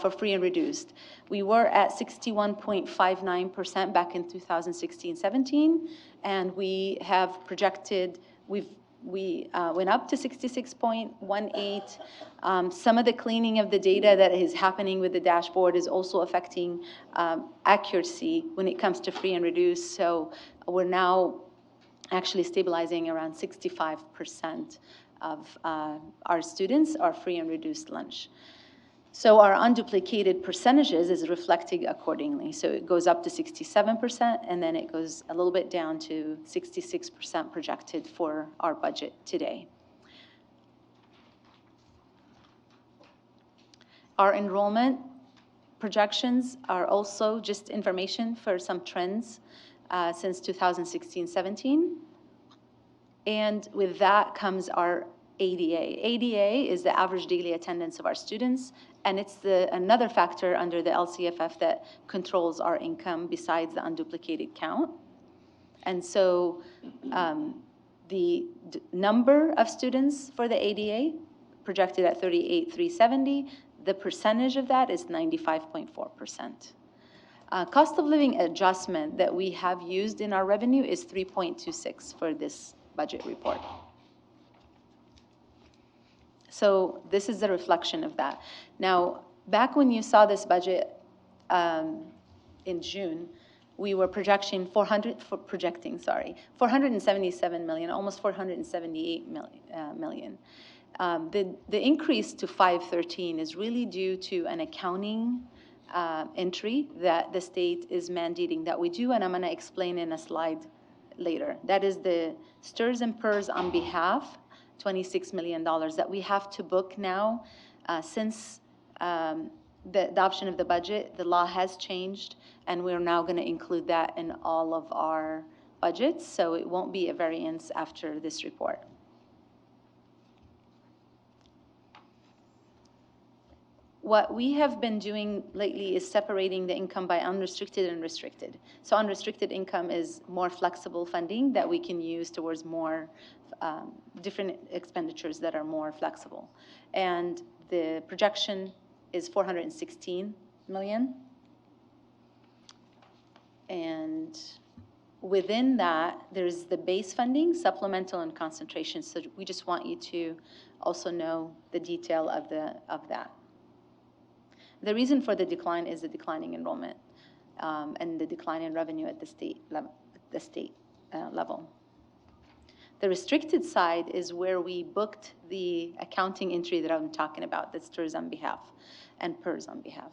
for free and reduced. We were at 61.59% back in 2016-17, and we have projected, we went up to 66.18. Some of the cleaning of the data that is happening with the dashboard is also affecting accuracy when it comes to free and reduced. So we're now actually stabilizing around 65% of our students are free and reduced lunch. So our unduplicated percentages is reflecting accordingly. So it goes up to 67%, and then it goes a little bit down to 66% projected for our budget today. Our enrollment projections are also just information for some trends since 2016-17. And with that comes our ADA. ADA is the average daily attendance of our students, and it's another factor under the LCFF that controls our income besides the unduplicated count. And so the number of students for the ADA projected at 38,370, the percentage of that is 95.4%. Cost of living adjustment that we have used in our revenue is 3.26 for this budget report. So this is a reflection of that. Now, back when you saw this budget in June, we were projecting 477 million, almost 478 million. The increase to 513 is really due to an accounting entry that the state is mandating that we do, and I'm going to explain in a slide later. That is the STRS and PERS on behalf, $26 million that we have to book now. Since the adoption of the budget, the law has changed, and we're now going to include that in all of our budgets, so it won't be a variance after this report. What we have been doing lately is separating the income by unrestricted and restricted. So unrestricted income is more flexible funding that we can use towards more different expenditures that are more flexible. And the projection is 416 million. And within that, there's the base funding, supplemental, and concentration. So we just want you to also know the detail of that. The reason for the decline is the declining enrollment and the decline in revenue at the state level. The restricted side is where we booked the accounting entry that I'm talking about, that's STRS on behalf and PERS on behalf.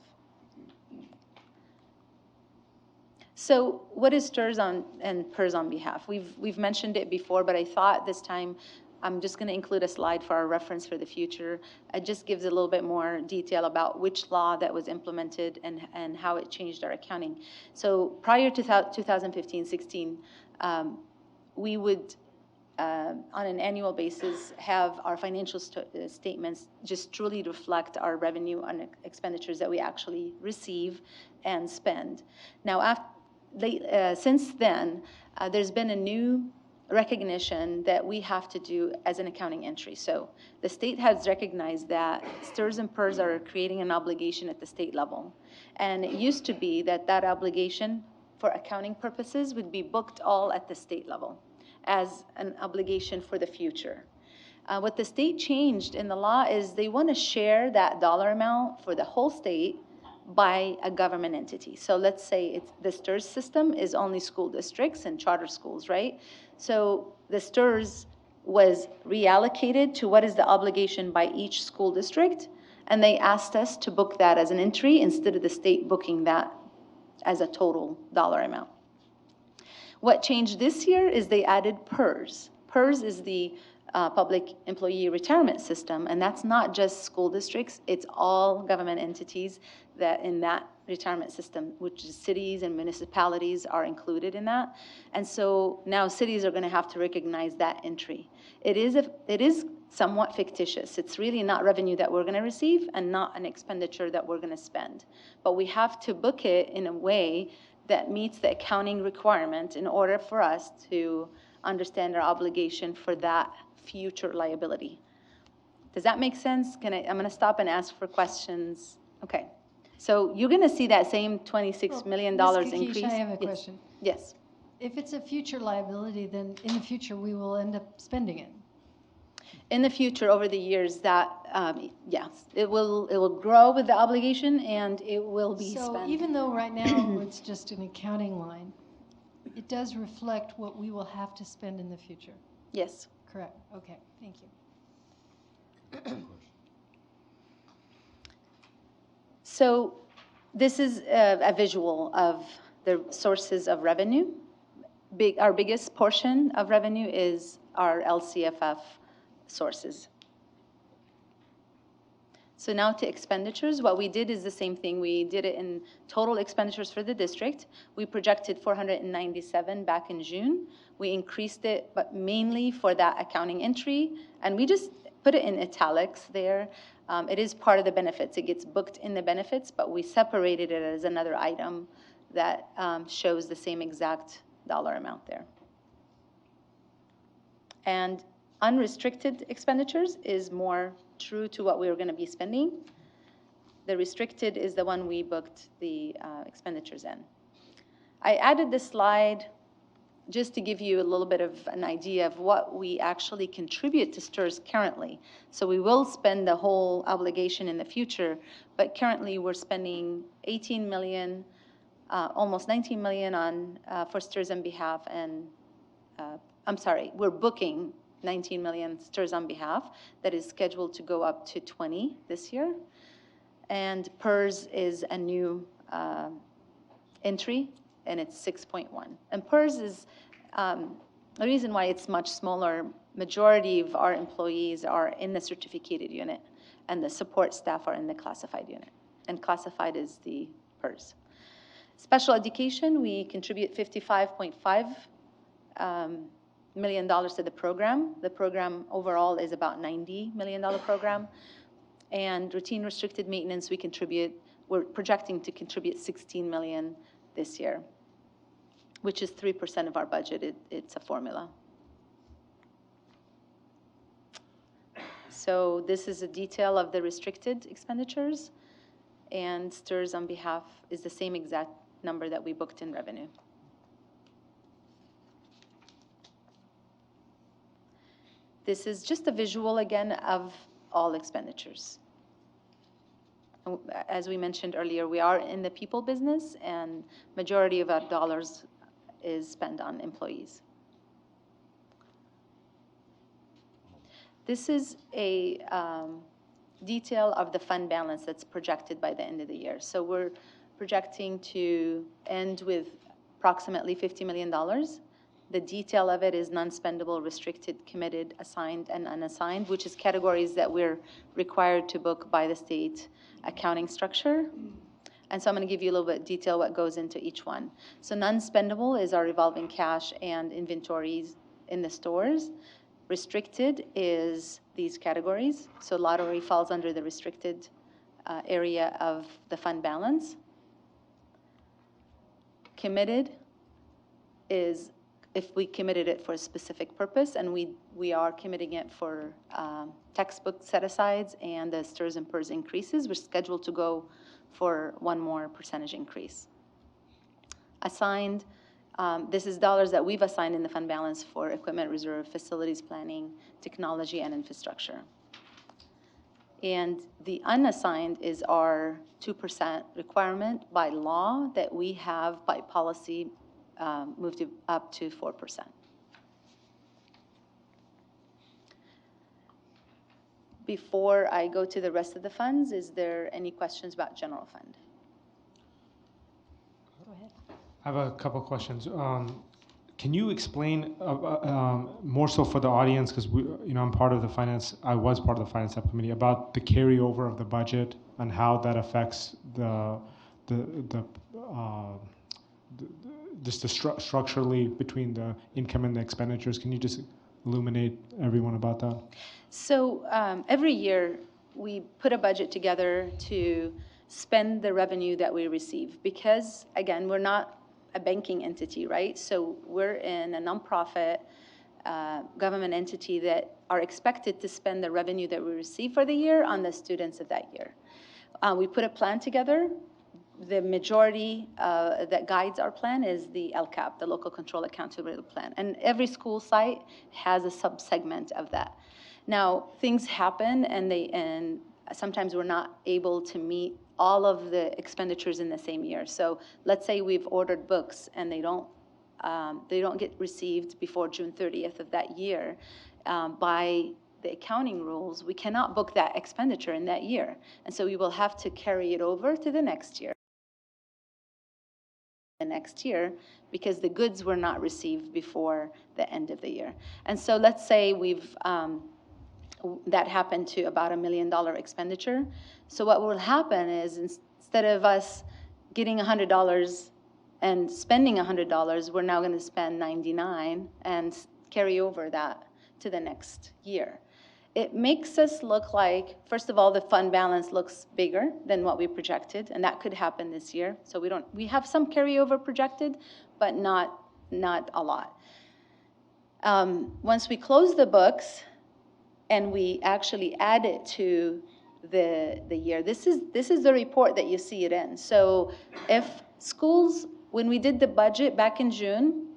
So what is STRS on and PERS on behalf? We've mentioned it before, but I thought this time I'm just going to include a slide for our reference for the future. It just gives a little bit more detail about which law that was implemented and how it changed our accounting. So prior to 2015-16, we would, on an annual basis, have our financial statements just truly reflect our revenue and expenditures that we actually receive and spend. Now, since then, there's been a new recognition that we have to do as an accounting entry. So the state has recognized that STRS and PERS are creating an obligation at the state level. And it used to be that that obligation for accounting purposes would be booked all at the state level as an obligation for the future. What the state changed in the law is they want to share that dollar amount for the whole state by a government entity. So let's say the STRS system is only school districts and charter schools, right? So the STRS was reallocated to what is the obligation by each school district, and they asked us to book that as an entry instead of the state booking that as a total dollar amount. What changed this year is they added PERS. PERS is the public employee retirement system, and that's not just school districts, it's all government entities that in that retirement system, which is cities and municipalities are included in that. And so now cities are going to have to recognize that entry. It is somewhat fictitious. It's really not revenue that we're going to receive and not an expenditure that we're going to spend. But we have to book it in a way that meets the accounting requirement in order for us to understand our obligation for that future liability. Does that make sense? I'm going to stop and ask for questions Okay. So you're going to see that same $26 million Ms. Kakish, increase? I have a Yes. question. Yes. If it's a future liability, then in the future, we will end up spending it. In the future, over the years, that, yes, it will grow with the obligation and it will be So spent. even though right now it's just an accounting line, it does reflect what we will have to spend in the future. Yes. Correct. Okay. Thank you. So this is a visual of the sources of revenue. Our biggest portion of revenue is our LCFF sources. So now to expenditures, what we did is the same thing. We did it in total expenditures for the district. We projected 497 back in June. We increased it, but mainly for that accounting entry, and we just put it in italics there. It is part of the benefits. It gets booked in the benefits, but we separated it as another item that shows the same exact dollar amount there. And unrestricted expenditures is more true to what we were going to be spending. The restricted is the one we booked the expenditures in. I added this slide just to give you a little bit of an idea of what we actually contribute to STIRS currently. So we will spend the whole obligation in the future, but currently we're spending 18 million, almost 19 million on for STIRS on behalf, and I'm sorry, we're booking 19 million STIRS on behalf. That is scheduled to go up to 20 this year. And PERS is a new entry, and it's 6.1. And PERS is the reason why it's much smaller. Majority of our employees are in the certificated unit, and the support staff are in the classified unit. And classified is the PERS. Special education, we contribute $55.5 million to the program. The program overall is about $90 million program. And routine restricted maintenance, we're projecting to contribute 16 million this year, which is 3% of our budget. It's a formula. So this is a detail of the restricted expenditures, and STIRS on behalf is the same exact number that we booked in revenue. This is just a visual again of all expenditures. As we mentioned earlier, we are in the people business, and majority of our dollars is spent on employees. This is a detail of the fund balance that's projected by the end of the year. So we're projecting to end with approximately $50 million. The detail of it is non-spendable, restricted, committed, assigned, and unassigned, which is categories that we're required to book by the state accounting structure. And so I'm going to give you a little bit of detail what goes into each one. So non-spendable is our revolving cash and inventories in the stores. Restricted is these categories. So lottery falls under the restricted area of the fund balance. Committed is if we committed it for a specific purpose, and we are committing it for textbook set-asides and the STIRS and PERS increases. We're scheduled to go for one more percentage increase. Assigned, this is dollars that we've assigned in the fund balance for equipment reserve, facilities planning, technology, and infrastructure. And the unassigned is our 2% requirement by law that we have by policy moved up to 4%. Before I go to the rest of the funds, is there any questions about general fund? Go ahead. I have a couple questions. Can you explain more so for the audience, because I'm part of the finance. I was part of the finance subcommittee, about the carryover of the budget and how that affects structurally between the income and the expenditures. Can you just illuminate everyone about that? So every year we put a budget together to spend the revenue that we receive, because again, we're not a banking entity, right? So we're in a nonprofit government entity that are expected to spend the revenue that we receive for the year on the students of that year. We put a plan together. The majority that guides our plan is the LCAP, the Local Control Accountability Plan. And every school site has a sub-segment of that. Now, things happen, and sometimes we're not able to meet all of the expenditures in the same year. So let's say we've ordered books and they don't get received before June 30th of that year. By the accounting rules, we cannot book that expenditure in that year. And so we will have to carry it over to the next year. Because the goods were not received before the end of the year. And so let's say that happened to about $1 million expenditure. So what will happen is instead of us getting $100 and spending $100, we're now going to spend $99 and carry over that to the next year. It makes us look like, first of all, the fund balance looks bigger than what we projected, and that could happen this year. So we have some carryover projected, but not a lot. Once we close the books and we actually add it to the year, this is the report that you see it in. So if schools, when we did the budget back in June,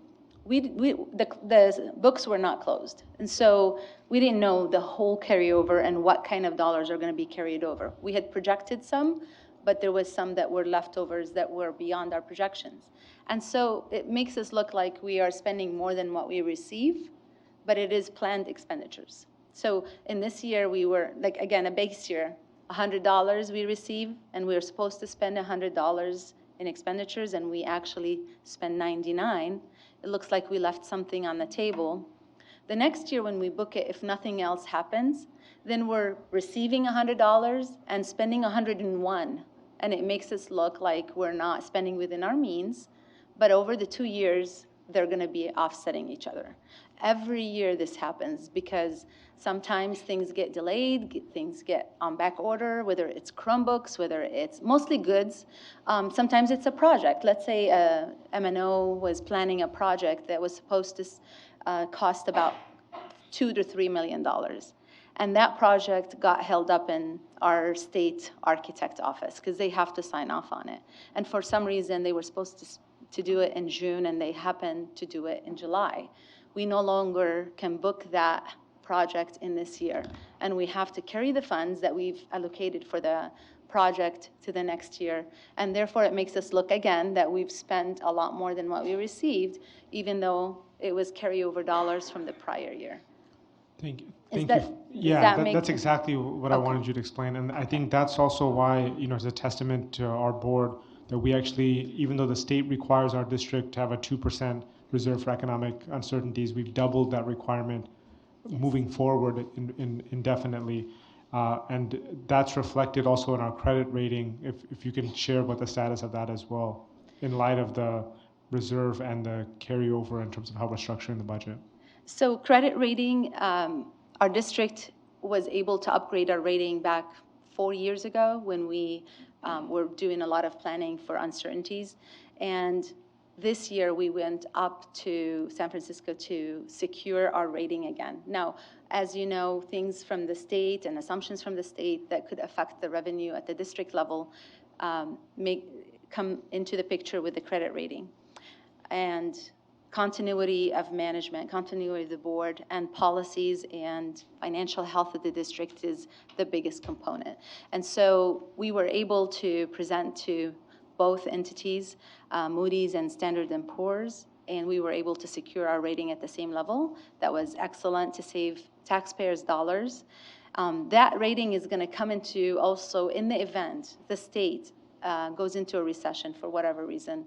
the books were not closed. And so we didn't know the whole carryover and what kind of dollars are going to be carried over. We had projected some, but there was some that were leftovers that were beyond our projections. And so it makes us look like we are spending more than what we receive, but it is planned expenditures. So in this year, we were, like, again, a base year, $100 we receive, and we were supposed to spend $100 in expenditures, and we actually spent $99. It looks like we left something on the table. The next year when we book it, if nothing else happens, then we're receiving $100 and spending $101. And it makes us look like we're not spending within our means, but over the 2 years, they're gonna be offsetting each other. Every year this happens because sometimes things get delayed, things get on back order, whether it's Chromebooks, whether it's mostly goods. Sometimes it's a project. Let's say M&O was planning a project that was supposed to cost about $2 to $3 million. And that project got held up in our state architect office because they have to sign off on it. And for some reason, they were supposed to do it in June, and they happened to do it in July. We no longer can book that project in this year, and we have to carry the funds that we've allocated for the project to the next year, and therefore it makes us look again that we've spent a lot more than what we received, even though it was carryover dollars from the prior year. Thank you. That's exactly what I wanted you to explain, and I think that's also why, it's a testament to our board that we actually, even though the state requires our district to have a 2% reserve for economic uncertainties, we've doubled that requirement moving forward indefinitely. And that's reflected also in our credit rating, if you can share what the status of that as well, in light of the reserve and the carryover in terms of how we're structuring the budget. So credit rating, our district was able to upgrade our rating back 4 years ago when we were doing a lot of planning for uncertainties. And this year we went up to San Francisco to secure our rating again. Now, as you know, things from the state and assumptions from the state that could affect the revenue at the district level come into the picture with the credit rating. And continuity of management, continuity of the board, and policies and financial health of the district is the biggest component. And so we were able to present to both entities, Moody's and Standard & Poor's, and we were able to secure our rating at the same level. That was excellent to save taxpayers' dollars. That rating is going to come into also in the event the state goes into a recession for whatever reason.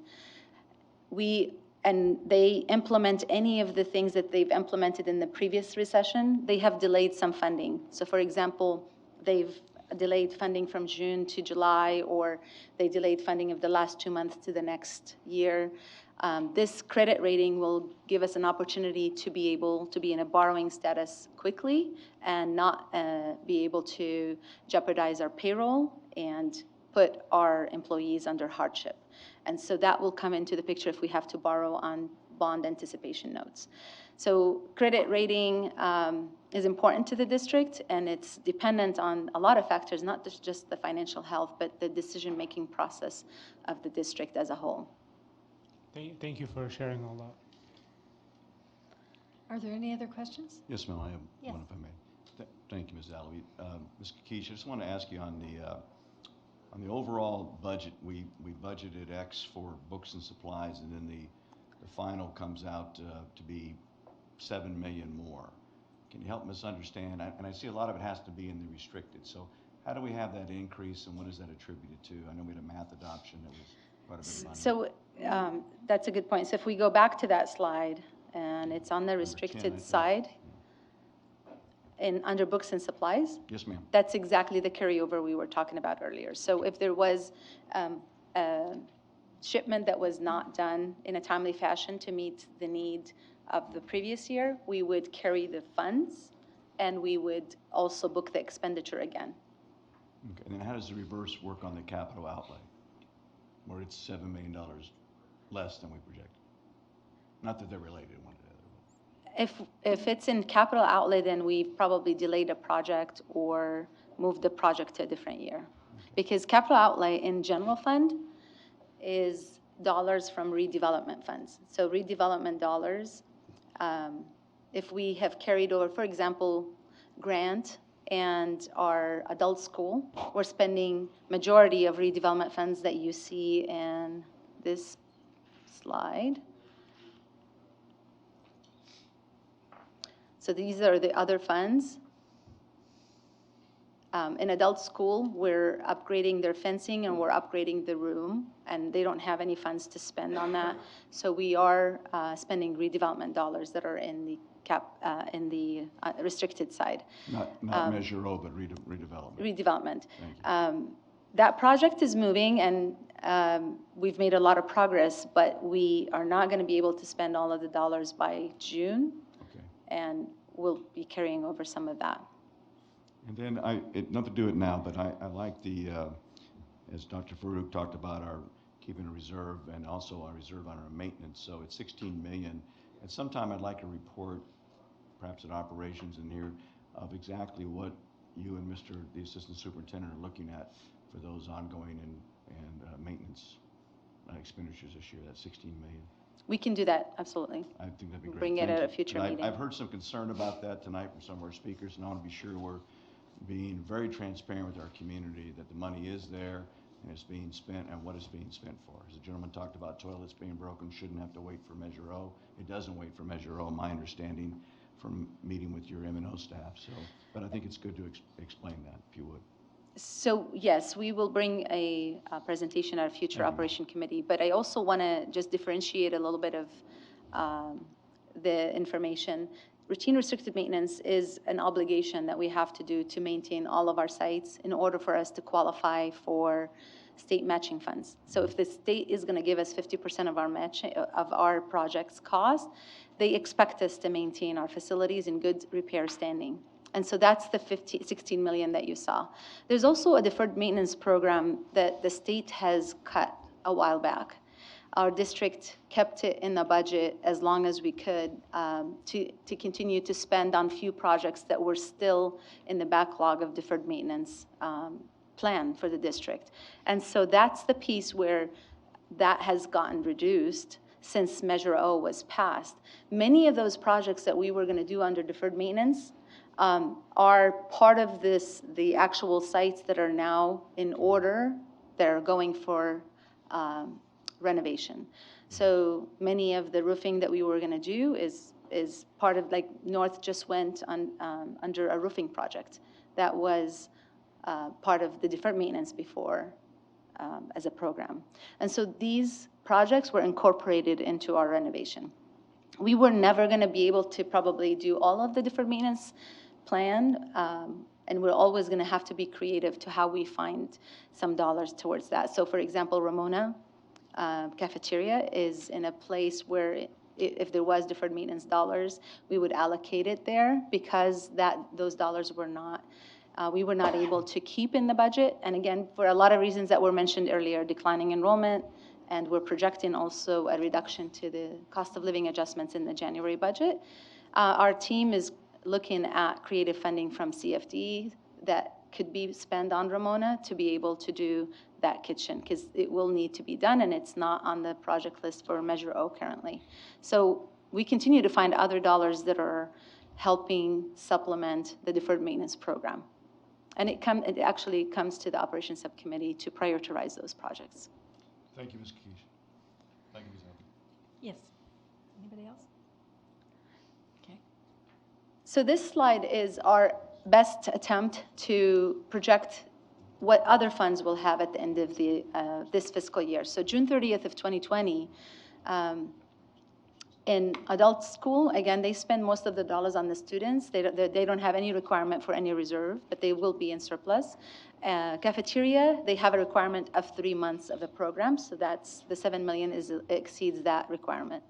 And they implement any of the things that they've implemented in the previous recession, they have delayed some funding. So for example, they've delayed funding from June to July, or they delayed funding of the last 2 months to the next year. This credit rating will give us an opportunity to be able to be in a borrowing status quickly and not be able to jeopardize our payroll and put our employees under hardship. And so that will come into the picture if we have to borrow on bond anticipation notes. So credit rating is important to the district, and it's dependent on a lot of factors, not just the financial health, but the decision-making process of the district as a whole. Thank you for sharing all that. Are there any other questions? Yes, ma'am, I have Yes. one if I may. Thank you, Ms. Alawi. Ms. Kakish, I just want to ask you on the overall budget, we budgeted X for books and supplies, and then the final comes out to be 7 million more. Can you help us understand? And I see a lot of it has to be in the restricted. So how do we have that increase, and what is that attributed to? I know we had a math adoption that was quite a bit of money. So that's a good point. So if we go back to that slide, and it's on the restricted side, and under books and supplies. Yes, ma'am. That's exactly the carryover we were talking about earlier. So if there was a shipment that was not done in a timely fashion to meet the need of the previous year, we would carry the funds, and we would also book the expenditure again. Okay, and then how does the reverse work on the capital outlay, where it's $7 million less than we projected? Not that they're related one to the other. If it's in capital outlay, then we've probably delayed a project or moved the project to a different year. Because capital outlay in general fund is dollars from redevelopment funds. So redevelopment dollars, if we have carried over, for example, grant and our adult school, we're spending majority of redevelopment funds that you see in this slide. So these are the other funds. In adult school, we're upgrading their fencing and we're upgrading the room, and they don't have any funds to spend on that. So we are spending redevelopment dollars that are in the restricted side. Not Measure O, but redevelopment. Redevelopment. Thank you. That project is moving, and we've made a lot of progress, but we are not going to be able to spend all of the dollars by June. Okay. And we'll be carrying over some of that. And then not to do it now, but I like the, as Dr. Farouk talked about, our keeping a reserve and also our reserve on our maintenance. So it's 16 million. At some time, I'd like a report, perhaps at operations in here, of exactly what you and the assistant superintendent are looking at for those ongoing and maintenance expenditures this year, that 16 million. We can do that, absolutely. I think that'd be great. Bring it at a future meeting. I've heard some concern about that tonight from some of our speakers, and I want to be sure we're being very transparent with our community that the money is there and it's being spent and what it's being spent for. As the gentleman talked about, toilets being broken shouldn't have to wait for Measure O. It doesn't wait for Measure O, my understanding from meeting with your M&O staff. So, but I think it's good to explain that, if you would. So yes, we will bring a presentation at a future operation committee, but I also want to just differentiate a little bit of the information. Routine restricted maintenance is an obligation that we have to do to maintain all of our sites in order for us to qualify for state matching funds. So if the state is going to give us 50% of our of our project's cost, they expect us to maintain our facilities in good repair standing. And so that's the 16 million that you saw. There's also a deferred maintenance program that the state has cut a while back. Our district kept it in the budget as long as we could to continue to spend on few projects that were still in the backlog of deferred maintenance plan for the district. And so that's the piece where that has gotten reduced since Measure O was passed. Many of those projects that we were going to do under deferred maintenance are part of the actual sites that are now in order. They're going for renovation. So many of the roofing that we were going to do is part of, like North just went on under a roofing project that was part of the deferred maintenance before as a program. And so these projects were incorporated into our renovation. We were never going to be able to probably do all of the deferred maintenance plan, and we're always going to have to be creative to how we find some dollars towards that. So for example, Ramona cafeteria is in a place where if there was deferred maintenance dollars, we would allocate it there because those dollars were not, we were not able to keep in the budget. And again, for a lot of reasons that were mentioned earlier, declining enrollment, And we're projecting also a reduction to the cost of living adjustments in the January budget. Our team is looking at creative funding from CFD that could be spent on Ramona to be able to do that kitchen, because it will need to be done, and it's not on the project list for Measure O currently. So we continue to find other dollars that are helping supplement the deferred maintenance program. And it actually comes to the operations subcommittee to prioritize those projects. Thank you, Ms. Keish. Thank you, Ms. Allen. Yes. Anybody else? Okay. So this slide is our best attempt to project what other funds will have at the end of the this fiscal year. So June 30th of 2020, in adult school, again, they spend most of the dollars on the students. They don't have any requirement for any reserve, but they will be in surplus. Cafeteria, they have a requirement of 3 months of the program, so that's the $7 million exceeds that requirement.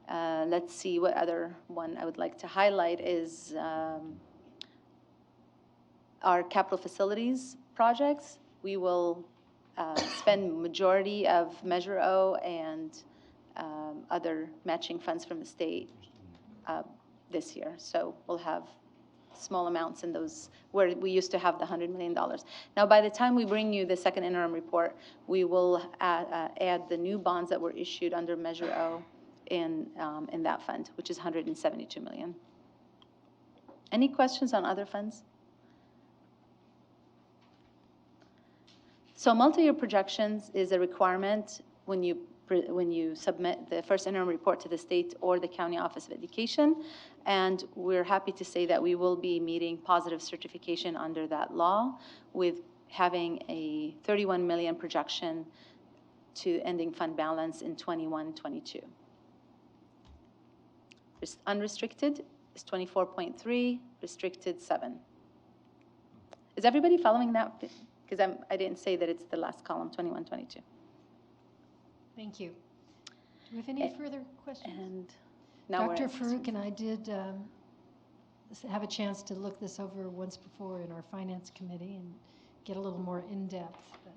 Let's see what other one I would like to highlight is our capital facilities projects. We will spend majority of Measure O and other matching funds from the state this year. So we'll have small amounts in those where we used to have the $100 million. Now, by the time we bring you the second interim report, we will add the new bonds that were issued under Measure O in that fund, which is $172 million. Any questions on other funds? So multi-year projections is a requirement when you submit the first interim report to the state or the County Office of Education. And we're happy to say that we will be meeting positive certification under that law with having a 31 million projection to ending fund balance in 21-22. Unrestricted is 24.3, restricted 7. Is everybody following that? Because I didn't say that it's the last column, 21-22. Thank you. Do we have any further questions? And now Dr. Farouk and I did have a chance to look this over once before in our finance committee and get a little more in-depth, but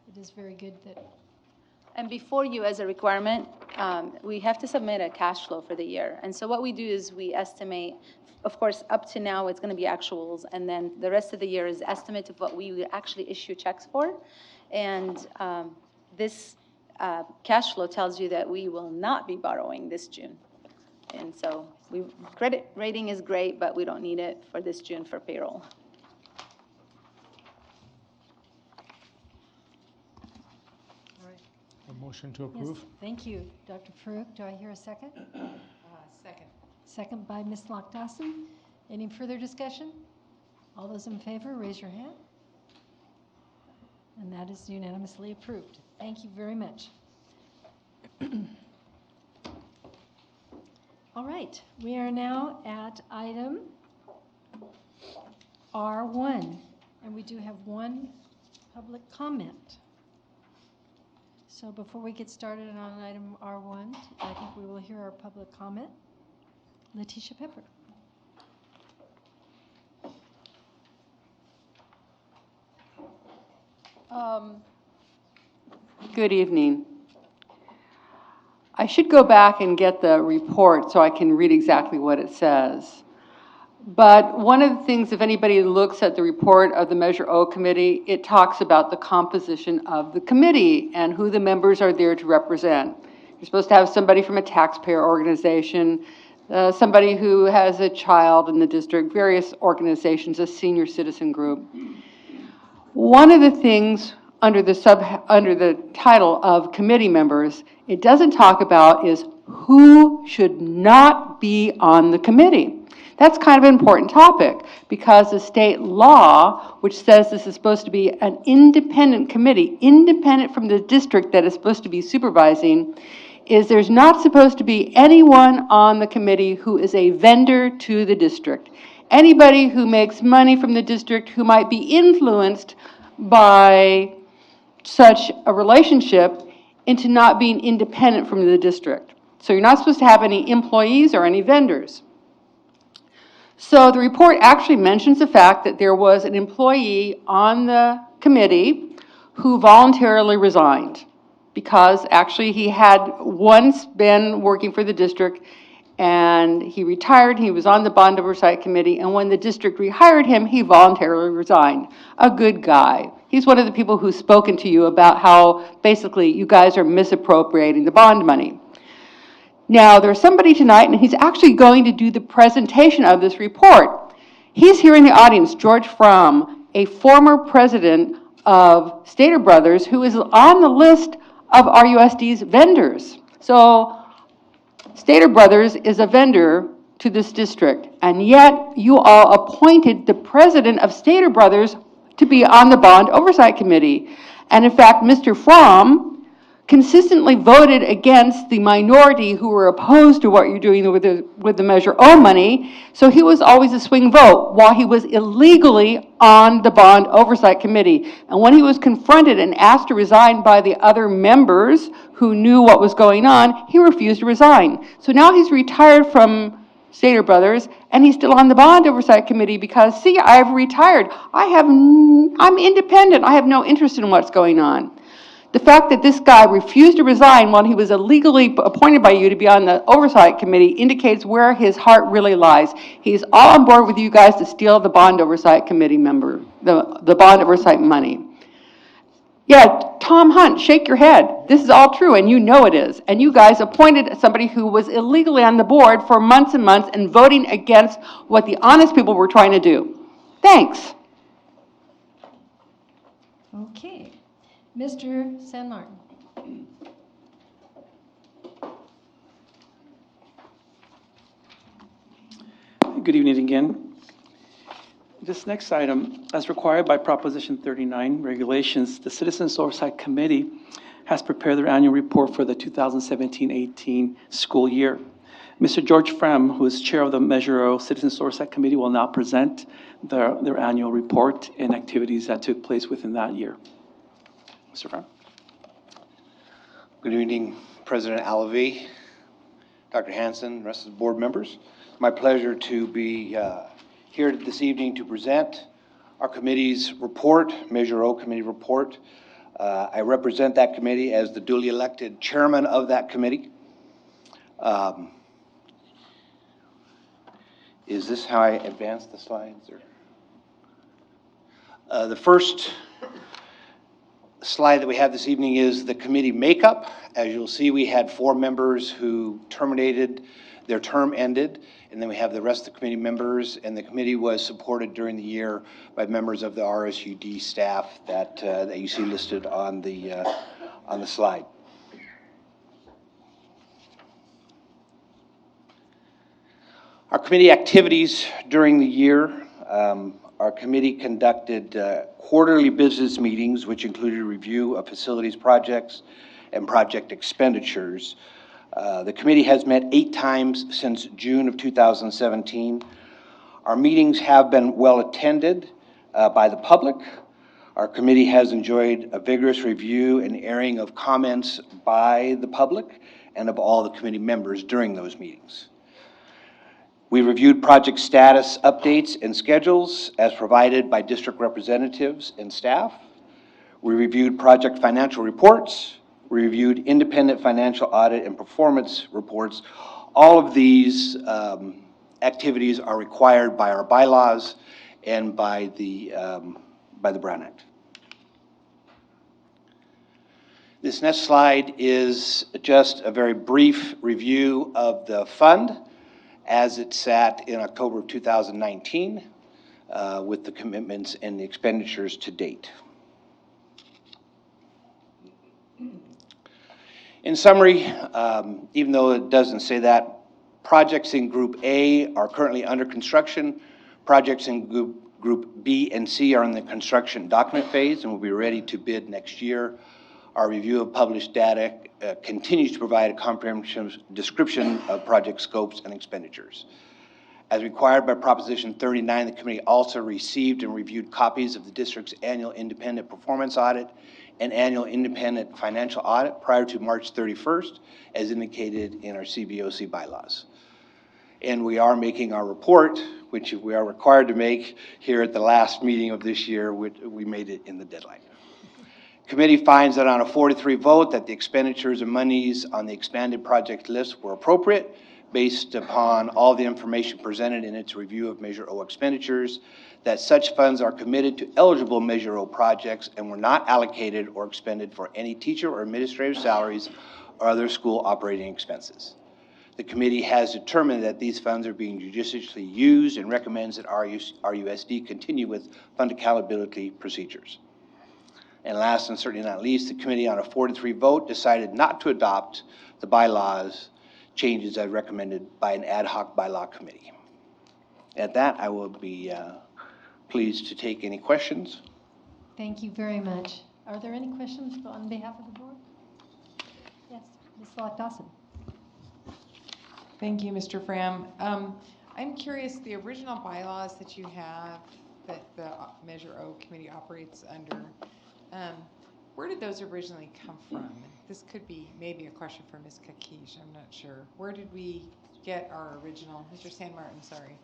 it is very good that. And before you, as a requirement, we have to submit a cash flow for the year. And so what we do is we estimate, of course, up to now it's going to be actuals, and then the rest of the year is estimate of what we actually issue checks for. And this cash flow tells you that we will not be borrowing this June. And so credit rating is great, but we don't need it for this June for payroll. All right. A motion to approve? Yes, thank you, Dr. Farouk. Do I hear a second? Second. Second by Ms. Lockdawson. Any further discussion? All those in favor, raise your hand. And that is unanimously approved. Thank you very much. All right, we are now at item R1, and we do have one public comment. So before we get started on item R1, I think we will hear our public comment. Letitia Pepper. Good evening. I should go back and get the report so I can read exactly what it says. But one of the things, if anybody looks at the report of the Measure O committee, it talks about the composition of the committee and who the members are there to represent. You're supposed to have somebody from a taxpayer organization, somebody who has a child in the district, various organizations, a senior citizen group. One of the things under the title of committee members, it doesn't talk about is who should not be on the committee. That's kind of an important topic because the state law, which says this is supposed to be an independent committee, independent from the district that is supposed to be supervising, is there's not supposed to be anyone on the committee who is a vendor to the district. Anybody who makes money from the district who might be influenced by such a relationship into not being independent from the district. So you're not supposed to have any employees or any vendors. So the report actually mentions the fact that there was an employee on the committee who voluntarily resigned. because actually he had once been working for the district, and he retired. He was on the Bond Oversight Committee, and when the district rehired him, he voluntarily resigned. A good guy. He's one of the people who's spoken to you about how basically you guys are misappropriating the bond money. Now, there's somebody tonight, and he's actually going to do the presentation of this report. He's here in the audience, George Fromm, a former president of Stater Brothers, who is on the list of RUSD's vendors. So Stater Brothers is a vendor to this district, and yet you all appointed the president of Stater Brothers to be on the Bond Oversight Committee. And in fact, Mr. Fromm consistently voted against the minority who were opposed to what you're doing with the Measure O money, so he was always a swing vote while he was illegally on the Bond Oversight Committee. And when he was confronted and asked to resign by the other members who knew what was going on, he refused to resign. So now he's retired from Stater Brothers, and he's still on the Bond Oversight Committee because, see, I've retired. I'm independent. I have no interest in what's going on. The fact that this guy refused to resign while he was illegally appointed by you to be on the Oversight Committee indicates where his heart really lies. He's all on board with you guys to steal the Bond Oversight Committee member, the Bond Oversight money. Yeah, Tom Hunt, shake your head. This is all true, and you know it is. And you guys appointed somebody who was illegally on the board for months and months and voting against what the honest people were trying to do. Thanks. Okay. Mr. San Martin. Good evening again. This next item, as required by Proposition 39 regulations, the Citizens Oversight Committee has prepared their annual report for the 2017-18 school year. Mr. George Fromm, who is chair of the Measure O Citizens Oversight Committee, will now present their annual report and activities that took place within that year. Mr. Fromm. Good evening, President Alavi, Dr. Hansen, rest of the board members. It's my pleasure to be here this evening to present our committee's report, Measure O Committee report. I represent that committee as the duly elected chairman of that committee. Is this how I advance the slides? Or? The first slide that we have this evening is the committee makeup. As you'll see, we had 4 members who terminated, their term ended, and then we have the rest of the committee members, and the committee was supported during the year by members of the RSUD staff that you see listed on the slide. Our committee activities during the year, our committee conducted quarterly business meetings, which included a review of facilities projects and project expenditures. The committee has met 8 times since June of 2017. Our meetings have been well attended by the public. Our committee has enjoyed a vigorous review and airing of comments by the public and of all the committee members during those meetings. We reviewed project status updates and schedules as provided by district representatives and staff. We reviewed project financial reports. We reviewed independent financial audit and performance reports. All of these activities are required by our bylaws and by the Brown Act. This next slide is just a very brief review of the fund as it sat in October of 2019 with the commitments and the expenditures to date. In summary, even though it doesn't say that, projects in Group A are currently under construction. Projects in Group B and C are in the construction document phase and will be ready to bid next year. Our review of published data continues to provide a comprehensive description of project scopes and expenditures. As required by Proposition 39, the committee also received and reviewed copies of the district's annual independent performance audit and annual independent financial audit prior to March 31st, as indicated in our CBOC bylaws. And we are making our report, which we are required to make here at the last meeting of this year. We made it in the deadline. Committee finds that on a 4-3 vote that the expenditures and monies on the expanded project list were appropriate based upon all the information presented in its review of Measure O expenditures, that such funds are committed to eligible Measure O projects and were not allocated or expended for any teacher or administrative salaries or other school operating expenses. The committee has determined that these funds are being judiciously used and recommends that RUSD continue with fund accountability procedures. And last and certainly not least, the committee on a 4-3 vote decided not to adopt the bylaws changes as recommended by an ad hoc bylaw committee. At that, I will be pleased to take any questions. Thank you very much. Are there any questions on behalf of the board? Yes, Ms. Lock-Dawson. Thank you, Mr. Fram. I'm curious, the original bylaws that you have that the Measure O committee operates under, where did those originally come from? This could be maybe a question for Ms. Kakish, I'm not sure. Where did we get our original, Mr. San Martin, sorry.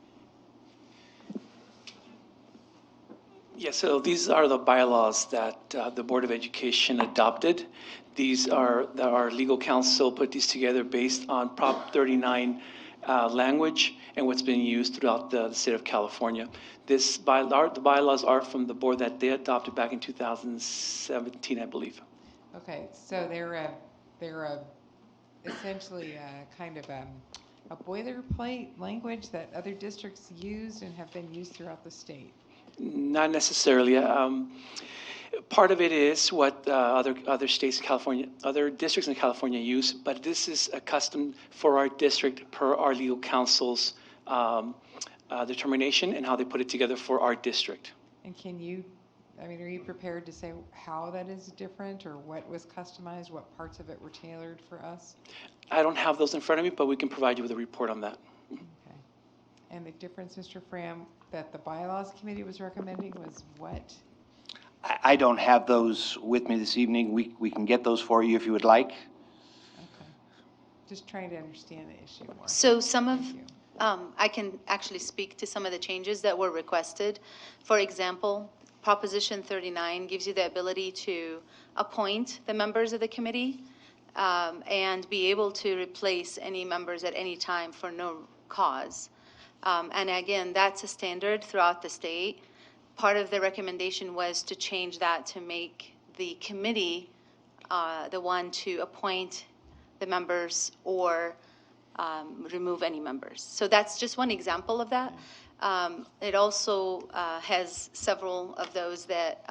Yeah, so these are the bylaws that the Board of Education adopted. These are, our legal counsel put these together based on Prop 39 language and what's been used throughout the state of California. The bylaws are from the board that they adopted back in 2017, I believe. Okay, so they're essentially a kind of a boilerplate language that other districts use and have been used throughout the state. Not necessarily. Part of it is what other states in California, other districts in California use, but this is a custom for our district per our legal counsel's determination and how they put it together for our district. And can you, I mean, are you prepared to say how that is different or what was customized, what parts of it were tailored for us? I don't have those in front of me, but we can provide you with a report on that. Okay. And the difference, Mr. Fram, that the bylaws committee was recommending was what? I don't have those with me this evening. We can get those for you if you would like. Okay. Just trying to understand the issue more. So some of, I can actually speak to some of the changes that were requested. For example, Proposition 39 gives you the ability to appoint the members of the committee and be able to replace any members at any time for no cause. And again, that's a standard throughout the state. Part of the recommendation was to change that to make the committee the one to appoint the members or remove any members. So that's just one example of that. It also has several of those that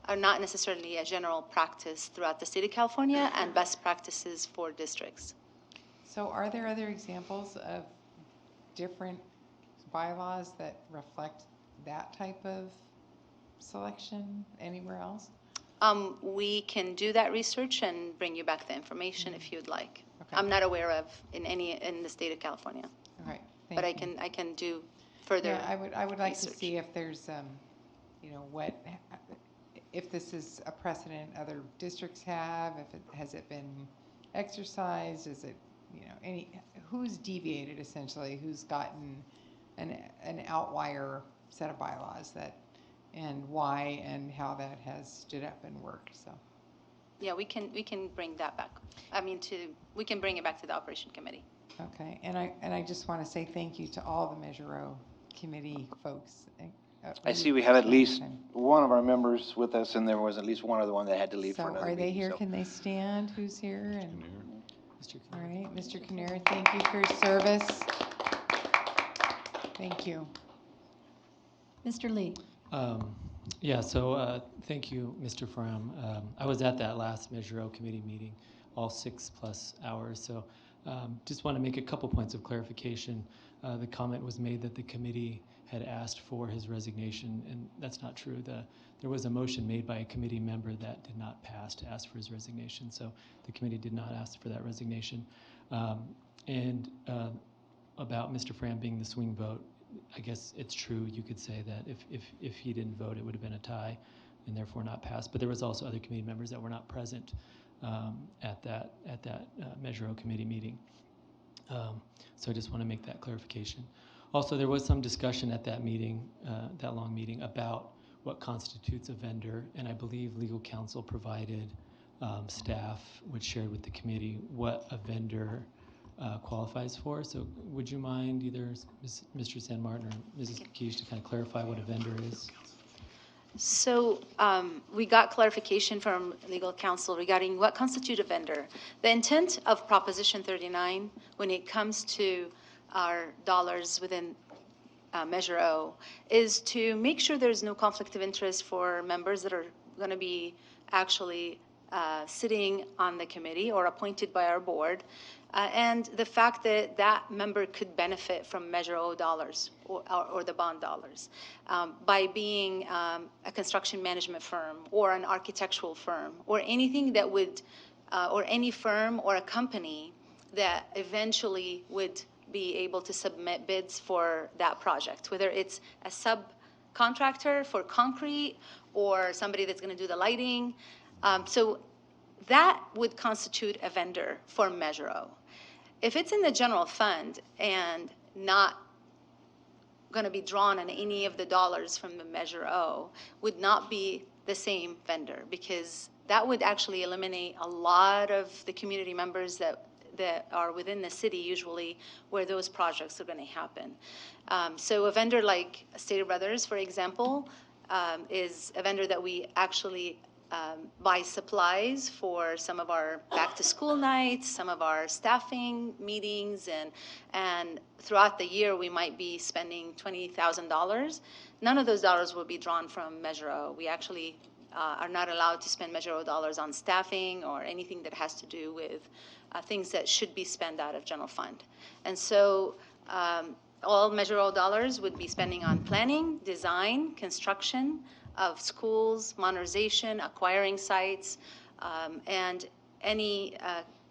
are not necessarily a general practice throughout the state of California and best practices for districts. So are there other examples of different bylaws that reflect that type of selection anywhere else? We can do that research and bring you back the information if you'd like. Okay. I'm not aware of in the state of California. All right. But I can do further. Yeah, I would like research. to see if there's you know, if this is a precedent other districts have, has it been exercised, is it, you know, who's deviated essentially, who's gotten an outlier set of bylaws that, and why and how that has stood up and worked. So yeah, we can bring that back. I mean, we can bring it back to the operation committee. okay, and I just want to say thank you to all the Measure O committee folks. I see we have at least one of our members with us, and there was at least one other one that had to leave for So another are they meeting, here? so. Can they stand? Who's here? And Mr. all right, Mr. Kinnear, thank you for your service. Thank you. Mr. Lee. Yeah, so thank you, Mr. Fram. I was at that last Measure O committee meeting, all 6+ hours. So just want to make a couple points of clarification. The comment was made that the committee had asked for his resignation, and that's not true. There was a motion made by a committee member that did not pass to ask for his resignation. So the committee did not ask for that resignation. And about Mr. Fram being the swing vote, I guess it's true. You could say that if he didn't vote, it would have been a tie and therefore not passed. But there was also other committee members that were not present at that Measure O committee meeting. So I just want to make that clarification. Also, there was some discussion at that meeting, that long meeting, about what constitutes a vendor, and I believe legal counsel provided staff, which shared with the committee what a vendor qualifies for. So would you mind either Mr. San Martin or Mrs. Keish to kind of clarify what a vendor is? So we got clarification from legal counsel regarding what constitutes a vendor. The intent of Proposition 39, when it comes to our dollars within Measure O, is to make sure there's no conflict of interest for members that are going to be actually sitting on the committee or appointed by our board, and the fact that that member could benefit from Measure O dollars or the bond dollars by being a construction management firm or an architectural firm or anything that would, or any firm or a company that eventually would be able to submit bids for that project, whether it's a subcontractor for concrete or somebody that's going to do the lighting. So that would constitute a vendor for Measure O. If it's in the general fund and not going to be drawn on any of the dollars from the Measure O, would not be the same vendor, because that would actually eliminate a lot of the community members that are within the city usually where those projects are going to happen. So a vendor like Stater Brothers, for example, is a vendor that we actually buy supplies for some of our back-to-school nights, some of our staffing meetings, and throughout the year we might be spending $20,000. None of those dollars will be drawn from Measure O. We actually are not allowed to spend Measure O dollars on staffing or anything that has to do with things that should be spent out of general fund. And so all Measure O dollars would be spending on planning, design, construction of schools, modernization, acquiring sites, and any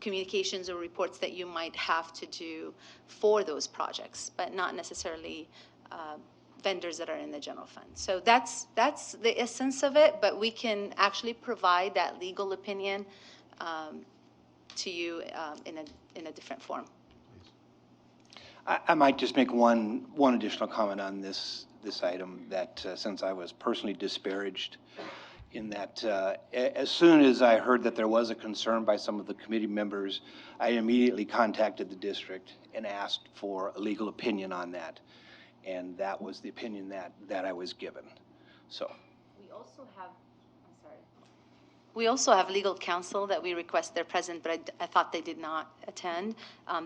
communications or reports that you might have to do for those projects, but not necessarily vendors that are in the general fund. So that's the essence of it, but we can actually provide that legal opinion to you in a different form. I might just make one additional comment on this item, that since I was personally disparaged in that as soon as I heard that there was a concern by some of the committee members, I immediately contacted the district and asked for a legal opinion on that. And that was the opinion that I was given. So. We also have legal counsel that we request they're present, but I thought they did not attend.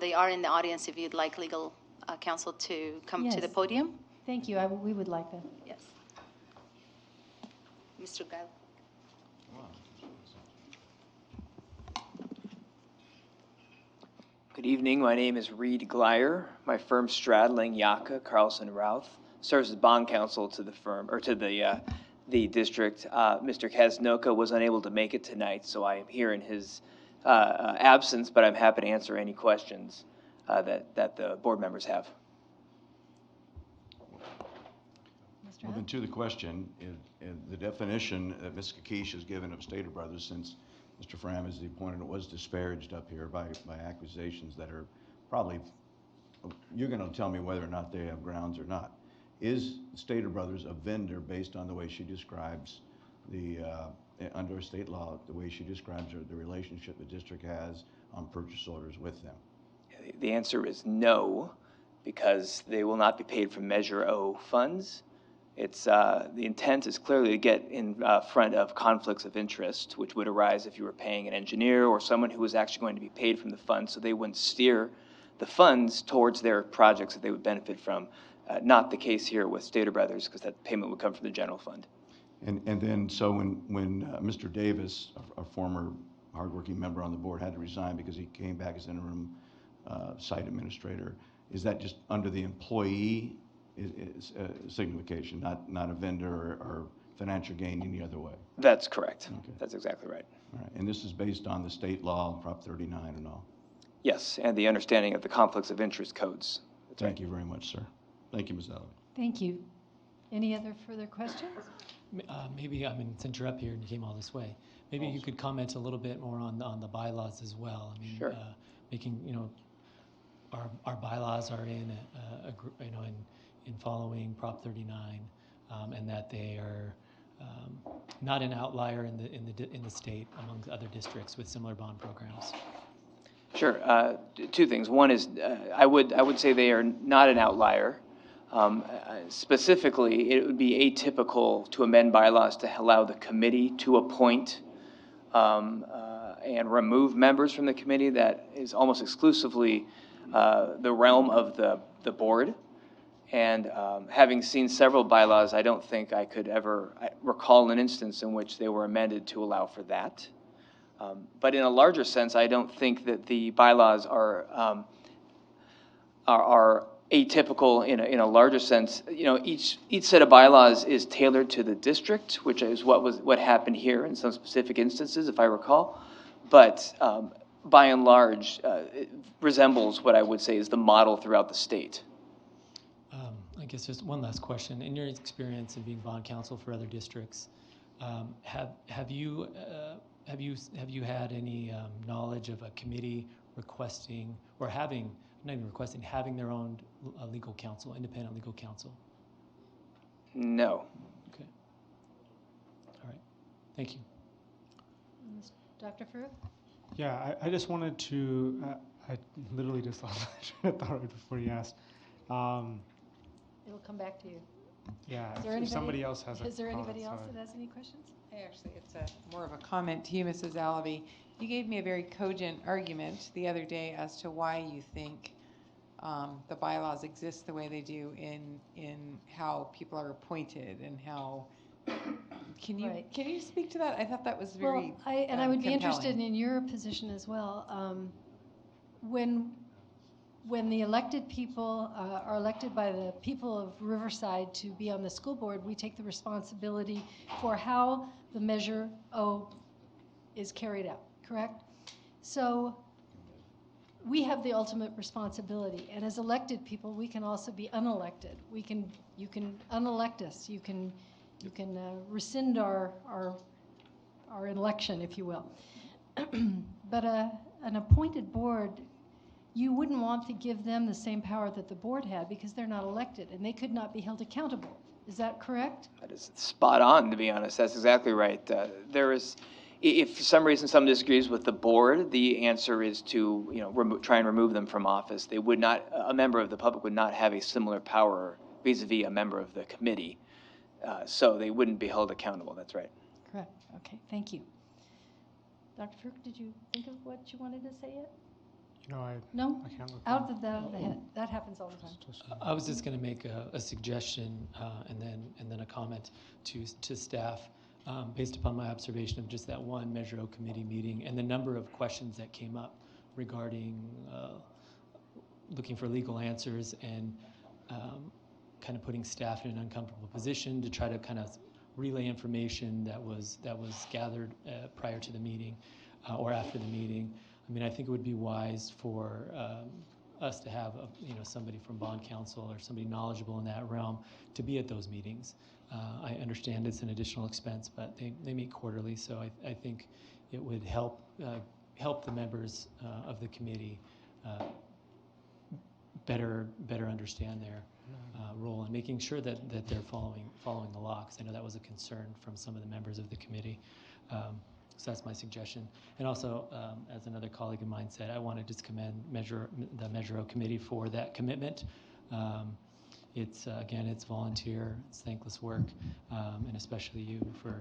They are in the audience if you'd like legal counsel to come to the Yes. podium. Thank you. We would like that. Yes. Mr. Gale. Good evening. My name is Reed Glyer. My firm Stradling, Yaka, Carlson, Routh serves as bond counsel to the firm, or to the district. Mr. Kaznoka was unable to make it tonight, so I am here in his absence, but I'm happy to answer any questions that the board members have. Well, then to the question, the definition that Ms. Kakish has given of Stater Brothers, since Mr. Fram is the appointed, it was disparaged up here by accusations that are probably, you're going to tell me whether or not they have grounds or not. Is Stater Brothers a vendor based on the way she describes the, under state law, the way she describes the relationship the district has on purchase orders with them? The answer is no, because they will not be paid from Measure O funds. It's the intent is clearly to get in front of conflicts of interest, which would arise if you were paying an engineer or someone who was actually going to be paid from the fund, so they wouldn't steer the funds towards their projects that they would benefit from. Not the case here with Stater Brothers, because that payment would come from the general fund. And then, so when Mr. Davis, a former hardworking member on the board, had to resign because he came back as interim site administrator, is that just under the employee signification, not a vendor or financial gain any other way? That's correct. Okay. That's exactly right. All right. And this is based on the state law, Prop 39 and all? Yes, and the understanding of the conflicts of interest codes. That's Thank you very much, sir. Thank you, Ms. Allen. Thank you. Any other further questions? Maybe, I mean, since you're up here and you came all this way, maybe you could comment a little bit more on the bylaws as well. I mean, Sure. Making, our bylaws are in following Prop 39, and that they are not an outlier in the state among other districts with similar bond programs? Sure. Two things. One is I would say they are not an outlier. Specifically, it would be atypical to amend bylaws to allow the committee to appoint and remove members from the committee. That is almost exclusively the realm of the board. And having seen several bylaws, I don't think I could ever recall an instance in which they were amended to allow for that. But in a larger sense, I don't think that the bylaws are atypical in a larger sense. You know, each set of bylaws is tailored to the district, which is what happened here in some specific instances, if I recall. But by and large, it resembles what I would say is the model throughout the state. I guess just one last question. In your experience in being bond counsel for other districts, have you had any knowledge of a committee requesting or having, not even requesting, having their own legal counsel, independent legal counsel? No. Okay. All right. Thank you. Dr. Farouk? Yeah, I just wanted to, I literally just lost my train of thought right before you asked. It'll come back to you. Yeah, Is there if somebody else has a Is there anybody comment, else sorry. that has any questions? Actually, it's more of a comment to you, Mrs. Alavi. You gave me a very cogent argument the other day as to why you think the bylaws exist the way they do in how people are appointed and how. Can you speak to that? I thought that was very Well, I would be interested compelling. in your position as well. When the elected people are elected by the people of Riverside to be on the school board, we take the responsibility for how the Measure O is carried out, correct? So we have the ultimate responsibility, and as elected people, we can also be unelected. You can unelect us. You can rescind our election, if you will. But an appointed board, you wouldn't want to give them the same power that the board had because they're not elected and they could not be held accountable. Is that correct? That is spot on, to be honest. That's exactly right. If for some reason someone disagrees with the board, the answer is to try and remove them from office. They would not. A member of the public would not have a similar power vis-a-vis a member of the committee, so they wouldn't be held accountable. That's right. Correct. Okay. Thank you. Dr. Farouk, did you think of what you wanted to say yet? No? I can't look Out of the head. That happens all the time. I was just going to make a suggestion and then a comment to staff based upon my observation of just that one Measure O committee meeting and the number of questions that came up regarding looking for legal answers and kind of putting staff in an uncomfortable position to try to kind of relay information that was gathered prior to the meeting or after the meeting. I mean, I think it would be wise for us to have somebody from bond counsel or somebody knowledgeable in that realm to be at those meetings. I understand it's an additional expense, but they meet quarterly, so I think it would help the members of the committee better understand their role and making sure that they're following the law, because I know that was a concern from some of the members of the committee. So that's my suggestion. And also, as another colleague of mine said, I want to just commend the Measure O committee for that commitment. It's again, it's volunteer, it's thankless work, and especially you for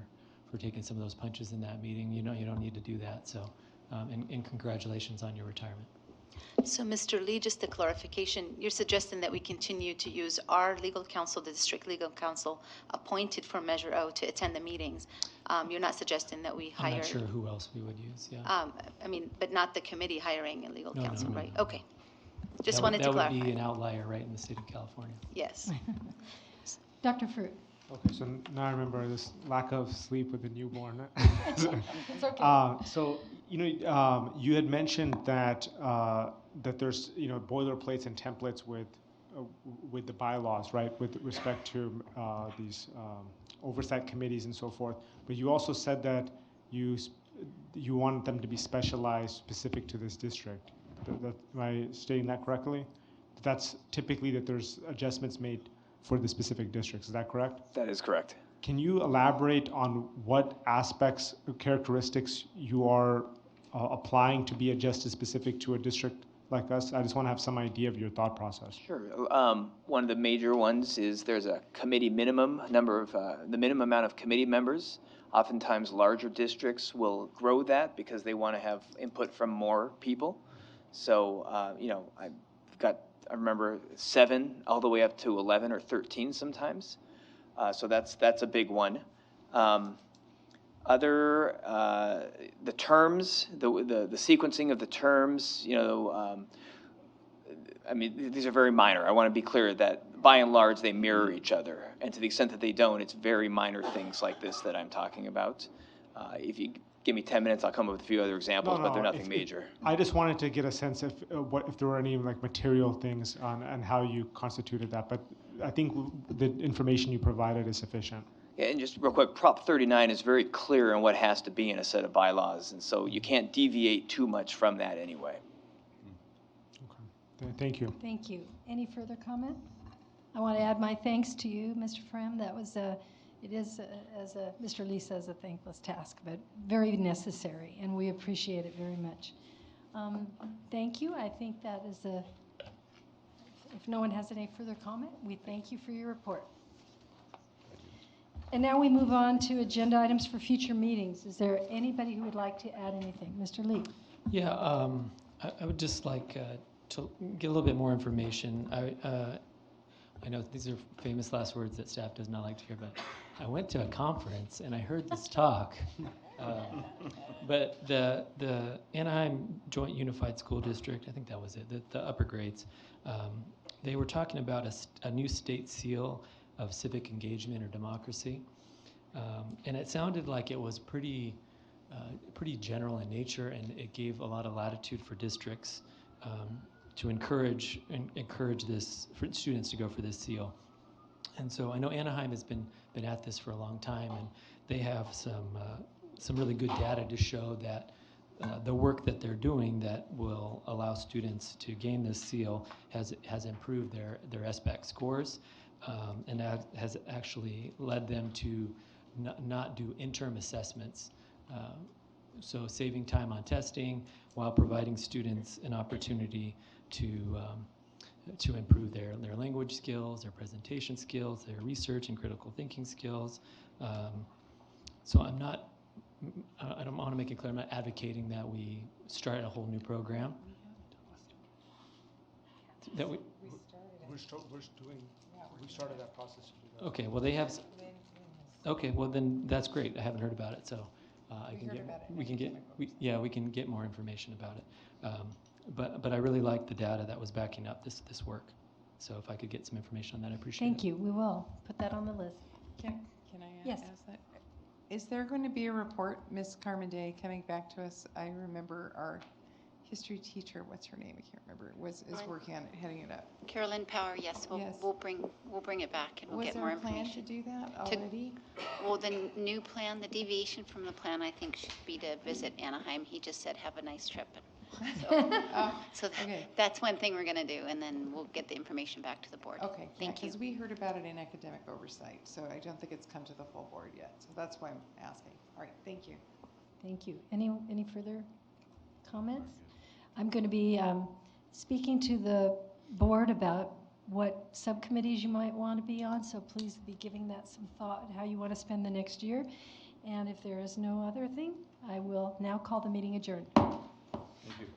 taking some of those punches in that meeting. You don't need to do that. So, and congratulations on your retirement. So, Mr. Lee, just a clarification. You're suggesting that we continue to use our legal counsel, the district legal counsel, appointed for Measure O to attend the meetings. You're not suggesting that we hire... I'm not sure who else we would use, yeah. I mean, but not the committee hiring a legal counsel, no, right? no. Okay. Just wanted to clarify. That would be an outlier, right, in the state of California. Yes. Dr. Farouk. Okay, so now I remember this lack of sleep with the newborn. It's okay. So, you had mentioned that that there's boilerplates and templates with the bylaws, right, with respect to these oversight committees and so forth. But you also said that you wanted them to be specialized, specific to this district. Am I stating that correctly? That's typically that there's adjustments made for the specific districts. Is that correct? That is correct. Can you elaborate on what aspects or characteristics you are applying to be adjusted specific to a district like us? I just want to have some idea of your thought process. Sure. One of the major ones is there's a committee minimum number of, the minimum amount of committee members. Oftentimes, larger districts will grow that because they want to have input from more people. So, I remember 7 all the way up to 11 or 13 sometimes. So that's a big one. The terms, the sequencing of the terms, these are very minor. I want to be clear that by and large, they mirror each other. And to the extent that they don't, it's very minor things like this that I'm talking about. If you give me 10 minutes, I'll come up with a few other examples, but they're nothing major. I just wanted to get a sense of if there were any like material things and how you constituted that. But I think the information you provided is sufficient. Yeah, and just real quick, Prop 39 is very clear on what has to be in a set of bylaws, and so you can't deviate too much from that anyway. Thank you. Thank you. Any further comment? I want to add my thanks to you, Mr. Frem. That was it is, as Mr. Lee says, a thankless task, but very necessary, and we appreciate it very much. Thank you. I think that is if no one has any further comment, we thank you for your report. And now we move on to agenda items for future meetings. Is there anybody who would like to add anything? Mr. Lee. Yeah, I would just like to get a little bit more information. I know these are famous last words that staff does not like to hear, but I went to a conference and I heard this talk. But the Anaheim Joint Unified School District, I think that was it, the upper grades, they were talking about a new state seal of civic engagement or democracy. And it sounded like it was pretty general in nature, and it gave a lot of latitude for districts to encourage this for students to go for this seal. And so I know Anaheim has been at this for a long time, and they have some really good data to show that the work that they're doing that will allow students to gain this seal has improved their SBAC scores, and that has actually led them to not do interim assessments. So saving time on testing while providing students an opportunity to improve their language skills, their presentation skills, their research and critical thinking skills. So I don't want to make it clear, I'm not advocating that we start a whole new program. That we started that process to do that. Okay, well they have. Okay, well then that's great. I haven't heard about it, so we can get more information about it. But I really like the data that was backing up this work. So if I could get some information on that, I appreciate it. Thank you. We will put that on the list. Can I Yes. ask that? Is there going to be a report, Ms. Carmen Day, coming back to us? I remember our history teacher, what's her name? I can't remember. Is working on it, heading it up. Carolyn Power, yes, we'll bring it back and we'll get more information. Was there a plan to do that already? Well, the new plan, the deviation from the plan, I think should be to visit Anaheim. He just said, have a nice trip. So okay. That's one thing we're going to do, and then we'll get the information back to the board. Okay, thank you. Because we heard about it in academic oversight, so I don't think it's come to the full board yet. So that's why I'm asking. All right, thank you. Thank you. Any further comments? I'm going to be speaking to the board about what subcommittees you might want to be on, so please be giving that some thought, how you want to spend the next year. And if there is no other thing, I will now call the meeting adjourned. Thank you.